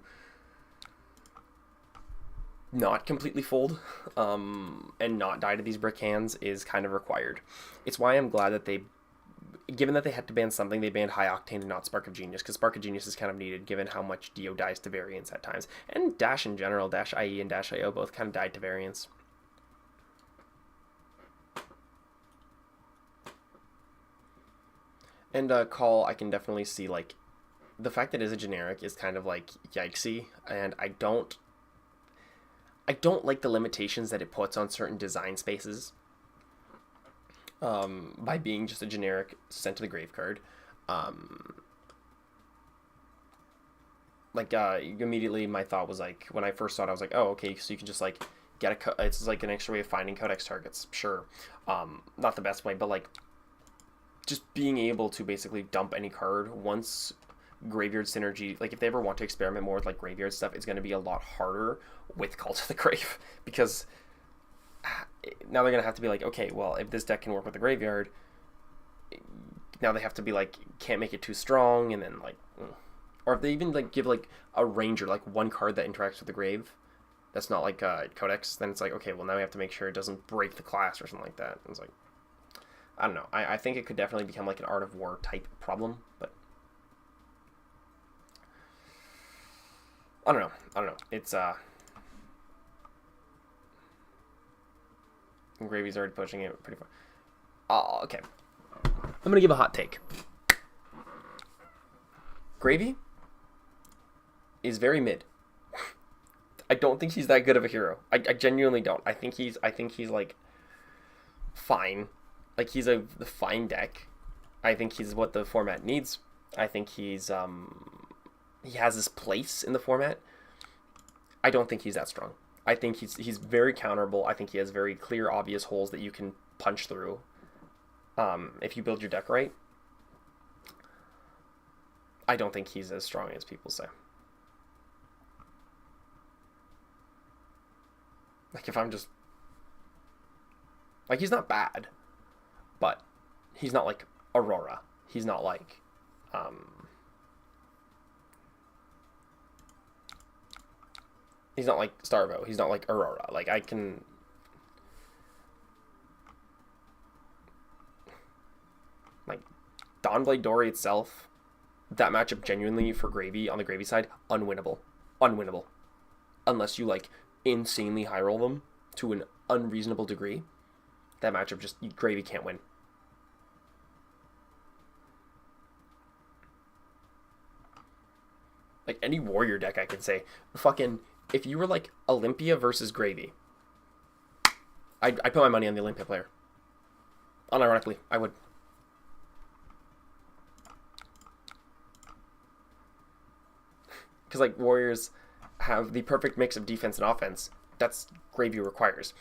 not completely fold and not die to these brick hands is kind of required. It's why I'm glad that given that they had to ban something, they banned High Octane and not Spark of Genius, because Spark of Genius is kind of needed given how much Dio dies to variance at times. And Dash in general, Dash IE and Dash IO both kind of died to variance. And Call, I can definitely see, like, the fact that it is a generic is kind of, like, yikesy, and I don't like the limitations that it puts on certain design spaces. By being just a generic sent to the grave card. Immediately my thought was, like, when I first saw it, I was like, oh, okay, so you can just, like, get it's like an extra way of finding Codex targets. Sure. Not the best way, but, like, just being able to basically dump any card once Graveyard Synergy, like, if they ever want to experiment more with, like, Graveyard stuff, it's going to be a lot harder with Call to the Grave, because now they're going to have to be like, okay, well, if this deck can work with the Graveyard, now they have to be like, can't make it too strong, and then, like, or if they even, like, give, like, a Ranger, like, one card that interacts with the Grave, that's not, like, Codex, then it's like, okay, well, now we have to make sure it doesn't break the class or something like that. It's like, I don't know. I think it could definitely become, like, an Art of War type problem, but I don't know. It's, Gravy's already pushing it pretty far. Oh, okay. I'm going to give a hot take. Gravy is very mid. I don't think he's that good of a hero. I genuinely don't. I think he's like, fine. Like, he's a fine deck. I think he's what the format needs. I think he has his place in the format. I don't think he's that strong. I think he's very counterable. I think he has very clear, obvious holes that you can punch through if you build your deck right. I don't think he's as strong as people say. Like, if I'm just... Like, he's not bad, but he's not like Aurora. He's not like... He's not like Starvo. He's not like Aurora. Like, I can... Like, Dawnblade Dory itself, that matchup genuinely for Gravy, on the Gravy side, unwinnable. Unwinnable. Unless you, like, insanely high roll them to an unreasonable degree. That matchup just... Gravy can't win. Like, any warrior deck, I could say. Fucking... If you were, like, Olympia versus Gravy, I put my money on the Olympia player. Unironically, I would. Because, like, warriors have the perfect mix of defense and offense. That's Gravy requires.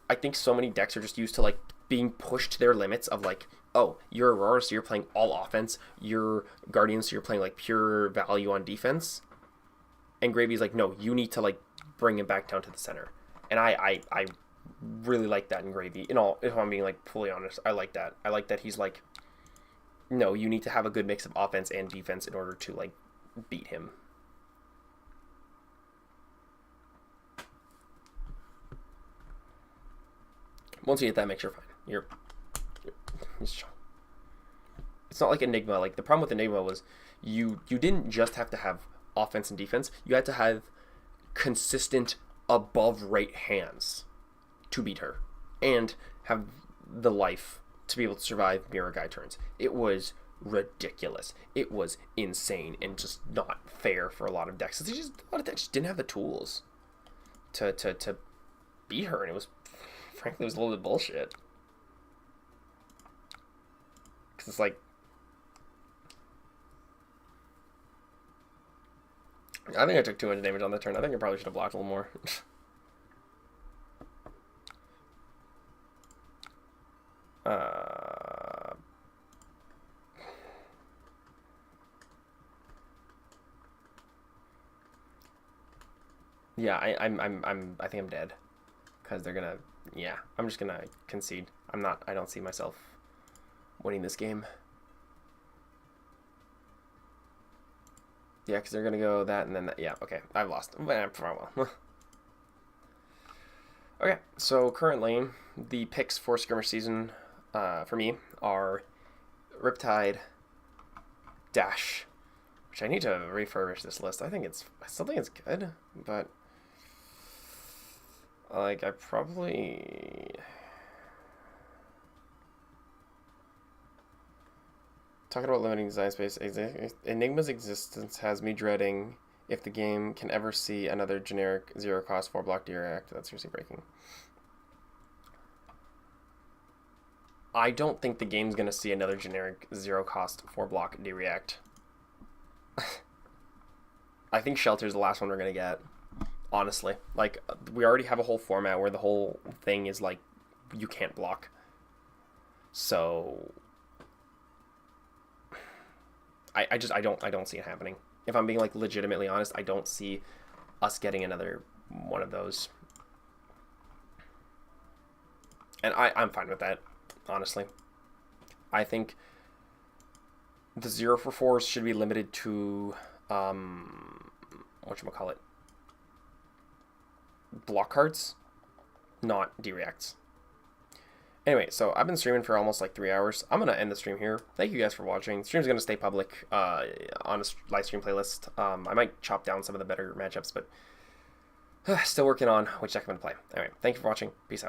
I think so many decks are just used to, like, being pushed to their limits of, like, oh, you're Aurora, so you're playing all offense. You're Guardian, so you're playing, like, pure value on defense. And Gravy's like, no, you need to, like, bring him back down to the center. And I really like that in Gravy. If I'm being, like, fully honest, I like that. I like that he's like, no, you need to have a good mix of offense and defense in order to, like, beat him. Once you get that mix, you're fine. You're it's not like Enigma. Like, the problem with Enigma was you didn't just have to have offense and defense. You had to have consistent above rate hands to beat her and have the life to be able to survive Mirror Guy turns. It was ridiculous. It was insane and just not fair for a lot of decks. A lot of decks just didn't have the tools to beat her, and it was, frankly, it was a little bit bullshit. Because it's like, I think I took 200 damage on that turn. I think I probably should have blocked a little more. Yeah, I think I'm dead. Because they're gonna, yeah, I'm just gonna concede. I don't see myself winning this game. Yeah, because they're going to go that and then that. Yeah, okay. I've lost. Well. Okay, so currently the picks for Skirmish season for me are Riptide, Dash, which I need to refurbish this list. I still think it's good, but like, I probably... Talking about limiting design space, Enigma's existence has me dreading if the game can ever see another generic 0-cost 4-block D-React. That's seriously breaking. I don't think the game's going to see another generic 0-cost 4-block D-React. I think Shelter's the last one we're going to get, honestly. Like, we already have a whole format where the whole thing is, like, you can't block. So... I don't see it happening. If I'm being, like, legitimately honest, I don't see us getting another one of those. And I'm fine with that, honestly. I think the 0-for-4s should be limited to whatchamacallit, block cards, not D-Reacts. Anyway, so I've been streaming for almost like 3 hours. I'm going to end the stream here. Thank you guys for watching. The stream's going to stay public on a live stream playlist. I might chop down some of the better matchups, but still working on which deck I'm going to play. Anyway, thank you for watching. Peace out.